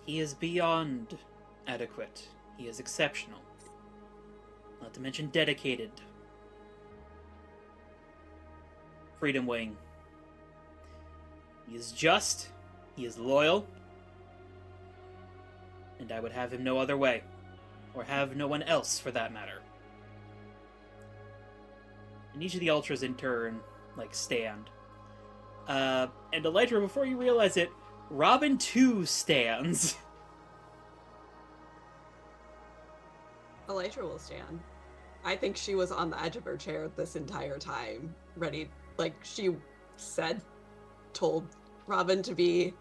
He is beyond adequate. He is exceptional. Not to mention dedicated. Freedom Wing. He is just, he is loyal, and I would have him no other way. Or have no one else, for that matter. And each of the Ultras in turn, like, stand. And Elytra, before you realize it, Robin too stands. Elytra will stand. I think she was on the edge of her chair this entire time, ready. Like, she told Robin to be,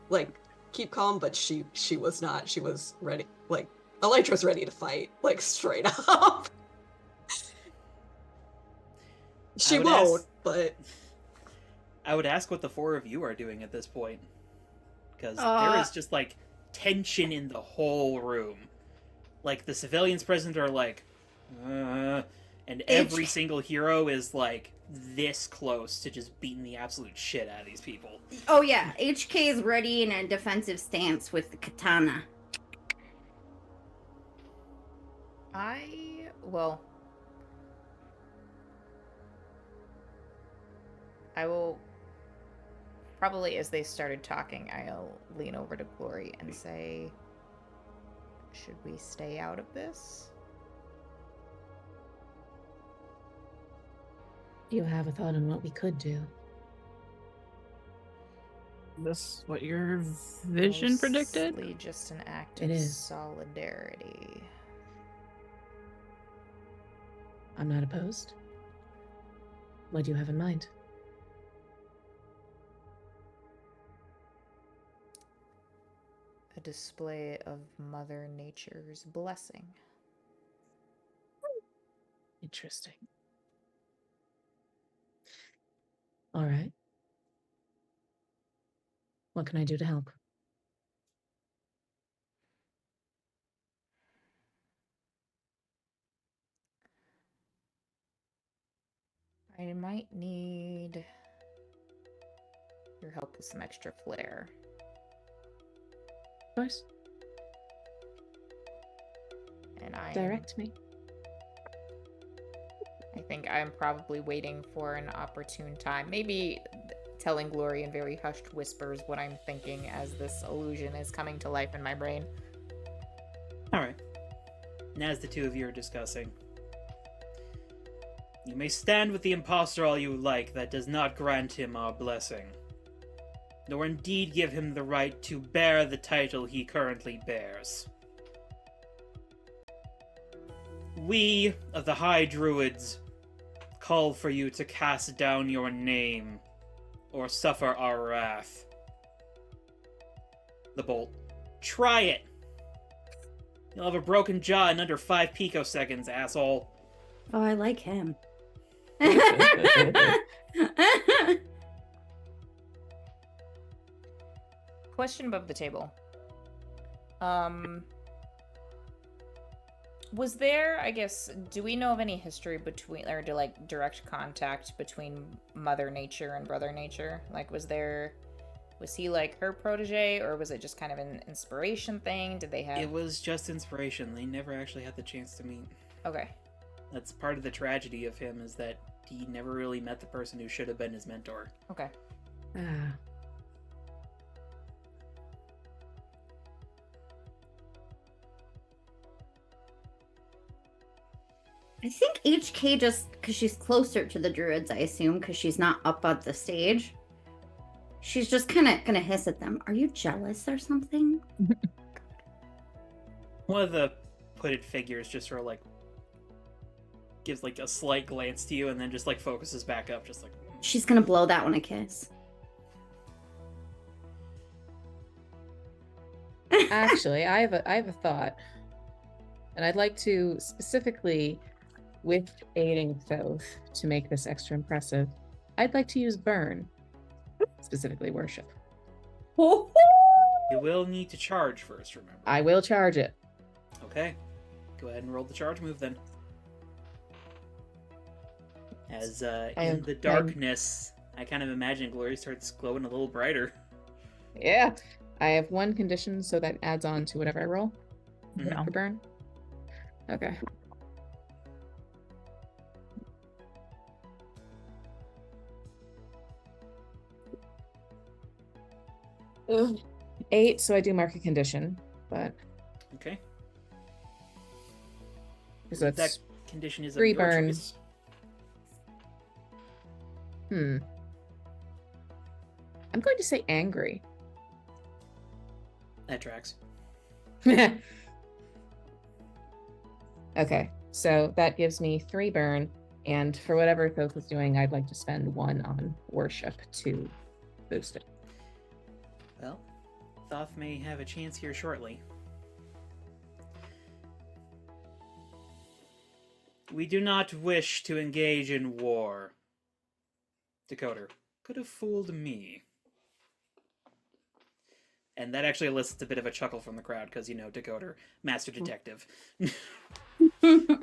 like, keep calm, but she was not. She was ready. Like, Elytra's ready to fight, like, straight up. She won't, but... I would ask what the four of you are doing at this point. Because there is just, like, tension in the whole room. Like, the civilians present are like, and every single hero is, like, this close to just beating the absolute shit out of these people. Oh, yeah. HK is ready in a defensive stance with the katana. I will probably, as they started talking, I'll lean over to Glory and say, should we stay out of this? Do you have a thought on what we could do? This what your vision predicted? Mostly just an act It of is. solidarity. I'm not opposed. What do you have in mind? A display of Mother Nature's blessing. Interesting. All right. What can I do to help? I might need your help with some extra flair. Of course. And Direct me. I think I'm probably waiting for an opportune time. Maybe telling Glory in very hushed whispers what I'm thinking as this illusion is coming to life in my brain. Alright. And as the two of you are discussing, you may stand with the impostor all you like, that does not grant him our blessing, nor indeed give him the right to bear the title he currently bears. We of the High Druids call for you to cast down your name, or suffer our wrath. The bolt. Try it! You'll have a broken jaw in under 5 picoseconds, asshole. Oh, I like him. Question above the table. Was there, I guess, do we know of any history between, or like direct contact between Mother Nature and Brother Nature? Like, was he like her protege, or was it just kind of an inspiration thing? Did they have... It was just inspiration. They never actually had the chance to meet. Okay. That's part of the tragedy of him, is that he never really met the person who should have been his mentor. Okay. Ah. I think HK just because she's closer to the druids, I assume, because she's not up on the stage. She's just kind of gonna hiss at them. Are you jealous or something? One of the hooded figures just sort of like gives like a slight glance to you and then just like focuses back up, just like... She's gonna blow that one a kiss. Actually, I have a thought, and I'd like to specifically, with aiding Thoth, to make this extra impressive, I'd like to use burn, specifically worship. You will need to charge first, remember. I will charge it. Okay. Go ahead and roll the charge move then. As in the darkness, I kind of imagine Glory starts glowing a little brighter. Yeah. I have one condition, so that adds on to whatever I roll for burn. Okay. Ugh. 8, so I do mark a condition, but... Okay. So That it's condition is 3 of your burn. choice. I'm going to say angry. That tracks. Okay, so that gives me 3 burn, and for whatever Thoth is doing, I'd like to spend 1 on worship to boost it. Well, Thoth may have a chance here shortly. We do not wish to engage in war. Decoder could have fooled me. And that actually elicits a bit of a chuckle from the crowd, because, Decoder, master detective. But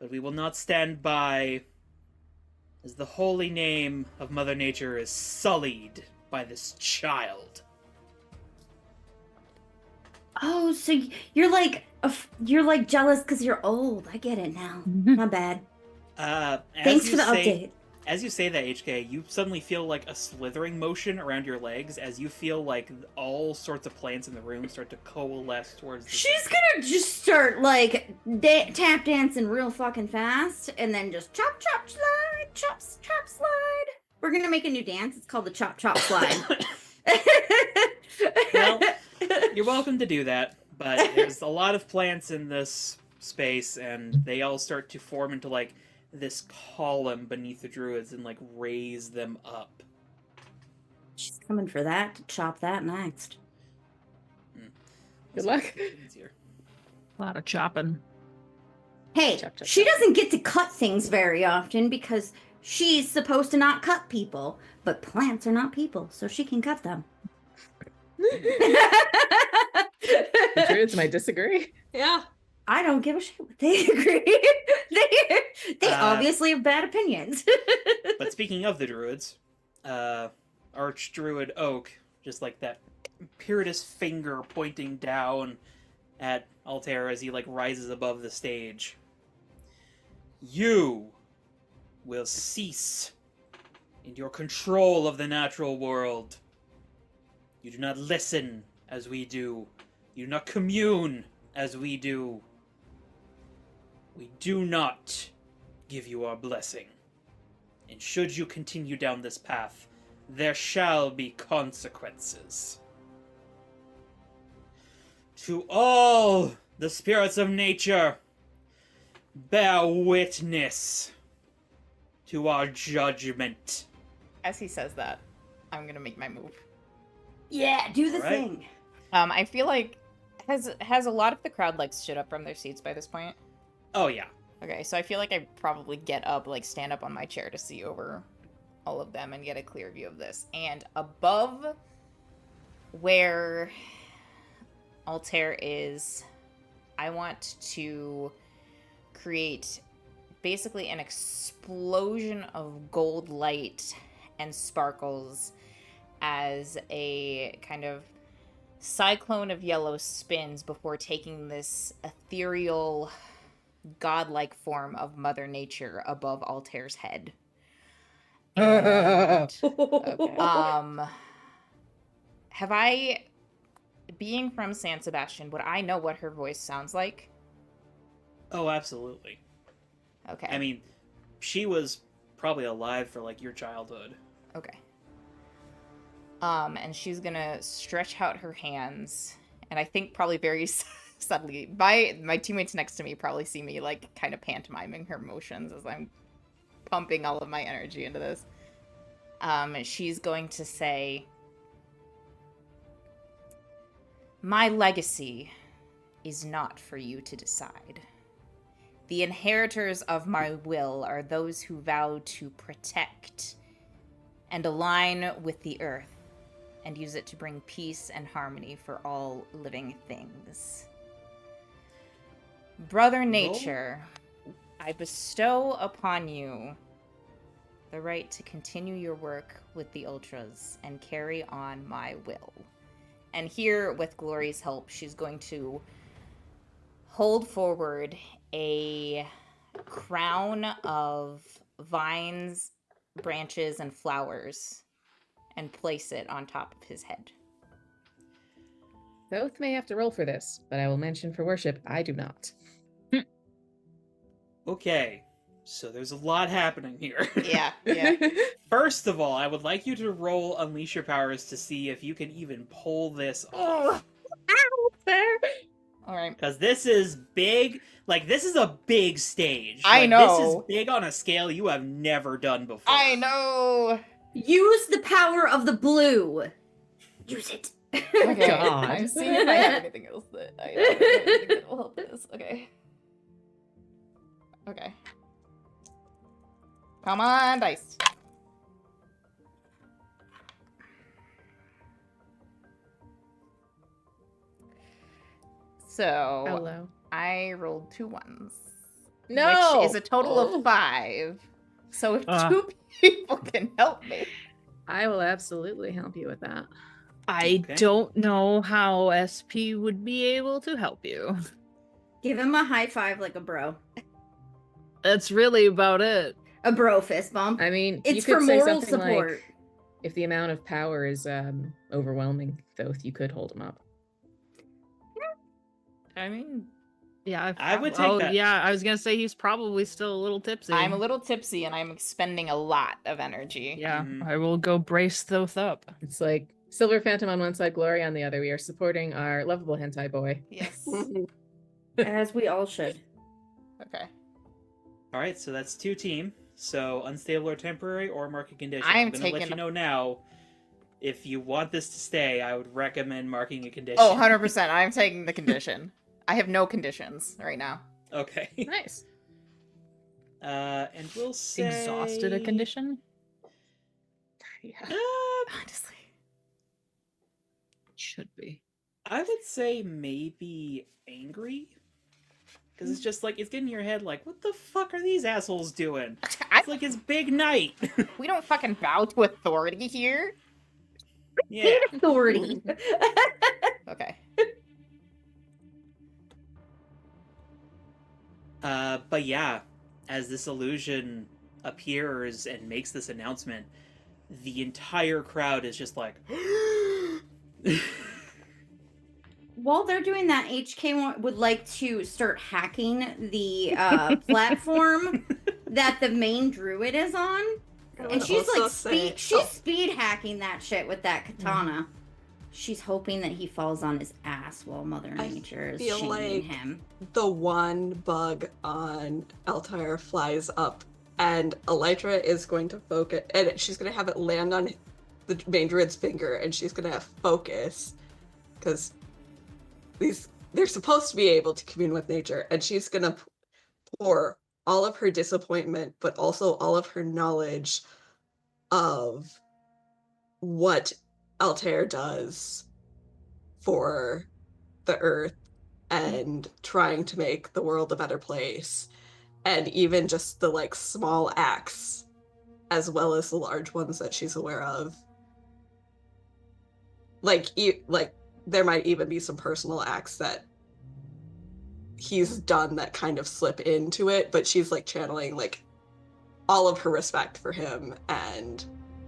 we will not stand by as the holy name of Mother Nature is sullied by this child. Oh, so you're like jealous because you're old. I get it now. My bad. Thanks for the update. As you say that, HK, you suddenly feel like a slithering motion around your legs as you feel like all sorts of plants in the room start to coalesce towards the She's center. gonna just start like tap dancing real fucking fast, and then just chop chop slide, chop chop slide. We're gonna make a new dance. It's called the chop chop slide. Well, you're welcome to do that, but there's a lot of plants in this space, and they all start to form into like this column beneath the druids and like raise them up. She's coming for that to chop that next. Good luck. Easier. A lot of chopping. Hey, Chop, chop, she chop. doesn't get to cut things very often because she's supposed to not cut people, but plants are not people, so she can cut them. The druids might disagree. Yeah. I don't give a shit what they agree. they obviously have bad opinions. But speaking of the druids, Archdruid Oak, just like that Puritas finger pointing down at Altair as he like rises above the stage. You will cease in your control of the natural world. You do not listen as we do. You do not commune as we do. We do not give you our blessing. And should you continue down this path, there shall be consequences. To all the spirits of nature, bear witness to our judgment. As he says that, I'm gonna make my move. Yeah, do the All right. thing. I feel like has a lot of the crowd like stood up from their seats by this point. Oh yeah. Okay, so I feel like I probably get up, like stand up on my chair to see over all of them and get a clear view of this. And above where Altair is, I want to create basically an explosion of gold light and sparkles as a kind of cyclone of yellow spins before taking this ethereal godlike form of Mother Nature above Altair's head. And, okay. Have I, being from San Sebastián, would I know what her voice sounds like? Oh, absolutely. Okay. I mean, she was probably alive for like your childhood. Okay. And she's gonna stretch out her hands, and I think probably very subtly. My teammates next to me probably see me like kind of pantomiming her motions as I'm pumping all of my energy into this. She's going to say, "My legacy is not for you to decide. The inheritors of my will are those who vow to protect and align with the earth and use it to bring peace and harmony for all living things. Brother Nature, I bestow upon you the right to continue your work with the Ultras and carry on my will." And here, with Glory's help, she's going to hold forward a crown of vines, branches, and flowers and place it on top of his head. Both may have to roll for this, but I will mention for worship, I do not. Okay, So there's a lot happening here. Yeah, yeah. First of all, I would like you to roll Unleash Your Powers to see if you can even pull this off. Fair. All right. Because this is big. Like, this is a big stage. I Like, This is know. big on a scale you have never done before. I know. Use the power of the blue. Use it. Okay. God. I'm seeing if I have anything else that I have anything that will help this. Okay. Okay. Come on, dice. So Hello. I rolled 2 ones. No. Which is a total Oh. of 5. So if Ah. 2 people can help me. I will absolutely help you with that. I Okay. don't know how SP would be able to help you. Give him a high five like a bro. That's really about it. A bro fist bump. I mean, It's you could for say moral something support. like, if the amount of power is overwhelming, though, you could hold him up. I mean, Yeah, I would take that. Yeah, I was gonna say he's probably still a little tipsy. I'm a little tipsy and I'm expending a lot of energy. Yeah, Mhm. I will go brace those up. It's like Silver Phantom on one side, Glory on the other. We are supporting our lovable hentai boy. Yes. As we all should. Okay. All right, so that's 2 team. So unstable or temporary or market condition. I'm I'm going to let taking you know now. If you want this to stay, I would recommend marking a condition. Oh, 100%. I'm taking the condition. I have no conditions right now. Okay. Nice. And we'll say Exhausted a condition? Yeah. Honestly. Should be. I would say maybe angry. Because it's just like, it's getting in your head like, what the fuck are these assholes doing? It's like his big night. We don't fucking bow to authority here. Yeah. Authority. Okay. But yeah, as this illusion appears and makes this announcement, the entire crowd is just like... While they're doing that, HK would like to start hacking the platform that the main druid is on. And she's like speed hacking that shit with that katana. She's hoping that he falls on his ass while Mother Nature is feel shaming like him. The one bug on Altair flies up, and Elytra is going to focus, and she's going to have it land on the main druid's finger, and she's going to focus, because they're supposed to be able to commune with nature, and she's going to pour all of her disappointment, but also all of her knowledge of what Altair does for the earth and trying to make the world a better place, and even just the like small acts as well as the large ones that she's aware of, like there might even be some personal acts that he's done that kind of slip into it, but she's like channeling like all of her respect for him and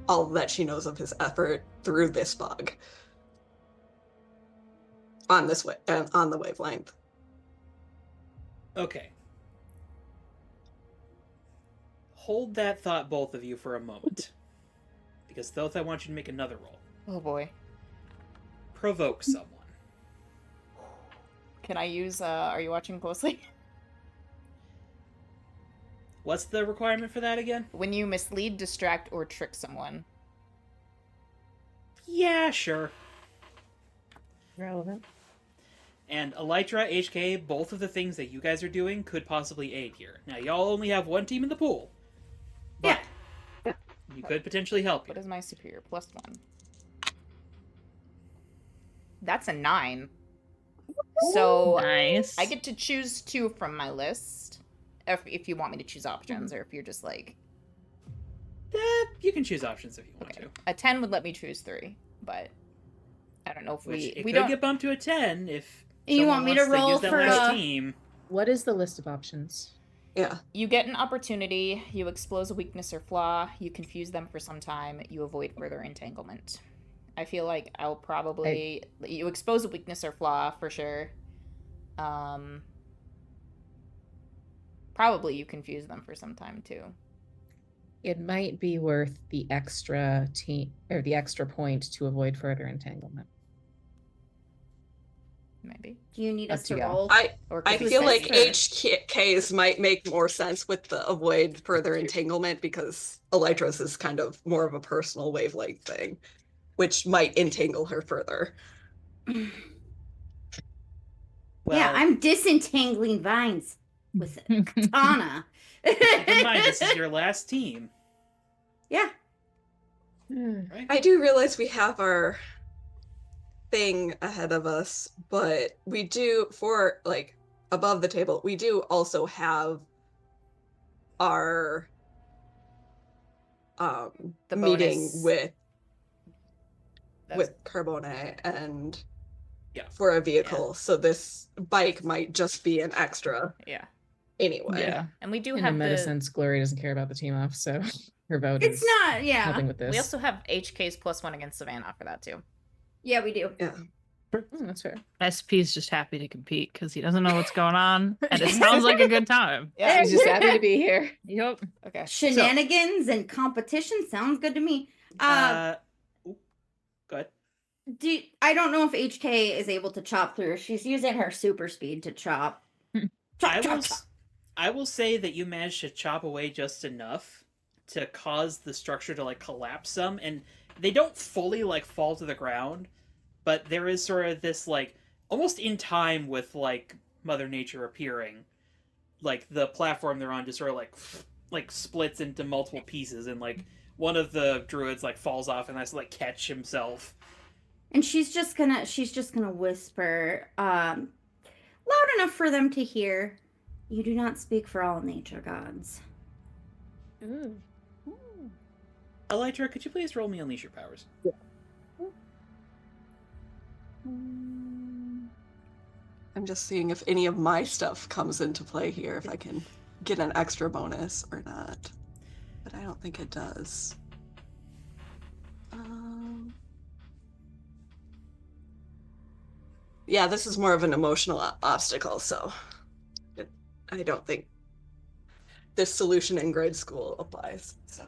all that she knows of his effort through this bug on this way on the wavelength. Okay. Hold that thought, both of you, for a moment. Because Thoth, I want you to make another roll. Oh boy. Provoke someone. Can I use, are you watching closely? What's the requirement for that again? When you mislead, distract, or trick someone. Yeah, sure. Relevant. And Elytra, HK, both of the things that you guys are doing could possibly aid here. Now, y'all only have one team in the pool. But you could potentially help you. What is my superior? +1. That's a 9. So Nice. I get to choose 2 from my list. If you want me to choose options, or if you're just like... You can choose options if you want Okay. to. A 10 would let me choose 3, but I don't know if Which it we could don't... get bumped to a 10 if You someone want me to wants roll use that for, last team. What is the list of options? Yeah. You get an opportunity, you expose a weakness or flaw, you confuse them for some time, you avoid further entanglement. I feel like I'll probably... You expose a weakness or flaw, for sure. Probably you confuse them for some time too. It might be worth the extra the extra point to avoid further entanglement. Maybe. Do you need Up us to to y'all. roll? Or I could feel we like say- HKs might make more sense with the avoid further entanglement because Elytra's is kind of more of a personal wavelength thing, which might entangle her further. Well, Yeah, I'm disentangling vines with a katana. keep in mind this is your last team, Yeah. right? I do realize we have our thing ahead of us, but we do, for like above the table, we do also have our The meeting bonus. with Carbone and Yeah. for a vehicle. So this bike might just be an extra Yeah. anyway. Yeah. And we do In have a meta sense, Glory doesn't care about the team off, so her vote It's is not, yeah. helping with this. We also have HK's +1 against Savannah for that too. Yeah, we do. Yeah. That's fair. SP's just happy to compete because he doesn't know what's going on, and it sounds like a good time. Yeah. He's just happy to be here. Yep. Okay. Shenanigans and competition sounds good to me. Go ahead. I don't know if HK is able to chop through. She's using her super speed to chop. I will say that you managed to chop away just enough to cause the structure to like collapse some, and they don't fully like fall to the ground, but there is sort of this like almost in time with like Mother Nature appearing, like the platform they're on just sort of like splits into multiple pieces, and like one of the druids like falls off and has to like catch himself. And she's just gonna whisper, loud enough for them to hear. You do not speak for all nature gods. Ooh. Elytra, could you please roll me Unleash Your Powers? I'm just seeing if any of my stuff comes into play here, if I can get an extra bonus or not. But I don't think it does. Yeah, this is more of an emotional obstacle, so I don't think this solution in grade school applies. So.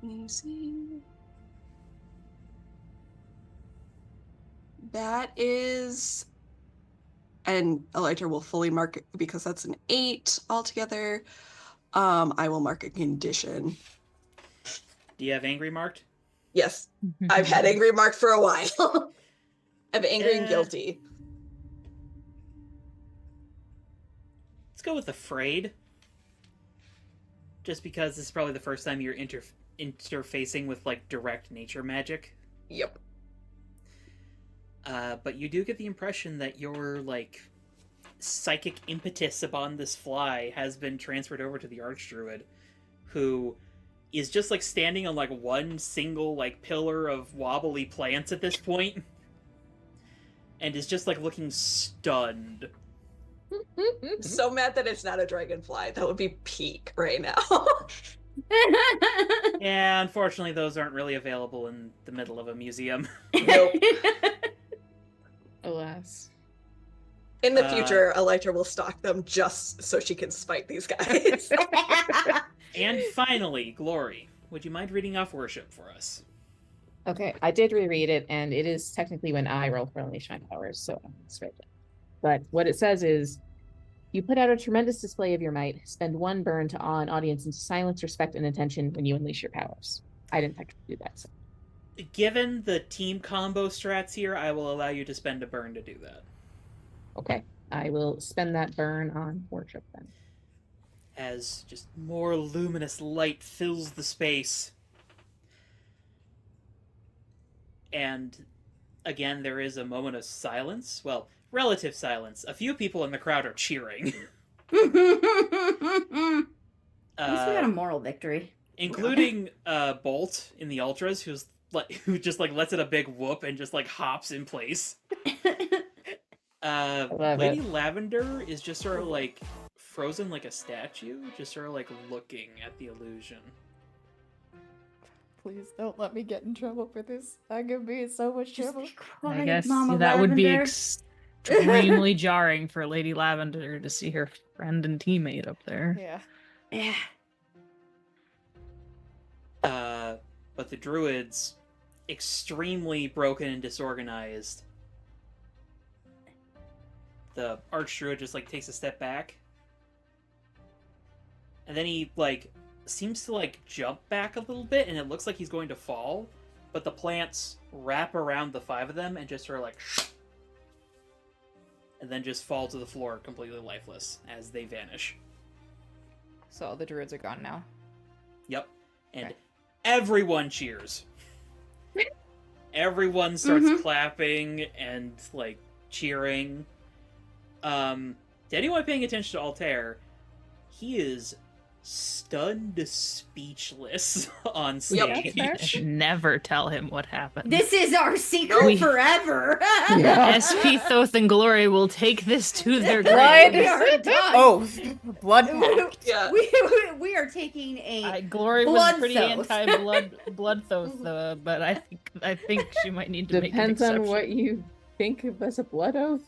Let me see. That is, and Elytra will fully mark it because that's an 8 altogether. I will mark a condition. Do you have Angry marked? Yes, I've had angry marked for a while. I have angry and guilty. Let's go with Afraid. Just because this is probably the first time you're interfacing with like direct nature magic. Yep. But you do get the impression that your like psychic impetus upon this fly has been transferred over to the Archdruid, who is just like standing on like one single like pillar of wobbly plants at this point, and is just like looking stunned. I'm so mad that it's not a dragonfly. That would be peak right now. Yeah, unfortunately, those aren't really available in the middle of a museum. Nope. Alas. In the future, Elytra will stalk them just so she can spite these guys. And finally, Glory, would you mind reading off Worship for us? Okay, I did reread it, and it is technically when I roll for Unleash My Powers, so it's right there. But what it says is, you put out a tremendous display of your might. Spend 1 burn to awe an audience into silence, respect, and attention when you unleash your powers. I didn't technically do that. So. Given the team combo strats here, I will allow you to spend a burn to do that. Okay, I will spend that burn on Worship then. As just more luminous light fills the space. And again, there is a moment of silence. Well, relative silence. A few people in the crowd are cheering. At least we got a moral victory. Including Bolt in the Ultras, who just like lets it a big whoop and just like hops in place. Lady Lavender is just sort of like frozen like a statue, just sort of like looking at the illusion. Please don't let me get in trouble for this. I'm gonna be in so much Just trouble. be quiet, I guess Mama that would be Lavender. extremely jarring for Lady Lavender to see her friend and teammate up there. Yeah. Yeah. But the druid's extremely broken and disorganized. The archdruid just like takes a step back. And then he like seems to like jump back a little bit, and it looks like he's going to fall, but the plants wrap around the 5 of them and just sort of like and then just fall to the floor completely lifeless as they vanish. So all the druids are gone now. Yep. And Okay. everyone cheers. Everyone starts clapping and like cheering. To anyone paying attention to Altair, he is stunned speechless on Yep. stage. Never tell him what happened. This is our secret We- forever. SP Thoth and Glory will take this to their Blood. We graves. are done. Oh, blood pact. Yeah. We are taking a Glory Blood was pretty Thoth. blood Thoth, but I think she might need to Depends make an on exception. what you think of as a blood oath.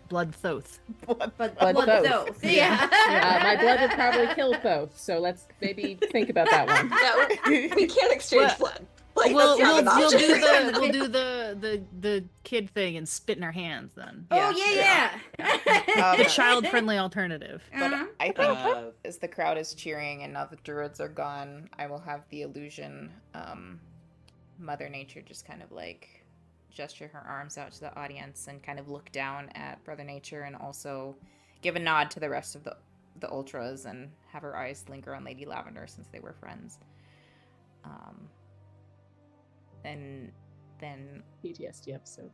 Blood Thoth. blood Blood Thoth. Thoth. Yeah. My blood would probably kill Thoth, so let's maybe think about that one. Yeah, we can't exchange Well, blood. Like, We'll that's not an option. we'll do the kid thing and spit in our hands then. Oh yeah. The child friendly alternative. But Uh-huh. I think Uh, as the crowd is cheering and now the druids are gone, I will have the illusion, Mother Nature just kind of like gesture her arms out to the audience and kind of look down at Brother Nature and also give a nod to the rest of the ultras and have her eyes linger on Lady Lavender since they were friends. And then PTSD episode.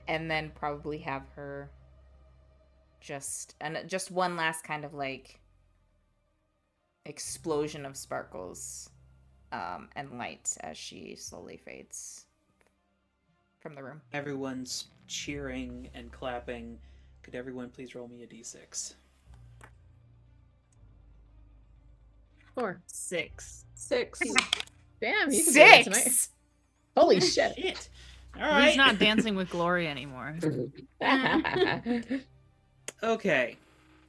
and then probably have her just one last kind of like explosion of sparkles and light as she slowly fades from the room. Everyone's cheering and clapping. Could everyone please roll me a d6? 4. 6. 6. Damn, you can do that tonight. 6. Holy shit. Shit! Alright. He's not dancing with Glory anymore. Okay.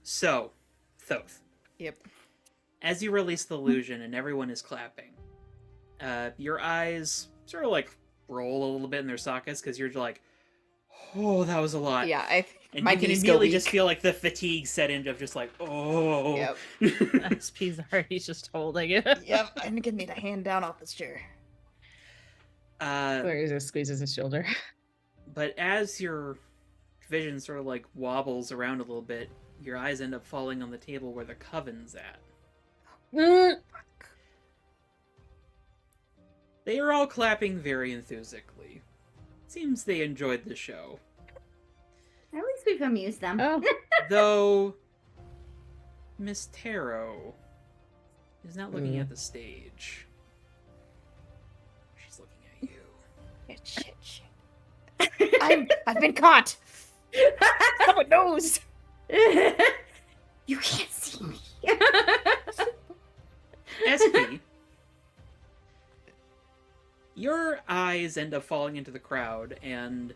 So, Thoth. Yep. As you release the illusion and everyone is clapping, your eyes sort of like roll a little bit in their sockets because you're like, oh, that was a lot. Yeah, And my you can knees go immediately weak. just feel like the fatigue set in of just like, oh. Yep. SP's already just holding it. Yep. I'm gonna need a hand down off this chair. Gloria just squeezes his shoulder. But as your vision sort of like wobbles around a little bit, your eyes end up falling on the table where the coven's at. They are all clapping very enthusiastically. Seems they enjoyed the show. At least we've amused them. Oh, Though Miss Taro is not looking at the stage. She's looking at you. Shit. I've been caught. Someone knows. You can't see me. SP, your eyes end up falling into the crowd, and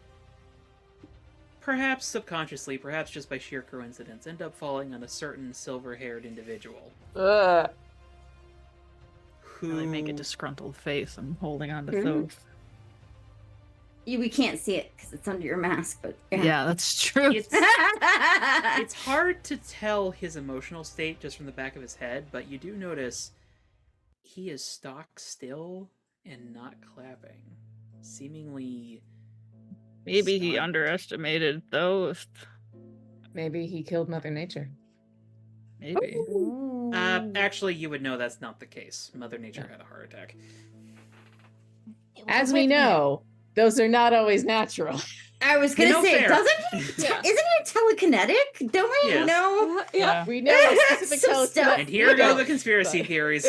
perhaps subconsciously, perhaps just by sheer coincidence, end up falling on a certain silver-haired individual. ugh. Who Really make a disgruntled face. I'm holding on to Mhm. Thoth. We can't see it because it's under your mask, but Yeah, that's true. It's hard to tell his emotional state just from the back of his head, but you do notice he is stock still and not clapping. Seemingly Maybe he stunned. underestimated Thoth. Maybe he killed Mother Nature. Maybe. Actually, you would know that's not the case. Mother Nature had a heart attack. As we know, those are not always natural. I was gonna say, fair. doesn't he? Yeah. Isn't it telekinetic? Don't we Yes. know? Yeah. We know a specific Some telekinetic- stuff. And here go the conspiracy theories.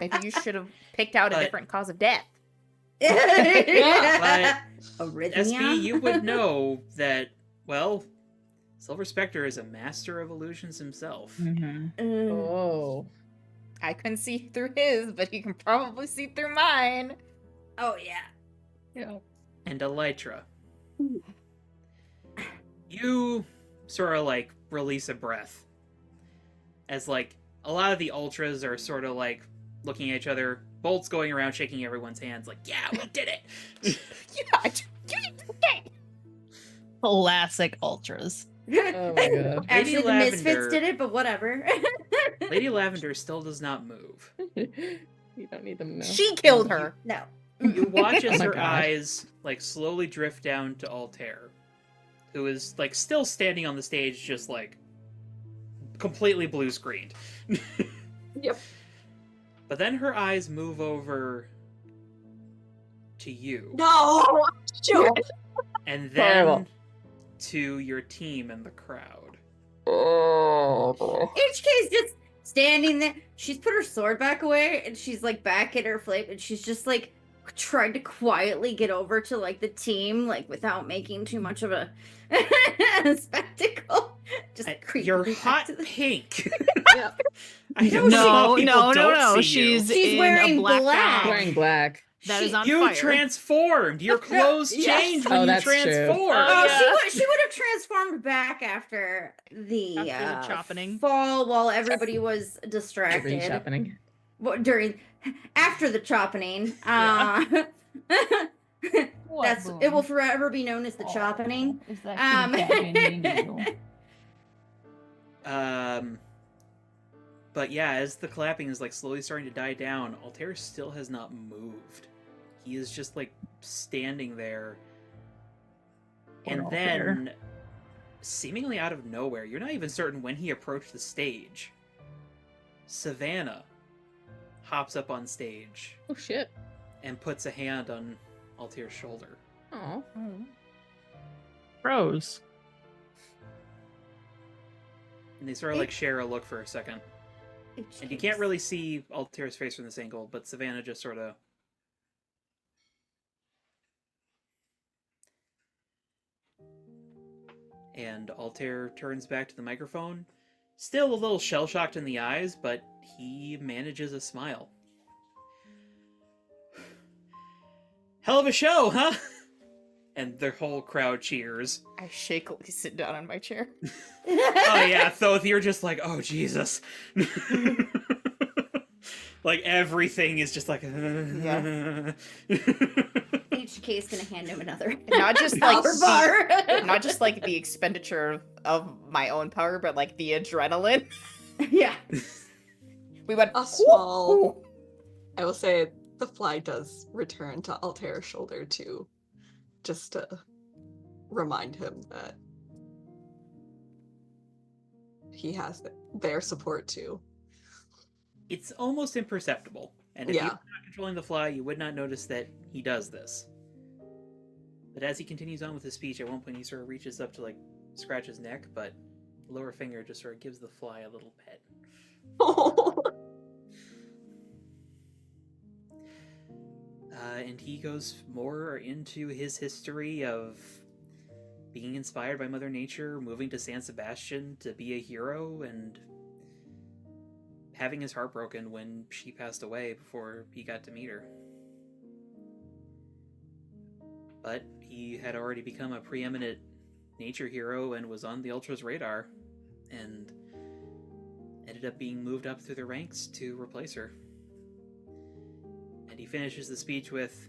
Maybe you should have picked out a But- different cause of death. But Arrhythmia? SB, you would know that, well, Silver Spectre is a master of illusions himself. Mm-hmm. Oh. I couldn't see through his, but he can probably see through mine. Oh yeah. Yeah. And Elytra, you sort of like release a breath as like a lot of the ultras are sort of like looking at each other, Bolt's going around shaking everyone's hands like, yeah, we did it. Yeah, Classic ultras. Oh my god. Actually, the Lavender- Misfits did it, but whatever. Lady Lavender still does not move. You don't need them to know. she killed her. No. You watch as Oh my her God. eyes like slowly drift down to Altair, who is like still standing on the stage, just like completely blue screened. Yep. But then her eyes move over to you, No! Sure. and then Terrible. to your team and the crowd. Oh boy. HK's just standing there. She's put her sword back away, and she's like back at her flame, and she's just like tried to quietly get over to like the team, like without making too much of a spectacle. Just creeping You're back hot to the... pink. Yeah. I know No, some people don't see She's you. She's in wearing a black black. gown. Wearing black. That is on You fire. transformed. Your clothes Yes. changed Oh, when you that's true. transformed. Oh, Yeah. she would have transformed back after the After the choppening. fall while everybody was Every distracted. shopping. After the choppening. What, That's Boom? it will forever be known as the choppening. Is that But yeah, as the clapping is like slowly starting to die down, Altair still has not moved. He is just like standing there. Poor And Altair. then, seemingly out of nowhere, you're not even certain when he approached the stage, Savannah hops up on stage Oh shit. and puts a hand on Altair's shoulder. Oh. Rose. And they sort of like share a look for a second. And you can't really see Altair's face from this angle, but Savannah just sort of... And Altair turns back to the microphone, still a little shell-shocked in the eyes, but he manages a smile. Hell of a show, huh? And the whole crowd cheers. I shakily sit down in my chair. Oh yeah, Thoth, you're just like, oh Jesus. Like everything is just like HK's gonna hand him another. Not just like power bar. not just like the expenditure of my own power, but like the adrenaline. Yeah. We went A small- "Ooh." I will say the fly does return to Altair's shoulder too, just to remind him that he has their support too. It's almost imperceptible. And if Yeah. you were not controlling the fly, you would not notice that he does this. But as he continues on with his speech, at one point he sort of reaches up to like scratch his neck, but the lower finger just sort of gives the fly a little pet. And he goes more into his history of being inspired by Mother Nature, moving to San Sebastian to be a hero, and having his heart broken when she passed away before he got to meet her. But he had already become a preeminent nature hero and was on the Ultra's radar, and ended up being moved up through the ranks to replace her. And he finishes the speech with,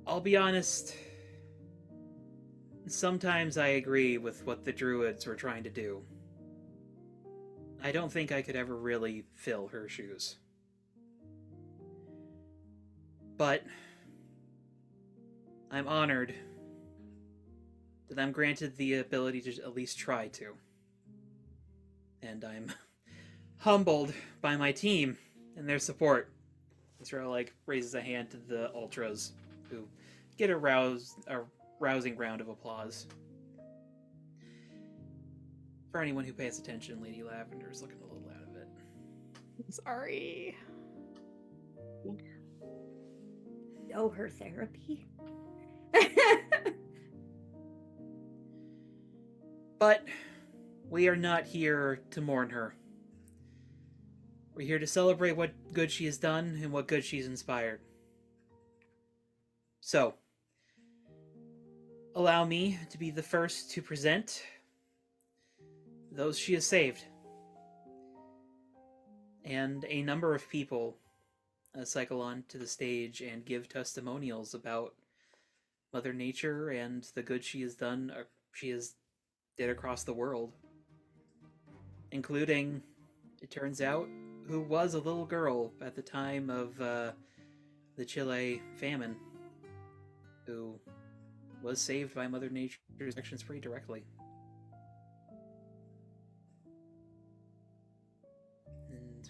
I'll be honest, sometimes I agree with what the druids were trying to do. I don't think I could ever really fill her shoes. But I'm honored that I'm granted the ability to at least try to. And I'm humbled by my team and their support. Israel like raises a hand to the ultras, who get a rousing round of applause. For anyone who pays attention, Lady Lavender is looking a little out of it. Sorry. Oh, her therapy. But we are not here to mourn her. We're here to celebrate what good she has done and what good she's inspired. So, allow me to be the first to present those she has saved. And a number of people cycle on to the stage and give testimonials about Mother Nature and the good she has done, did across the world. Including, it turns out, who was a little girl at the time of the Chile famine, who was saved by Mother Nature's actions pretty directly. And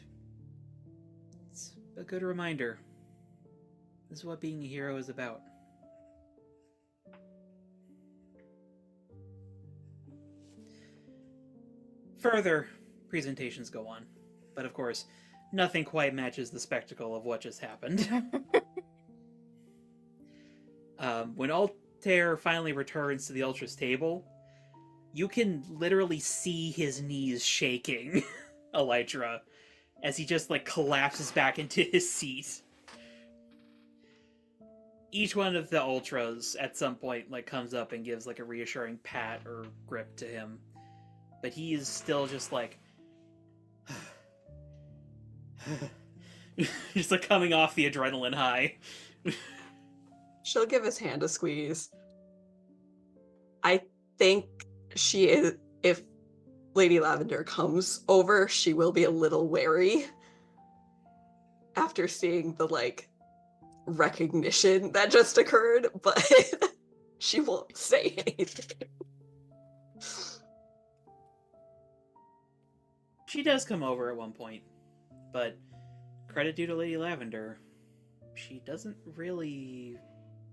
it's a good reminder. This is what being a hero is about. Further presentations go on, but of course, nothing quite matches the spectacle of what just happened. When Altair finally returns to the Ultra's table, you can literally see his knees shaking, Elytra, as he just collapses back into his seat. Each one of the Ultras at some point comes up and gives a reassuring pat or grip to him. But he is still just just coming off the adrenaline high. She'll give his hand a squeeze. I think she is, if Lady Lavender comes over, she will be a little wary after seeing the recognition that just occurred, but she won't say anything. She does come over at one point, but credit due to Lady Lavender, she doesn't really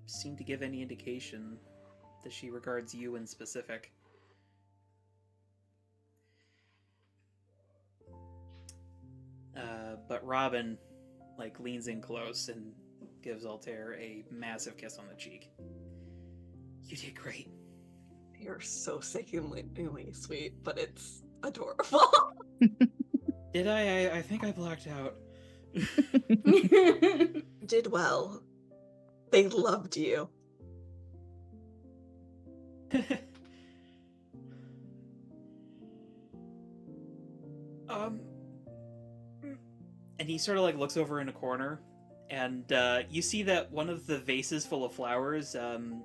seem to give any indication that she regards you in specific. But Robin, leans in close and gives Altair a massive kiss on the cheek. You did great. You're so sickeningly sweet, but it's adorable. Did I? I think I blacked out. Did well. They loved you. And he sort of looks over in a corner, and you see that one of the vases full of flowers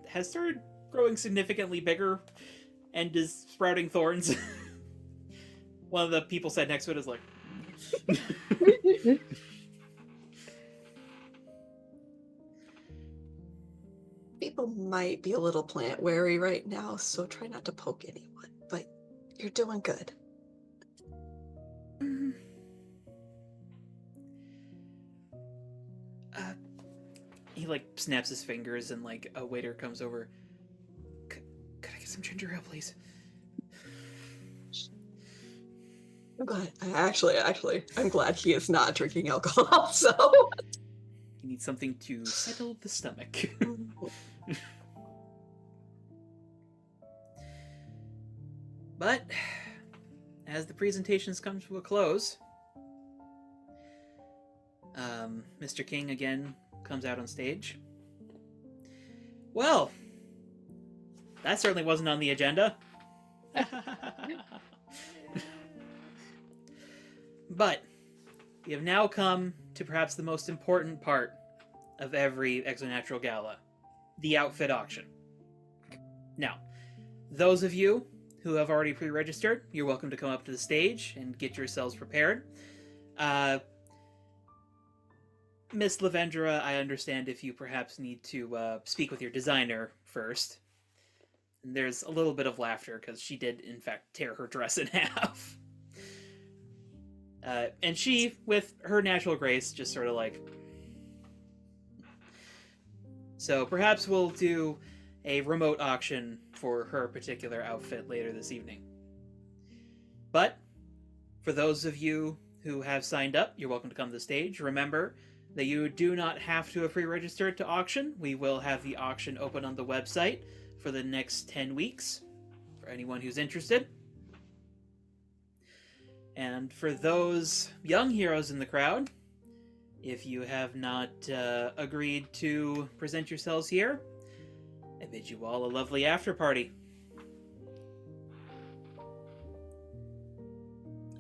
has started growing significantly bigger and is sprouting thorns. One of the people sat next to it is like... People might be a little plant wary right now, so try not to poke anyone, but you're doing good. He snaps his fingers and a waiter comes over. Could I get some ginger ale, please? I'm glad. I'm glad he is not drinking alcohol, so... He needs something to settle the stomach. But, as the presentations come to a close, Mr. King again comes out on stage. Well, that certainly wasn't on the agenda. But we have now come to perhaps the most important part of every Exonatural Gala, the outfit auction. Now, those of you who have already pre-registered, you're welcome to come up to the stage and get yourselves prepared. Miss Lavendra, I understand if you perhaps need to speak with your designer first. And there's a little bit of laughter, because she did, in fact, tear her dress in half. And she, with her natural grace, just sort of So perhaps we'll do a remote auction for her particular outfit later this evening. But, for those of you who have signed up, you're welcome to come to the stage. Remember that you do not have to have pre-registered to auction. We will have the auction open on the website for the next 10 weeks, for anyone who's interested. And for those young heroes in the crowd, if you have not agreed to present yourselves here, I bid you all a lovely after party.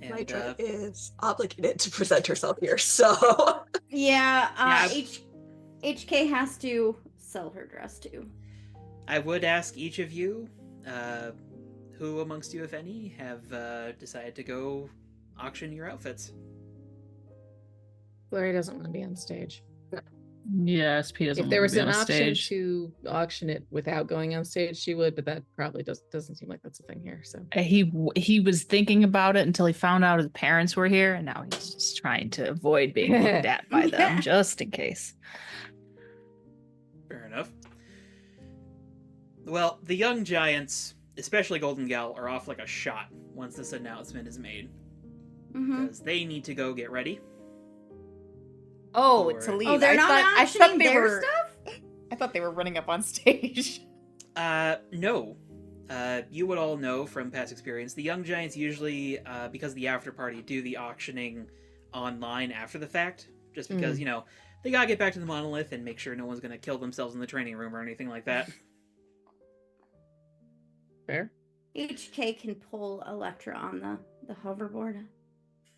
And, Mitra is obligated to present herself here, so Yeah, Yeah. HK has to sell her dress too. I would ask each of you, who amongst you, if any, have decided to go auction your outfits. Glory doesn't want to be on stage. Yeah, SP doesn't If want there to was be an on a option stage. to auction it without going on stage, she would, but that probably doesn't seem like that's a thing here. So He was thinking about it until he found out his parents were here, and now he's just trying to avoid being looked at by them, just in case. Fair enough. Well, the young giants, especially Golden Gal, are off like a shot once this announcement is made. Mm-hmm. Because they need to go get ready. Oh, Or- to leave. Oh, they're not I auctioning thought they their were. stuff? I thought they were running up on stage. No. You would all know from past experience, the young giants usually, because of the after party, do the auctioning online after the fact. Just because, they gotta get back to the monolith and make sure no one's gonna kill themselves in the training room or anything like that. fair. HK can pull Electra on the hoverboard.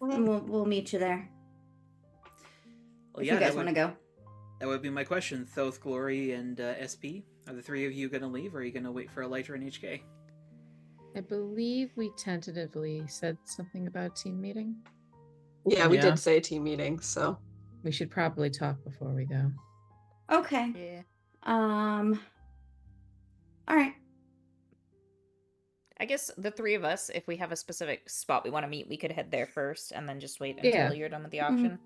Mhm. And we'll meet you there. Well, If yeah, you guys that want would, to go. that would be my question. Thoth, Glory, and SP. Are the three of you gonna leave, or are you gonna wait for Elytra and HK? I believe we tentatively said something about a team meeting. yeah, we Yeah. did say team meeting, so We should probably talk before we go. Okay. Yeah. All right. I guess the three of us, if we have a specific spot we want to meet, we could head there first and then just wait until Yeah. you're done with the auction.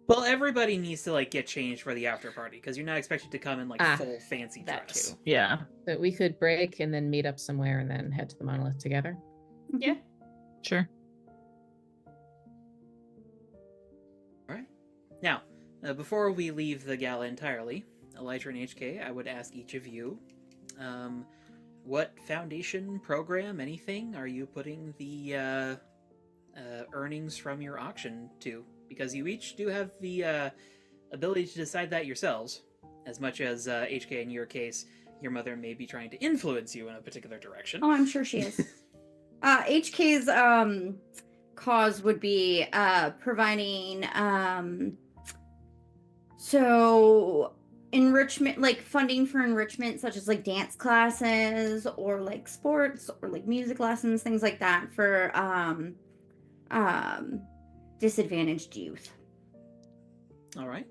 Well, everybody needs to get changed for the after party because you're not expected to come in full fancy That dress. too. Yeah, But we could break and then meet up somewhere and then head to the monolith together. Yeah. sure. All right. Now, before we leave the gala entirely, Elytra and HK, I would ask each of you, what foundation, program, anything are you putting the earnings from your auction to? Because you each do have the ability to decide that yourselves, as much as HK, in your case, your mother may be trying to influence you in a particular direction. Oh, I'm sure she is. HK's cause would be providing so enrichment, funding for enrichment, such as dance classes or sports or music lessons, things like that for disadvantaged youth. All right.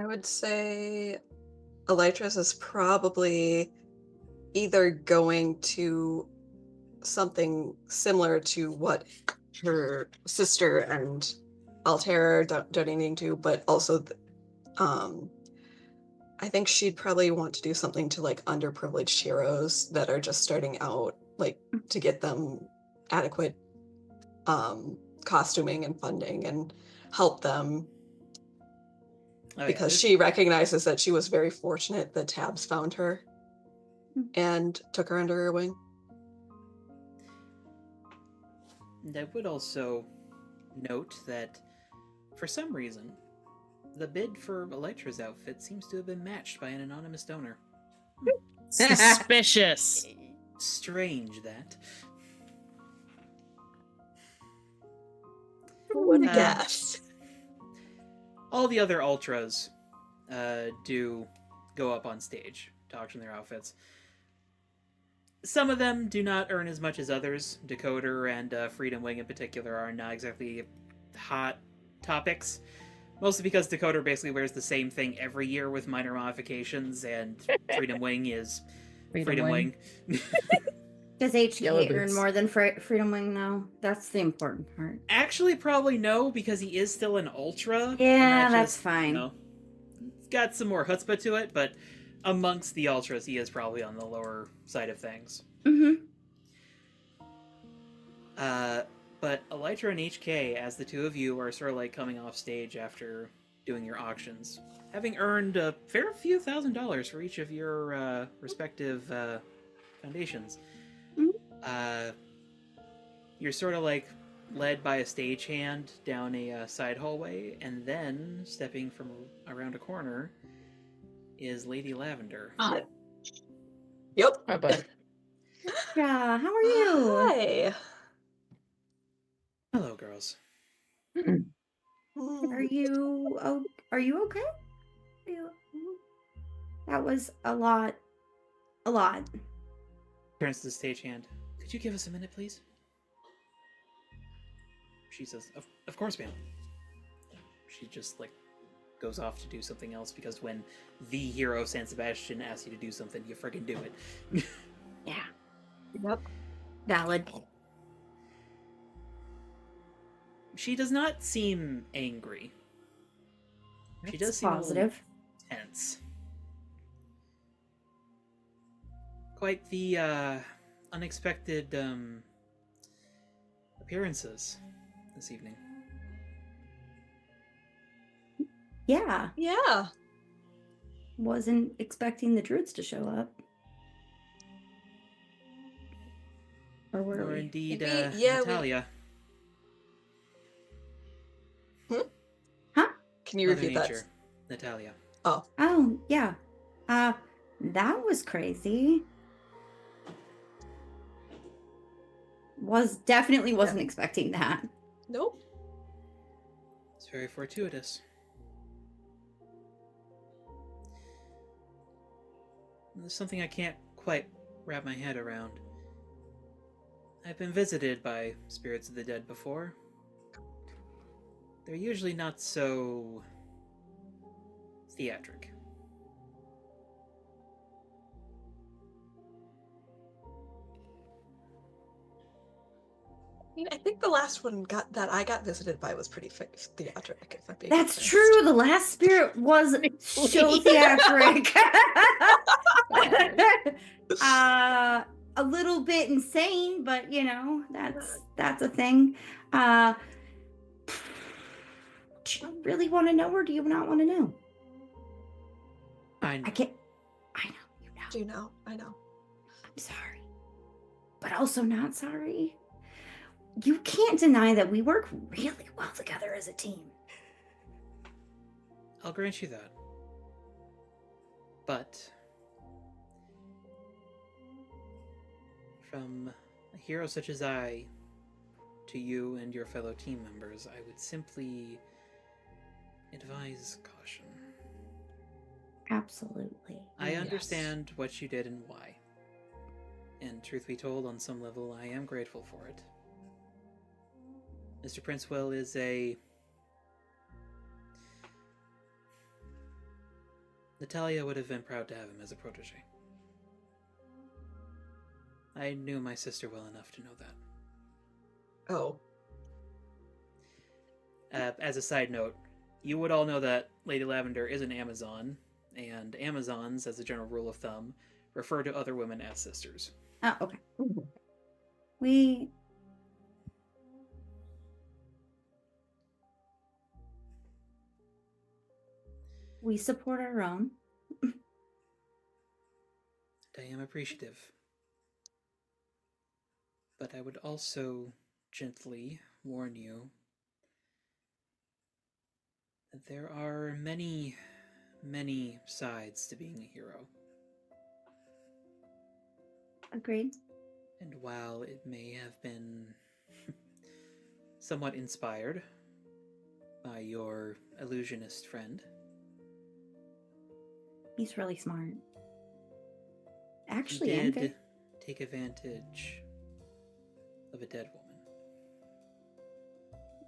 I would say Elytra's is probably either going to something similar to what her sister and Altair are donating to, but also I think she'd probably want to do something to underprivileged heroes that are just starting out, to get them adequate costuming and funding and help them, Oh, yeah, because this- she recognizes that she was very fortunate that Tabs found her and took her under her wing. And I would also note that, for some reason, the bid for Elytra's outfit seems to have been matched by an anonymous donor. Suspicious. Strange that. Who would Uh, guess? All the other ultras do go up on stage to auction their outfits. Some of them do not earn as much as others. Decoder and Freedom Wing in particular are not exactly hot topics. Mostly because Decoder basically wears the same thing every year with minor modifications, and Freedom Wing is Freedom Wing. Does HK Yellow earn boots. more than Freedom Wing though? That's the important part. Actually, probably no, because he is still an ultra. and Yeah, that's just, fine. It's got some more chutzpah to it, but amongst the ultras, he is probably on the lower side of things. Mm-hmm. But Elytra and HK, as the two of you are sort of coming off stage after doing your auctions, having earned a fair few $1,000s for each of your respective foundations, you're sort of like led by a stagehand down a side hallway, and then stepping from around a corner is Lady Lavender. Yep. Oh, but Yeah, how are you? Hi. Hello, girls. Are you are you okay? That was a lot. A lot. Turns to the stagehand. Could you give us a minute, please? She says, of course, ma'am. She just, like, goes off to do something else, because when the hero San Sebastian asks you to do something, you freaking do it. Yeah. Yep. Valid. She does not seem angry. She does seem Positive. a little tense. Quite the unexpected appearances this evening. Yeah. Yeah. Wasn't expecting the druids to show up. Or were Or we? indeed, Yeah, we- Natalia. Huh? Can you Mother repeat that? Nature. Natalia. Oh. Oh, yeah. That was crazy. Definitely wasn't expecting that. Nope. It's very fortuitous. There's something I can't quite wrap my head around. I've been visited by spirits of the dead before. They're usually not so theatric. I mean, I think the last one I got visited by was pretty theatric. If I'm being That's honest. true. The last spirit was so theatric. A little bit insane, but you know, that's a thing. Do you really want to know, or do you not want to know? I know. I can't. I know you know. Do you know? I know. I'm sorry, but also not sorry. You can't deny that we work really well together as a team. I'll grant you that. But from a hero such as I to you and your fellow team members, I would simply advise caution. Absolutely. I Yes. understand what you did and why. And truth be told, on some level, I am grateful for it. Mr. Princewell is a... Natalia would have been proud to have him as a protege. I knew my sister well enough to know that. Oh. As a side note, you would all know that Lady Lavender is an Amazon, and Amazons, as a general rule of thumb, refer to other women as sisters. Oh, okay. We support our own. I am appreciative. But I would also gently warn you that there are many, many sides to being a hero. Agreed. And while it may have been somewhat inspired by your illusionist friend, He's really smart. he Actually, did and take advantage of a dead woman.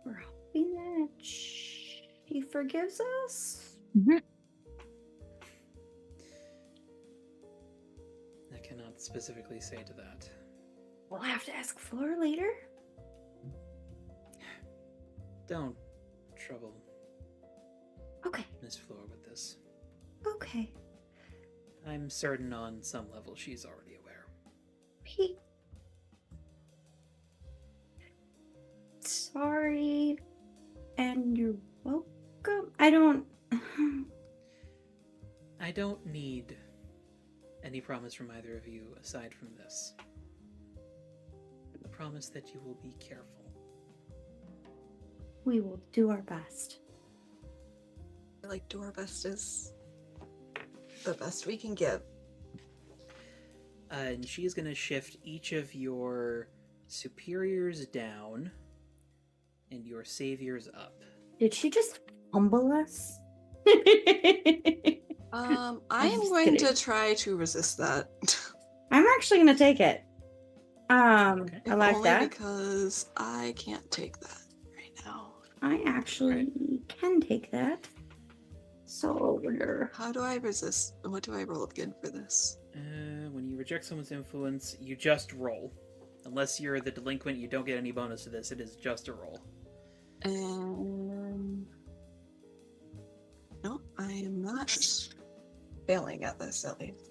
we're hoping that she forgives us. I cannot specifically say to that. We'll have to ask Flora later. Don't trouble Okay. Miss Flora with this. Okay. I'm certain on some level she's already aware. He. Sorry. And you're welcome. I don't. I don't need any promise from either of you aside from this. promise that you will be careful. We will do our best. Like, do our best is the best we can give. And she is going to shift each of your superiors down and your saviors up. Did she just humble us? I I'm am just going to kidding. try to resist that. I'm actually gonna take it. Okay. I like only that. because I can't take that right now. I actually can take that. So we're How do I resist? What do I roll again for this? When you reject someone's influence, you just roll. Unless you're the delinquent, you don't get any bonus to this. It is just a roll. No, I am not failing at this, at least.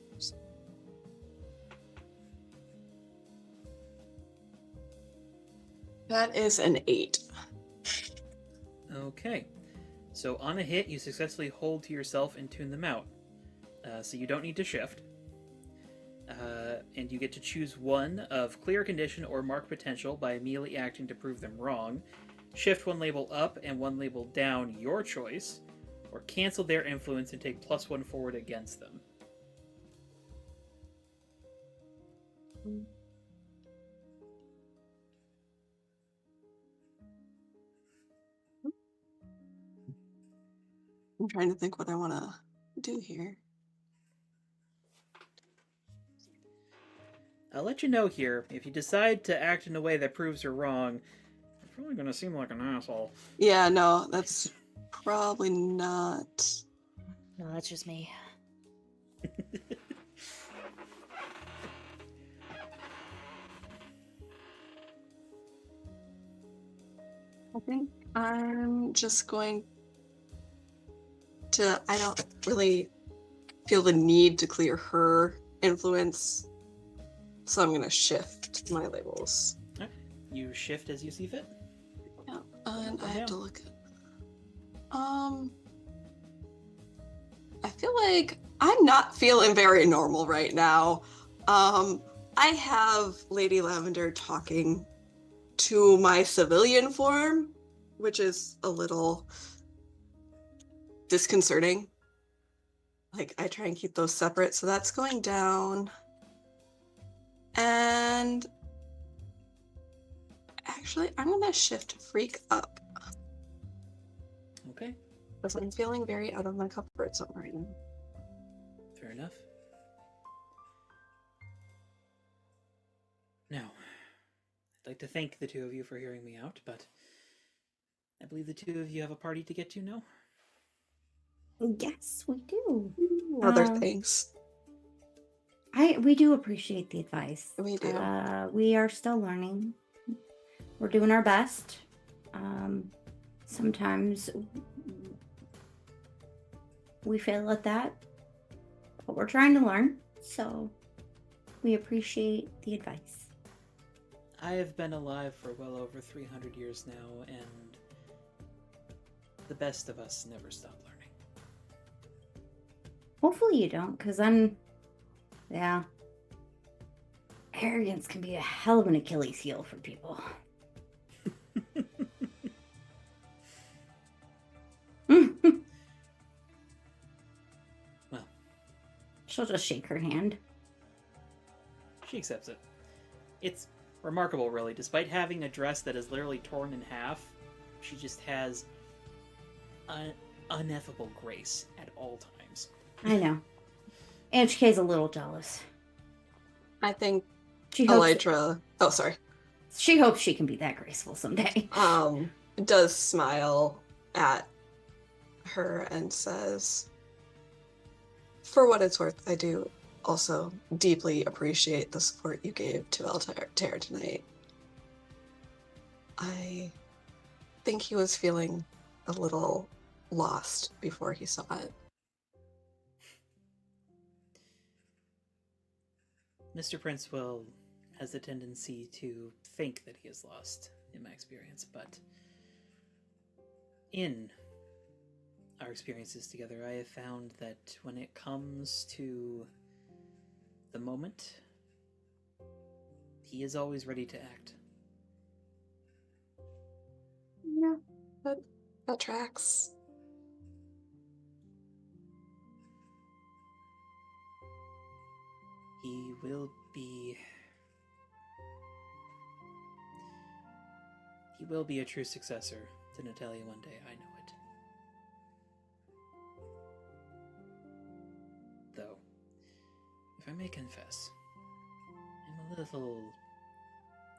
That is an 8. Okay. So on a hit, you successfully hold to yourself and tune them out. So you don't need to shift. And you get to choose one of clear condition or mark potential by immediately acting to prove them wrong. Shift one label up and one label down, your choice, or cancel their influence and take +1 forward against them. I'm trying to think what I want to do here. I'll let you know here, if you decide to act in a way that proves her wrong, you're probably going to seem like an asshole. Yeah, no, that's probably not. No, that's just me. I think I'm just going to. I don't really feel the need to clear her influence, so I'm going to shift my labels. You shift as you see fit. Yeah, and I have to look at. I feel like I'm not feeling very normal right now. I have Lady Lavender talking to my civilian form, which is a little disconcerting. Like, I try and keep those separate, so that's going down. And actually, I'm gonna shift Freak up. Okay, Because I'm feeling very out of my comfort zone right now. fair enough. Now, I'd like to thank the two of you for hearing me out, but I believe the two of you have a party to get to now. yes, we do. Other things. We do appreciate the advice. We do. We are still learning. We're doing our best. Sometimes we fail at that, but we're trying to learn. So we appreciate the advice. I have been alive for well over 300 years now, and the best of us never stop learning. Hopefully you don't, because then, yeah, arrogance can be a hell of an Achilles heel for people. Well, She'll just shake her hand. she accepts it. It's remarkable, really. Despite having a dress that is literally torn in half, she just has ineffable grace at all times. I know. HK's a little jealous. I think She hopes Elytra. Oh, sorry. she hopes she can be that graceful someday. Does smile at her and says, "For what it's worth, I do also deeply appreciate the support you gave to Altair tonight. I think he was feeling a little lost before he saw it." Mr. Princewell has a tendency to think that he is lost, in my experience, but in our experiences together, I have found that when it comes to the moment, he is always ready to act. That tracks. He will be... He will be a true successor to Natalia one day, I know it. Though, if I may confess, I'm a little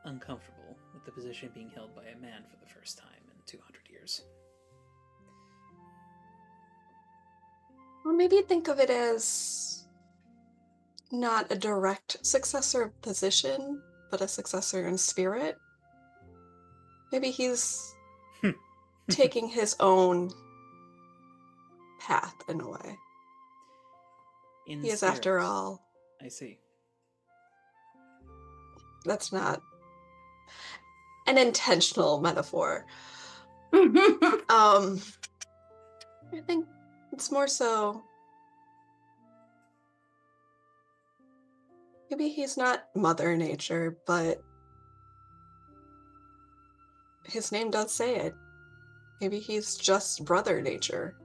uncomfortable with the position being held by a man for the first time in 200 years. Well, maybe think of it as not a direct successor position, but a successor in spirit. Maybe he's taking his own path in a way. In He is, spirit. after all. I see. That's not an intentional metaphor. I think it's more so maybe he's not Mother Nature, but his name does say it. Maybe he's just Brother Nature.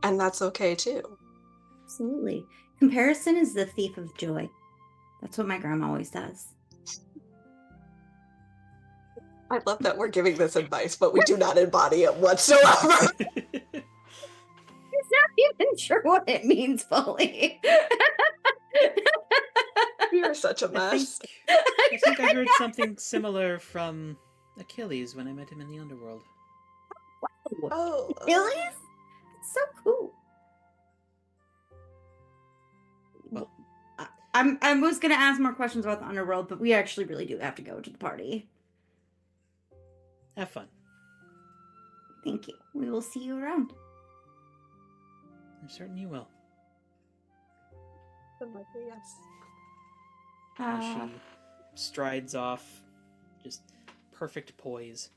And that's okay too. Absolutely. Comparison is the thief of joy. That's what my grandma always does. I love that we're giving this advice, but we do not embody it whatsoever. He's not even sure what it means fully. You're such a I mess. think I heard something similar from Achilles when I met him in the underworld. Oh, Achilles? It's so cool. Well. I was gonna ask more questions about the underworld, but we actually really do have to go to the party. Have fun. Thank you. We will see you around. I'm certain you will. yes. As she strides off, just perfect poise.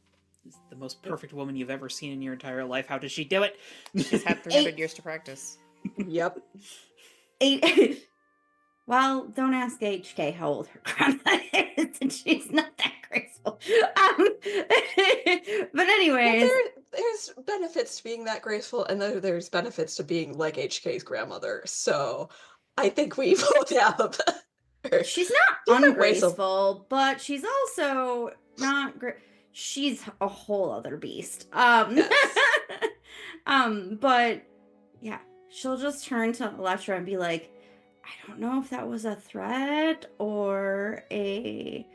Is the most perfect woman you've ever seen in your entire life. How does she do it? She's had 300 years to practice. Yep. 8. Well, don't ask HK how old her grandma is, and she's not that graceful. But anyways, Well, there's benefits to being that graceful, and then there's benefits to being like HK's grandmother. So I think we both have. she's not different ways of- ungraceful, but she's also not great. She's a whole other beast. Yes. But yeah, she'll just turn to Electra and be like, I don't know if that was a threat or a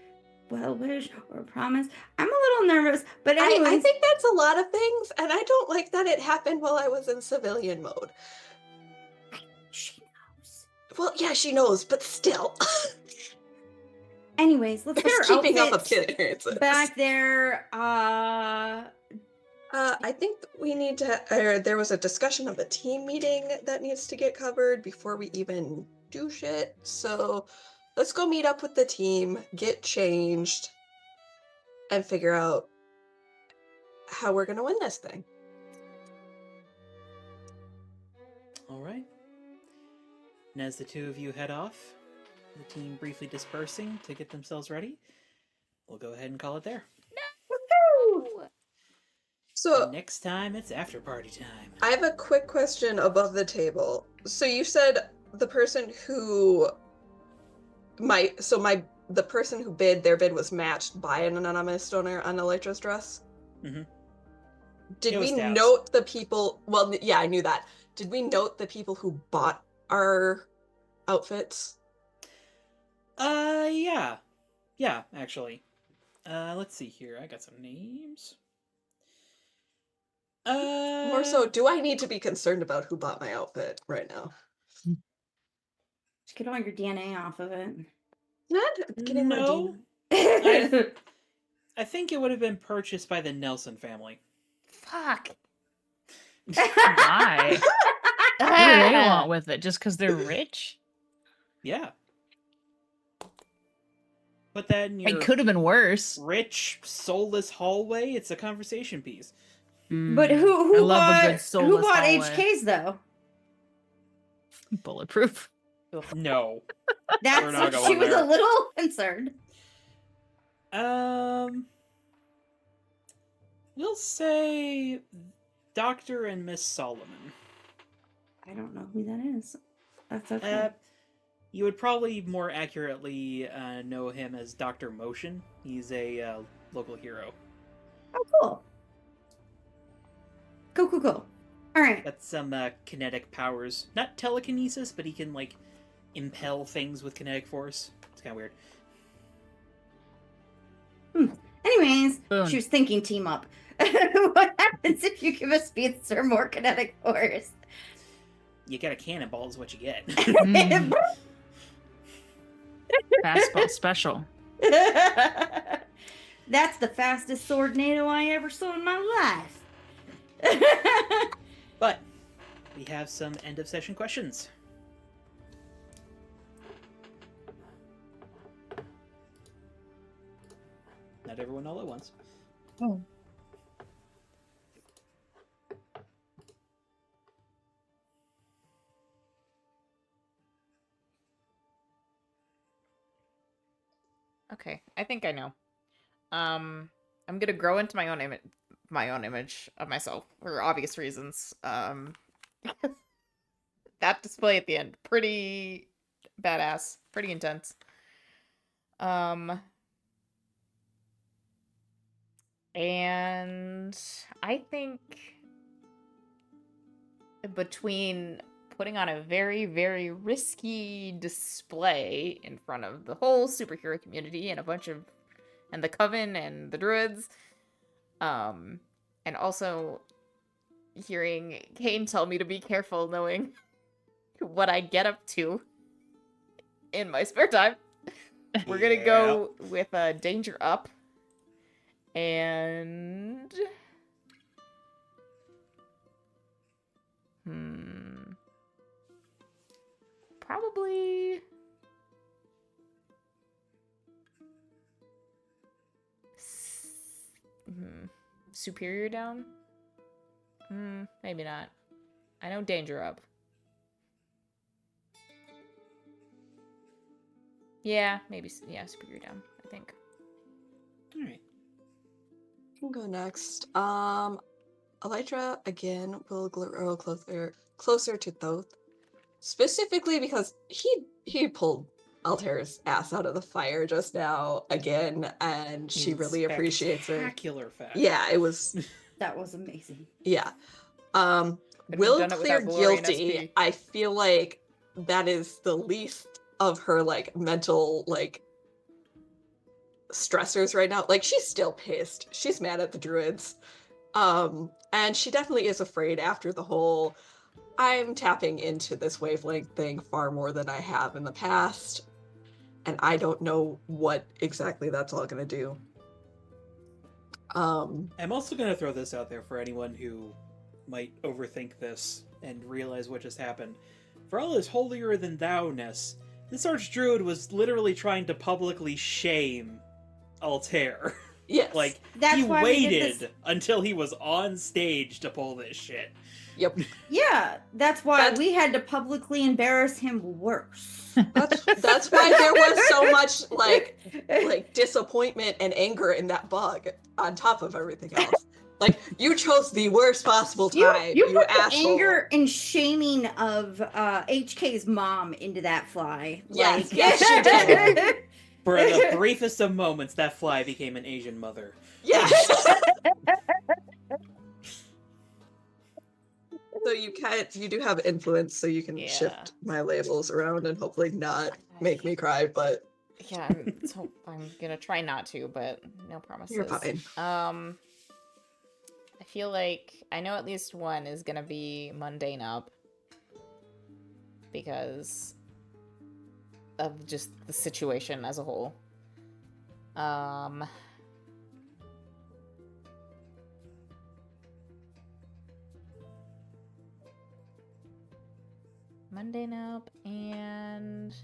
well wish or a promise. I'm a little nervous, but anyways. I think that's a lot of things, and I don't like that it happened while I was in civilian mode. She knows. Well, yeah, she knows, but still. Anyways, let's put There's our keeping up outfits appearances. back there. I think we need to, there was a discussion of a team meeting that needs to get covered before we even do shit. So let's go meet up with the team, get changed, and figure out how we're going to win this thing. All right. And as the two of you head off, the team briefly dispersing to get themselves ready, we'll go ahead and call it there. Woohoo! So And next time, it's after party time. I have a quick question above the table. So you said the person who the person who bid, their bid was matched by an anonymous donor on Elytra's dress? Mhm. Did It was we Dow's. note the people, well, yeah, I knew that. Did we note the people who bought our outfits? Yeah. Yeah, actually. Let's see here. I got some names. More so, do I need to be concerned about who bought my outfit right now? Just get all your DNA off of it. Not getting my No. DNA. I think it would have been purchased by the Nelson family. Fuck. Why? What do they want with it? Just because they're rich? Yeah. Put that in your It could have been worse. rich, soulless hallway. It's a conversation piece. But I who love bought, a good who soulless bought hallway. HKs though? Bulletproof. No. That's We're not what she going was there. a little concerned. We'll say Dr. and Miss Solomon. I don't know who that is. That's okay. You would probably more accurately know him as Dr. Motion. He's a local hero. Oh, cool. Cool. All right. That's some kinetic powers. Not telekinesis, but he can, like, impel things with kinetic force. It's kind of weird. Anyways, Boom. she was thinking team up. What happens if you give a speedster more kinetic force? You get a cannonball is what you get. Fastball special. That's the fastest swordnado I ever saw in my life. But we have some end of session questions. Not everyone all at once. Oh. Okay, I think I know. I'm gonna grow into my own image of myself for obvious reasons. That display at the end, pretty badass, pretty intense. And I think between putting on a very, very risky display in front of the whole superhero community and and the coven and the druids, and also hearing Kane tell me to be careful, knowing what I get up to in my spare time, we're gonna go with Danger Up. And probably Superior Down. Maybe not. I know Danger Up. Yeah, maybe. Yeah, Superior Down, I think. All right. Can go next. Elytra again will grow closer to Thoth, specifically because he pulled Altair's ass out of the fire just now again, and she really appreciates it. Spectacular fact. Yeah, it was. That was amazing. Yeah. Couldn't have Will done it clear without Glory and guilty. SP. I feel like that is the least of her like mental like stressors right now. Like she's still pissed. She's mad at the druids. And she definitely is afraid after the whole I'm tapping into this wavelength thing far more than I have in the past. And I don't know what exactly that's all gonna do. I'm also going to throw this out there for anyone who might overthink this and realize what just happened. For all his holier than thou-ness, this Archdruid was literally trying to publicly shame Altair. Yes. Like, That's he why we did waited this. until he was on stage to pull this shit. Yep. Yeah, that's why That's- we had to publicly embarrass him worse. That's why there was so much like disappointment and anger in that bug on top of everything else. Like you chose the worst possible time. You put the asshole. anger and shaming of HK's mom into that fly. Yes, Like, yes, she did. For the briefest of moments, that fly became an Asian mother. Yes. So you do have influence, so you can Yeah. shift my labels around and hopefully not make me cry, but Yeah, I'm gonna try not to, but no promises. you're fine. I feel like I know at least one is gonna be Mundane Up because of just the situation as a whole. Mundane Up and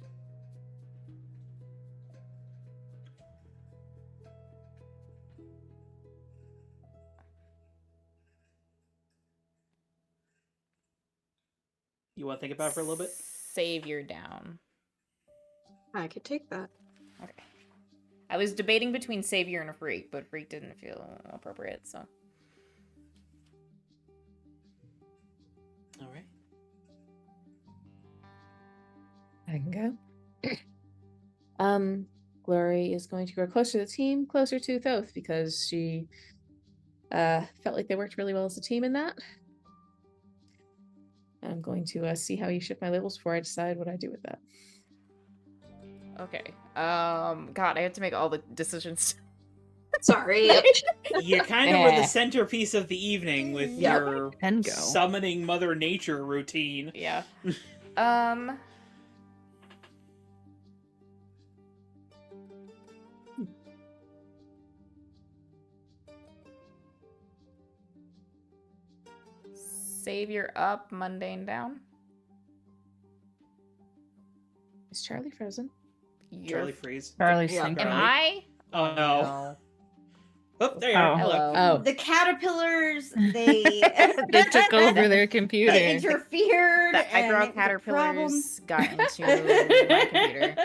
You want to think about it for a little bit? Savior Down. I could take that. Okay. I was debating between Savior and a Freak, but Freak didn't feel appropriate, so. I can go. Glory is going to grow closer to the team, closer to Thoth, because she felt like they worked really well as a team in that. I'm going to see how you shift my labels before I decide what I do with that. Okay. God, I have to make all the decisions. Sorry. You kind of were the Eh. centerpiece of the evening with Yep. your And go. summoning Mother Nature routine. Yeah. Savior up, mundane down. Is Charlie frozen? Charlie Freeze. Charlie's Yeah. thinking. Am Charlie. I? Oh no. Oh, there you are. Oh. Hello. Oh. The caterpillars, they They took over their they computer. interfered. The eyebrow and it was a problem. caterpillars got into my computer.